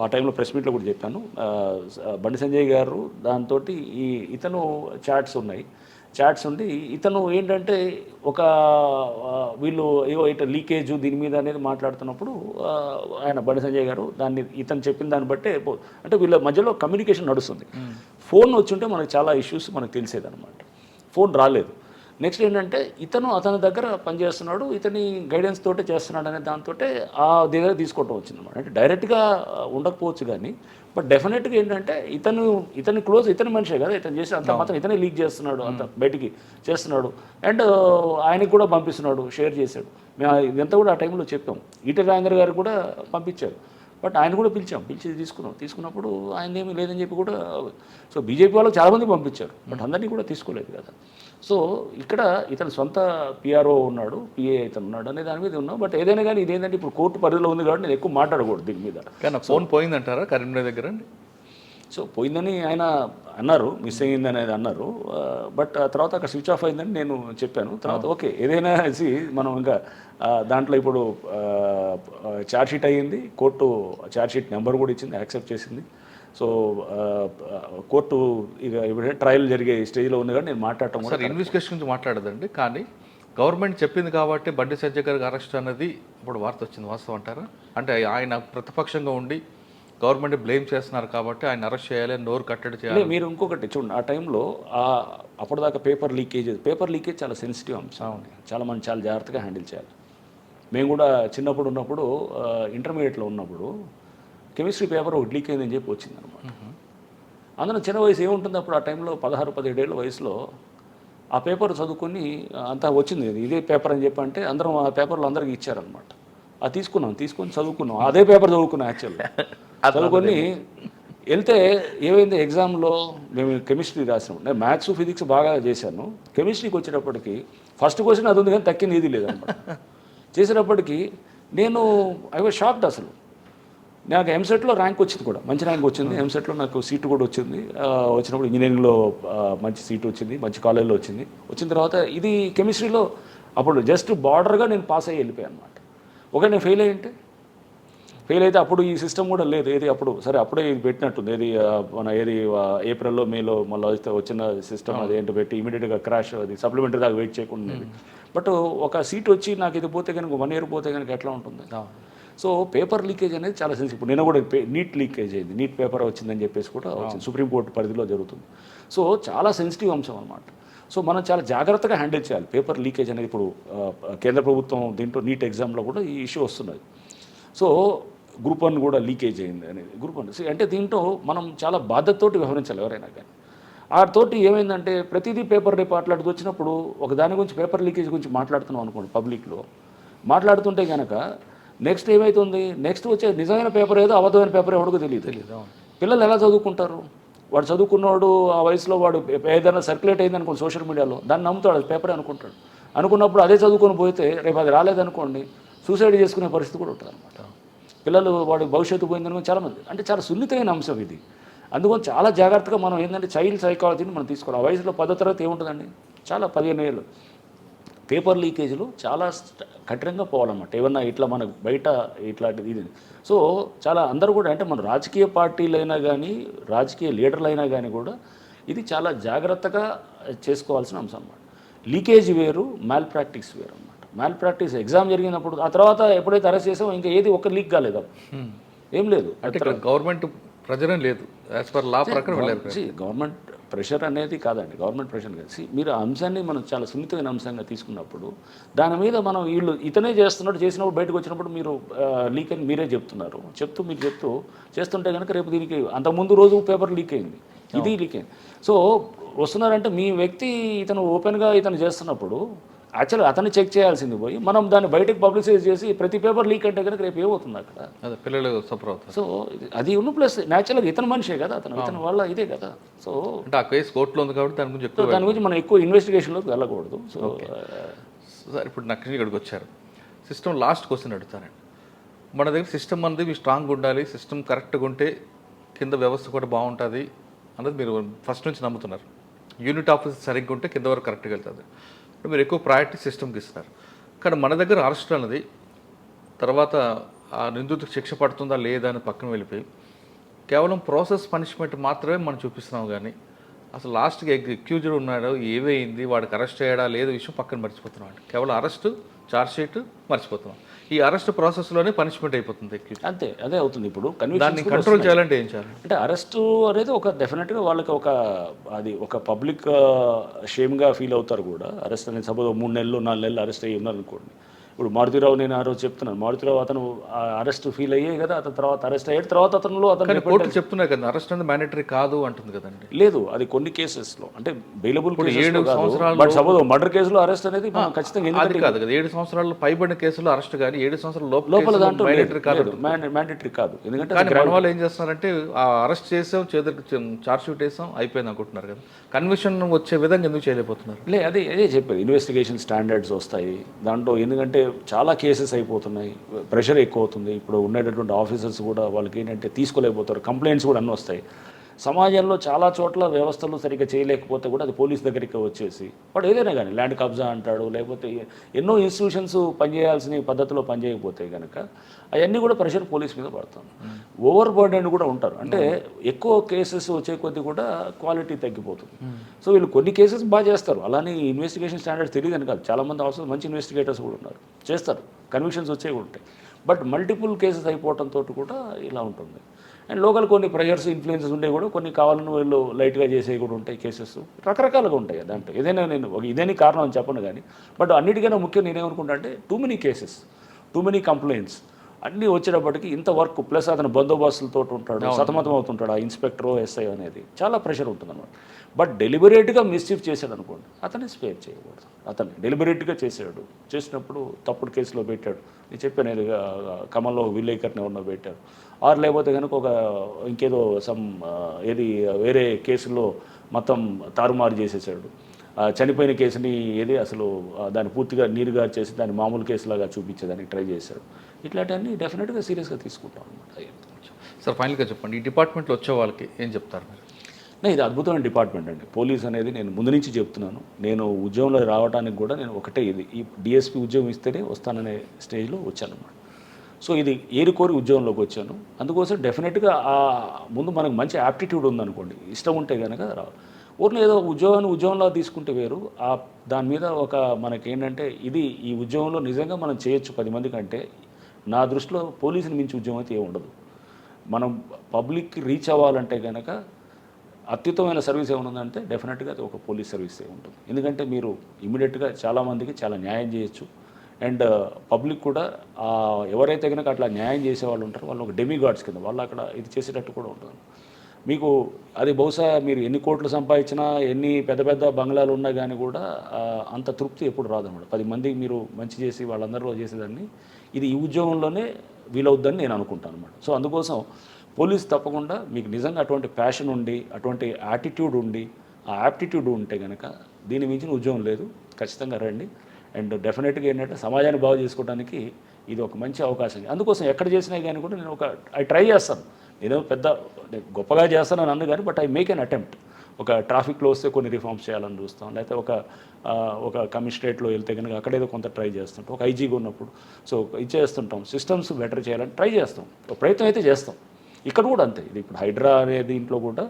ఆ టైంలో ప్రెస్ మీట్లో కూడా చెప్పాను, బండి సంజయ్ గారు దాంతో ఇతను చాట్స్ ఉన్నాయి, చాట్స్ ఉండి ఇతను ఏంటంటే ఒక వీళ్ళు ఏవో ఇట లీకేజ్ దీని మీద అనేది మాట్లాడుతున్నప్పుడు ఆయన బండి సంజయ్ గారు దాన్ని ఇతను చెప్పిన దాన్ని బట్టే అంటే వీళ్ళ మధ్యలో కమ్యూనికేషన్ నడుస్తుంది. ఫోన్ వచ్చుంటే మనకు చాలా ఇష్యూస్ మనకు తెలిసేదన్నమాట. ఫోన్ రాలేదు. నెక్స్ట్ ఏంటంటే అతని దగ్గర పనిచేస్తున్నాడు, ఇతని గైడెన్స్ తోటే చేస్తున్నాడు అనే దాంతో ఆ దగ్గర తీసుకోవటం వచ్చిందన్నమాట. అంటే డైరెక్ట్గా ఉండకపోవచ్చు కానీ బట్ డెఫినెట్గా ఏంటంటే ఇతని క్లోజ్, ఇతని మనిషే కదా, ఇతను చేసి అంత మాత్రం ఇతనే లీక్ చేస్తున్నాడు, అంత బయటికి చేస్తున్నాడు. అండ్ ఆయనకు కూడా పంపిస్తున్నాడు, షేర్ చేశాడు. మేము ఇదంతా కూడా ఆ టైంలో చెప్పాం. ఈటెల రాజేందర్ గారు కూడా పంపించారు. బట్ ఆయన కూడా పిలిచి తీసుకున్నప్పుడు ఆయన ఏమీ లేదని చెప్పి కూడా. సో బీజేపీ వాళ్ళకి చాలామంది పంపించారు, బట్ అందరినీ కూడా తీసుకోలేదు కదా. సో ఇక్కడ ఇతను సొంత పిఆర్ఓ ఉన్నాడు, పిఏ ఇతను ఉన్నాడు అనే దాని మీద ఉన్నాం. బట్ ఏదైనా కానీ ఇదేంటంటే ఇప్పుడు కోర్టు పరిధిలో ఉంది కాబట్టి నేను ఎక్కువ మాట్లాడకూడదు దీని మీద. కానీ ఫోన్ పోయిందంటారా కరీంనగర్ దగ్గర? సో పోయిందని ఆయన అన్నారు, మిస్ అయ్యింది అనేది అన్నారు. బట్ ఆ తర్వాత అక్కడ స్విచ్ ఆఫ్ అయిందని నేను చెప్పాను. తర్వాత ఓకే ఏదైనా మనం ఇంకా దాంట్లో ఇప్పుడు ఛార్జ్షీట్ అయ్యింది, కోర్టు ఛార్జ్షీట్ నెంబర్ కూడా ఇచ్చింది, యాక్సెప్ట్ చేసింది. సో కోర్టు ఇక ఇప్పుడు ట్రయల్ జరిగే స్టేజ్లో ఉంది కాబట్టి నేను మాట్లాడటం సార్ ఇన్వెస్టిగేషన్ గురించి మాట్లాడదండి. కానీ గవర్నమెంట్ చెప్పింది కాబట్టి బండి సంజయ్ గారికి అరెస్ట్ అనేది ఇప్పుడు వార్త వచ్చింది, వాస్తవం అంటారా? అంటే ఆయన ప్రతిపక్షంగా ఉండి గవర్నమెంట్ బ్లేమ్ చేస్తున్నారు కాబట్టి ఆయన అరెస్ట్ చేయాలి, నోరు కట్టడి చేయాలి. మీరు ఇంకొకటి చూడండి, ఆ టైంలో అప్పటిదాకా పేపర్ లీకేజ్ చాలా సెన్సిటివ్ అంశం, చాలా మనం చాలా జాగ్రత్తగా హ్యాండిల్ చేయాలి. మేము కూడా చిన్నప్పుడు ఉన్నప్పుడు ఇంటర్మీడియట్లో ఉన్నప్పుడు కెమిస్ట్రీ పేపర్ ఒకటి లీక్ అయిందని చెప్పి వచ్చిందనమాట. అందులో చిన్న వయసు ఏముంటుంది అప్పుడు ఆ టైంలో 16-17 ఏళ్ళ వయసులో ఆ పేపర్ చదువుకొని అంతా వచ్చింది ఇదే పేపర్ అని చెప్పి అంటే అందరం ఆ పేపర్లు అందరికీ ఇచ్చారనమాట. అది తీసుకొని చదువుకున్నాం, అదే పేపర్ చదువుకున్నాం యాక్చువల్గా. చదువుకొని వెళ్తే ఏమైంది, ఎగ్జామ్లో మేము కెమిస్ట్రీ రాసినాం, నేను మ్యాథ్స్ ఫిజిక్స్ బాగా చేశాను. కెమిస్ట్రీకి వచ్చేటప్పటికి ఫస్ట్ క్వశ్చన్ అది ఉంది కానీ తక్కింది ఏది లేదన్నమాట. చేసేటప్పటికి ఐ వాజ్ షాక్డ్. అసలు నాకు ఎంసెట్లో ర్యాంక్ వచ్చింది, కూడా మంచి ర్యాంక్ వచ్చింది. ఎంసెట్లో నాకు సీటు కూడా వచ్చింది. వచ్చినప్పుడు ఇంజనీరింగ్లో మంచి సీటు వచ్చింది, మంచి కాలేజ్లో వచ్చింది. వచ్చిన తర్వాత ఇది కెమిస్ట్రీలో అప్పుడు జస్ట్ బార్డర్గా నేను పాస్ అయ్యి వెళ్ళిపోయాను అనమాట. నేను ఫెయిల్ అయితే అప్పుడు ఈ సిస్టమ్ కూడా లేదు. ఏది అప్పుడు సరే అప్పుడే ఇది పెట్టినట్టుంది, ఏది ఏప్రిల్లో మేలో మళ్ళీ వచ్చిన సిస్టమ్ అదేంటో పెట్టి ఇమీడియట్గా క్రాష్, అది సప్లిమెంటరీ దాకా వెయిట్ చేయకుండా. బట్ ఒక సీట్ వచ్చి నాకు ఇది పోతే కనుక 1 year పోతే కనుక ఎట్లా ఉంటుంది. సో పేపర్ లీకేజ్ అనేది చాలా సెన్సిటివ్. నేను కూడా నీట్ లీకేజ్ అయింది, నీట్ పేపర్ వచ్చిందని చెప్పేసి కూడా వచ్చింది, సుప్రీంకోర్టు పరిధిలో జరుగుతుంది. సో చాలా సెన్సిటివ్ అంశం అనమాట. సో మనం చాలా జాగ్రత్తగా హ్యాండిల్ చేయాలి పేపర్ లీకేజ్ అనేది. ఇప్పుడు కేంద్ర ప్రభుత్వం దీంట్లో నీట్ ఎగ్జామ్లో కూడా ఈ ఇష్యూ వస్తున్నది. సో గ్రూప్ 1 కూడా లీకేజ్ అయింది అనేది. గ్రూప్ 1 అంటే దీంట్లో మనం చాలా బాధ్యతతోటి వ్యవహరించాలి ఎవరైనా కానీ. తోటి ఏమైందంటే ప్రతిదీ పేపర్ మాట్లాడుతూ వచ్చినప్పుడు ఒక దాని గురించి పేపర్ లీకేజ్ గురించి మాట్లాడుతున్నాం అనుకోండి, పబ్లిక్లో మాట్లాడుతుంటే కనుక నెక్స్ట్ ఏమవుతుంది, నెక్స్ట్ వచ్చే నిజమైన పేపర్ ఏదో అబద్ధమైన పేపర్ ఎవరికో తెలియదు. పిల్లలు ఎలా చదువుకుంటారు? వాడు చదువుకున్నవాడు ఆ వయసులో వాడు ఏదైనా సర్క్యులేట్ అయింది అనుకోండి సోషల్ మీడియాలో, దాన్ని నమ్ముతాడు, అది పేపరే అనుకుంటాడు. అనుకున్నప్పుడు అదే చదువుకొని పోతే రేపు అది రాలేదనుకోండి సూసైడ్ చేసుకునే పరిస్థితి కూడా ఉంటుంది అనమాట. పిల్లలు వాడు భవిష్యత్తు పోయిందనుకో చాలామంది, అంటే చాలా సున్నితమైన అంశం ఇది. అందుకని చాలా జాగ్రత్తగా మనం ఏంటంటే చైల్డ్ సైకాలజీని మనం తీసుకోవాలి. ఆ వయసులో 10వ తరగతి ఏముంటుందండి, చాలా 15 ఏళ్ళు. పేపర్ లీకేజ్లు చాలా కఠినంగా పోవాలన్నమాట. ఏమన్నా ఇట్లా మనకు బయట ఇట్లాంటిది ఇది. సో చాలా అందరూ కూడా అంటే మన రాజకీయ పార్టీలైనా కానీ రాజకీయ లీడర్లైనా కానీ కూడా ఇది చాలా జాగ్రత్తగా చేసుకోవాల్సిన అంశం అన్నమాట. లీకేజ్ వేరు, మ్యాల్ ప్రాక్టీస్ వేరు అన్నమాట. మ్యాల్ ప్రాక్టీస్ ఎగ్జామ్ జరిగినప్పుడు ఆ తర్వాత ఎప్పుడైతే అరెస్ట్ చేసామో ఇంకా ఏది ఒక్క లీక్ కాలేదు, ఏం లేదు. అంటే గవర్నమెంట్ ప్రెజర్ లేదు, యాజ్ పర్ లా ప్రకారం గవర్నమెంట్ ప్రెషర్ అనేది కాదండి, గవర్నమెంట్ ప్రెషర్ కాదు. మీరు ఆ అంశాన్ని మనం చాలా సున్నితమైన అంశంగా తీసుకున్నప్పుడు దాని మీద మనం ఇతనే చేసినప్పుడు బయటకు వచ్చినప్పుడు మీరు లీక్ అని మీరే చెప్తూ చేస్తుంటే కనుక రేపు దీనికి అంతకుముందు రోజు పేపర్ లీక్ అయింది, ఇది లీక్ అయింది. సో వస్తున్నారంటే మీ వ్యక్తి ఇతను ఓపెన్గా చేస్తున్నప్పుడు యాక్చువల్గా అతన్ని చెక్ చేయాల్సింది పోయి మనం దాన్ని బయటకు పబ్లిసైజ్ చేసి ప్రతి పేపర్ లీక్ అంటే కనుక రేపు ఏమవుతుంది అక్కడ, పిల్లలు సఫర్ అవుతారు. సో అది ప్లస్ న్యాచురల్గా ఇతను మనిషే కదా, ఇతని వల్ల ఇదే కదా. సో అంటే ఆ కేసు కోర్టులో ఉంది కాబట్టి దాని గురించి మనం ఎక్కువ ఇన్వెస్టిగేషన్లోకి వెళ్ళకూడదు. సో సార్ ఇప్పుడు నాకు ఇక్కడికి వచ్చారు, సిస్టమ్ లాస్ట్ క్వశ్చన్ అడుగుతారండి. మన దగ్గర సిస్టమ్ అనేది స్ట్రాంగ్గా ఉండాలి, సిస్టమ్ కరెక్ట్గా ఉంటే కింద వ్యవస్థ కూడా బాగుంటుంది అన్నది మీరు ఫస్ట్ నుంచి నమ్ముతున్నారు. యూనిట్ ఆఫీస్ సరిగ్గా ఉంటే కింద వరకు కరెక్ట్గా వెళ్తుంది. మీరు ఎక్కువ ప్రయారిటీ సిస్టమ్కి ఇస్తున్నారు. కానీ మన దగ్గర అరెస్ట్ అన్నది తర్వాత ఆ నిందితుడికి శిక్ష పడుతుందా లేదా అని పక్కన వెళ్ళిపోయి కేవలం ప్రాసెస్ పనిష్మెంట్ మాత్రమే మనం చూపిస్తున్నాం. కానీ అసలు లాస్ట్కి అక్యూజ్డ్ ఉన్నాడు, ఏమైంది, వాడికి అరెస్ట్ చేయడా లేదు విషయం పక్కన మర్చిపోతున్నాం. కేవలం అరెస్టు, ఛార్జ్షీట్ మర్చిపోతున్నాం. ఈ అరెస్ట్ ప్రాసెస్లోనే పనిష్మెంట్ అయిపోతుంది అక్యూజ్. అంతే, అదే అవుతుంది. ఇప్పుడు దాన్ని కన్విక్షన్ కంట్రోల్ చేయాలంటే ఏం చేయాలి? అంటే అరెస్టు అనేది ఒక డెఫినెట్గా వాళ్ళకి అది ఒక పబ్లిక్ షేమ్గా ఫీల్ అవుతారు కూడా. అరెస్ట్ అనేది సపోజ్ 3 నెలలు 4 నెలలు అరెస్ట్ అయ్యి ఉన్నారనుకోండి. ఇప్పుడు మారుతిరావు, నేను ఆ రోజు చెప్తున్నాను, మారుతిరావు అతను అరెస్ట్ ఫీల్ అయ్యే కదా, అతను తర్వాత అరెస్ట్ అయ్యాడు. తర్వాత అతను కోర్టు చెప్తున్నాయి కదా అరెస్ట్ అనేది మ్యాండేటరీ కాదు అంటుంది కదండి. లేదు, అది కొన్ని కేసెస్లో అంటే బెయిలబుల్ 7 సంవత్సరాలు. బట్ సపోజ్ మర్డర్ కేసులో అరెస్ట్ అనేది మనం ఖచ్చితంగా అది కాదు కదా, 7 సంవత్సరాలు పైబడిన కేసులో అరెస్ట్ కానీ 7 సంవత్సరాల లోపల దాంట్లో మ్యాండేటరీ కాదు. మ్యాండేటరీ కాదు. ఎందుకంటే కానీ మన వాళ్ళు ఏం చేస్తున్నారంటే ఆ అరెస్ట్ చేసాం, చేతికి ఛార్జ్ షీట్ వేసాం, అయిపోయింది అనుకుంటున్నారు కదా. కన్విక్షన్ వచ్చే విధంగా ఎందుకు చేయలేకపోతున్నారు? అదే చెప్పేది, ఇన్వెస్టిగేషన్ స్టాండర్డ్స్ వస్తాయి దాంట్లో. ఎందుకంటే చాలా కేసెస్ అయిపోతున్నాయి, ప్రెషర్ ఎక్కువ అవుతుంది. ఇప్పుడు ఉండేటటువంటి ఆఫీసర్స్ కూడా వాళ్ళకి ఏంటంటే తీసుకోలేకపోతారు, కంప్లైంట్స్ కూడా అన్నీ వస్తాయి. సమాజంలో చాలా చోట్ల వ్యవస్థలు సరిగ్గా చేయలేకపోతే కూడా అది పోలీస్ దగ్గరికి వచ్చేసి వాడు ఏదైనా కానీ ల్యాండ్ కబ్జా అంటాడు, లేకపోతే ఎన్నో ఇన్స్టిట్యూషన్స్ పనిచేయాల్సిన పద్ధతిలో పనిచేయకపోతే కనుక అవన్నీ కూడా ప్రెషర్ పోలీస్ మీద పడతాం. ఓవర్ బర్డెన్ కూడా ఉంటారు. అంటే ఎక్కువ కేసెస్ వచ్చే కొద్దీ కూడా క్వాలిటీ తగ్గిపోతుంది. సో వీళ్ళు కొన్ని కేసెస్ బాగా చేస్తారు, అలానే ఇన్వెస్టిగేషన్ స్టాండర్డ్స్ తెలియదని కాదు. చాలామంది అవసరం మంచి ఇన్వెస్టిగేటర్స్ కూడా ఉన్నారు, చేస్తారు, కన్విక్షన్స్ వచ్చేవి ఉంటాయి. బట్ మల్టిపుల్ కేసెస్ అయిపోవడంతో కూడా ఇలా ఉంటుంది. అండ్ లోకల్ కొన్ని ప్రెషర్స్, ఇన్ఫ్లుయెన్సెస్ ఉండే కూడా కొన్ని కావాలని వీళ్ళు లైట్గా చేసేవి కూడా ఉంటాయి. కేసెస్ రకరకాలుగా ఉంటాయి. దాంట్లో ఏదైనా నేను ఇదేని కారణం అని చెప్పను కానీ, బట్ అన్నిటికైనా ముఖ్యం నేనేమనుకుంటా అంటే too many cases, too many complaints అన్నీ వచ్చేటప్పటికి ఇంత వర్క్ ప్లస్ అతను బందోబస్తులతో ఉంటాడు, సతమతం అవుతుంటాడు, ఆ ఇన్స్పెక్టరో ఎస్ఐ అనేది చాలా ప్రెషర్ ఉంటుంది అన్నమాట. బట్ డెలిబరేట్గా మిస్చీఫ్ చేశాడు అనుకోండి, అతన్ని స్పేర్ చేయకూడదు. అతన్ని డెలిబరేట్గా చేసినప్పుడు తప్పుడు కేసులో పెట్టాడు. నేను చెప్పాను, ఏదో ఖమ్మంలో విలేకర్ని ఎవరినో పెట్టాడు, ఆరు లేకపోతే కనుక ఇంకేదో ఏది వేరే కేసులో మొత్తం తారుమారు చేసేసాడు. చనిపోయిన కేసుని అసలు దాన్ని పూర్తిగా నీరుగా చేసి దాన్ని మామూలు కేసులాగా చూపించేదానికి ట్రై చేశాడు. ఇట్లాంటివన్నీ డెఫినెట్గా సీరియస్గా తీసుకుంటాం అనమాట. సార్ ఫైనల్గా చెప్పండి, ఈ డిపార్ట్మెంట్లో వచ్చే వాళ్ళకి ఏం చెప్తారు మీరు? ఇది అద్భుతమైన డిపార్ట్మెంట్ అండి. పోలీస్ అనేది నేను ముందు నుంచి చెప్తున్నాను. నేను ఉద్యోగంలో రావడానికి కూడా నేను ఒకటే, ఈ డిఎస్పీ ఉద్యోగం ఇస్తేనే వస్తాననే స్టేజ్లో వచ్చానన్నమాట. సో ఇది ఏరుకోరి ఉద్యోగంలోకి వచ్చాను. అందుకోసం డెఫినెట్గా ముందు మనకు మంచి యాప్టిట్యూడ్ ఉందనుకోండి, ఇష్టం ఉంటే కనుక రావు. ఊరిలో ఏదో ఉద్యోగంలో తీసుకుంటే వేరు. దాని మీద మనకేంటంటే ఈ ఉద్యోగంలో నిజంగా మనం చేయొచ్చు 10 మంది కంటే. నా దృష్టిలో పోలీసుని మించి ఉద్యోగం అయితే ఏమి ఉండదు. మనం పబ్లిక్కి రీచ్ అవ్వాలంటే కనుక అత్యుత్తమైన సర్వీస్ ఏముందంటే డెఫినెట్గా అది ఒక పోలీస్ సర్వీసే ఉంటుంది. ఎందుకంటే మీరు ఇమీడియట్గా చాలామందికి చాలా న్యాయం చేయొచ్చు. అండ్ పబ్లిక్ కూడా ఎవరైతే కనుక అట్లా న్యాయం చేసేవాళ్ళు ఉంటారో వాళ్ళు ఒక డెమిగాడ్స్ కింద వాళ్ళు అక్కడ ఇది చేసేటట్టు కూడా ఉంటుంది. మీకు అది బహుశా మీరు ఎన్ని కోట్లు సంపాదించినా, ఎన్ని పెద్ద పెద్ద బంగ్లాలు ఉన్నా కానీ కూడా అంత తృప్తి ఎప్పుడు రాదన్నమాట. 10 మందికి మీరు మంచి చేసి వాళ్ళందరిలో చేసేదాన్ని ఇది ఈ ఉద్యోగంలోనే వీలవుద్దని నేను అనుకుంటాను అన్నమాట. సో అందుకోసం పోలీస్ తప్పకుండా మీకు నిజంగా అటువంటి ప్యాషన్ ఉండి, అటువంటి యాటిట్యూడ్ ఉండి, ఆ యాప్టిట్యూడ్ ఉంటే కనుక దీని మించిన ఉద్యోగం లేదు. ఖచ్చితంగా రండి. అండ్ డెఫినెట్గా ఏంటంటే సమాజాన్ని బాగు చేసుకోవడానికి ఇది ఒక మంచి అవకాశం. అందుకోసం ఎక్కడ చేసినా కానీ కూడా నేను ట్రై చేస్తాను. నేను గొప్పగా చేస్తానని అన్ను కానీ, but I make an attempt. ఒక ట్రాఫిక్లో వస్తే కొన్ని రిఫార్మ్స్ చేయాలని చూస్తాం, లేకపోతే ఒక కమిషనరేట్లో వెళ్తే కనుక అక్కడేదో కొంత ట్రై చేస్తుంటాం, ఒక ఐజీగా ఉన్నప్పుడు సో ఇది చేస్తుంటాం, సిస్టమ్స్ బెటర్ చేయాలని ట్రై చేస్తాం, ఒక ప్రయత్నం అయితే చేస్తాం. ఇక్కడ కూడా అంతే. ఇది ఇప్పుడు హైడ్రా అనే దీంట్లో కూడా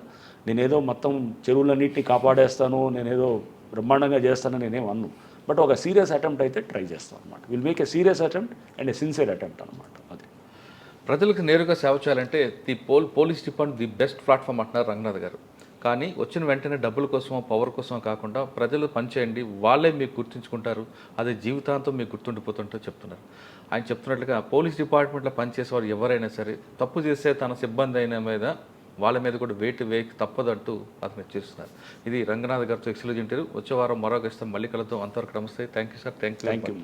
నేనేదో మొత్తం చెరువులన్నింటినీ కాపాడేస్తాను, నేనేదో బ్రహ్మాండంగా చేస్తానని నేనేం అన్ను, బట్ ఒక సీరియస్ అటెంప్ట్ అయితే ట్రై చేస్తాం అనమాట. Will make a serious attempt and A sincere attempt అనమాట. అది ప్రజలకు నేరుగా సేవ చేయాలంటే police department the best platform అంటున్నారు రంగనాథ్ గారు. కానీ వచ్చిన వెంటనే డబ్బుల కోసమో పవర్ కోసమో కాకుండా ప్రజలు పనిచేయండి, వాళ్ళే మీకు గుర్తుంచుకుంటారు, అదే జీవితాంతం మీకు గుర్తుండిపోతుంటో చెప్తున్నారు. ఆయన చెప్తున్నట్లుగా పోలీస్ డిపార్ట్మెంట్లో పనిచేసేవారు ఎవరైనా సరే తప్పు చేస్తే తన సిబ్బంది అయిన మీద వాళ్ళ మీద కూడా వేయక తప్పదంటూ అతను చేస్తున్నారు. ఇది రంగనాథ్ గారితో ఎక్స్క్లూజివ్ ఇంటర్వ్యూ. వచ్చే వారం మరో గెస్ట్తో మళ్ళీ కలుద్దాం. అంతవరకు నమస్తే. Thank you sir. Thank you.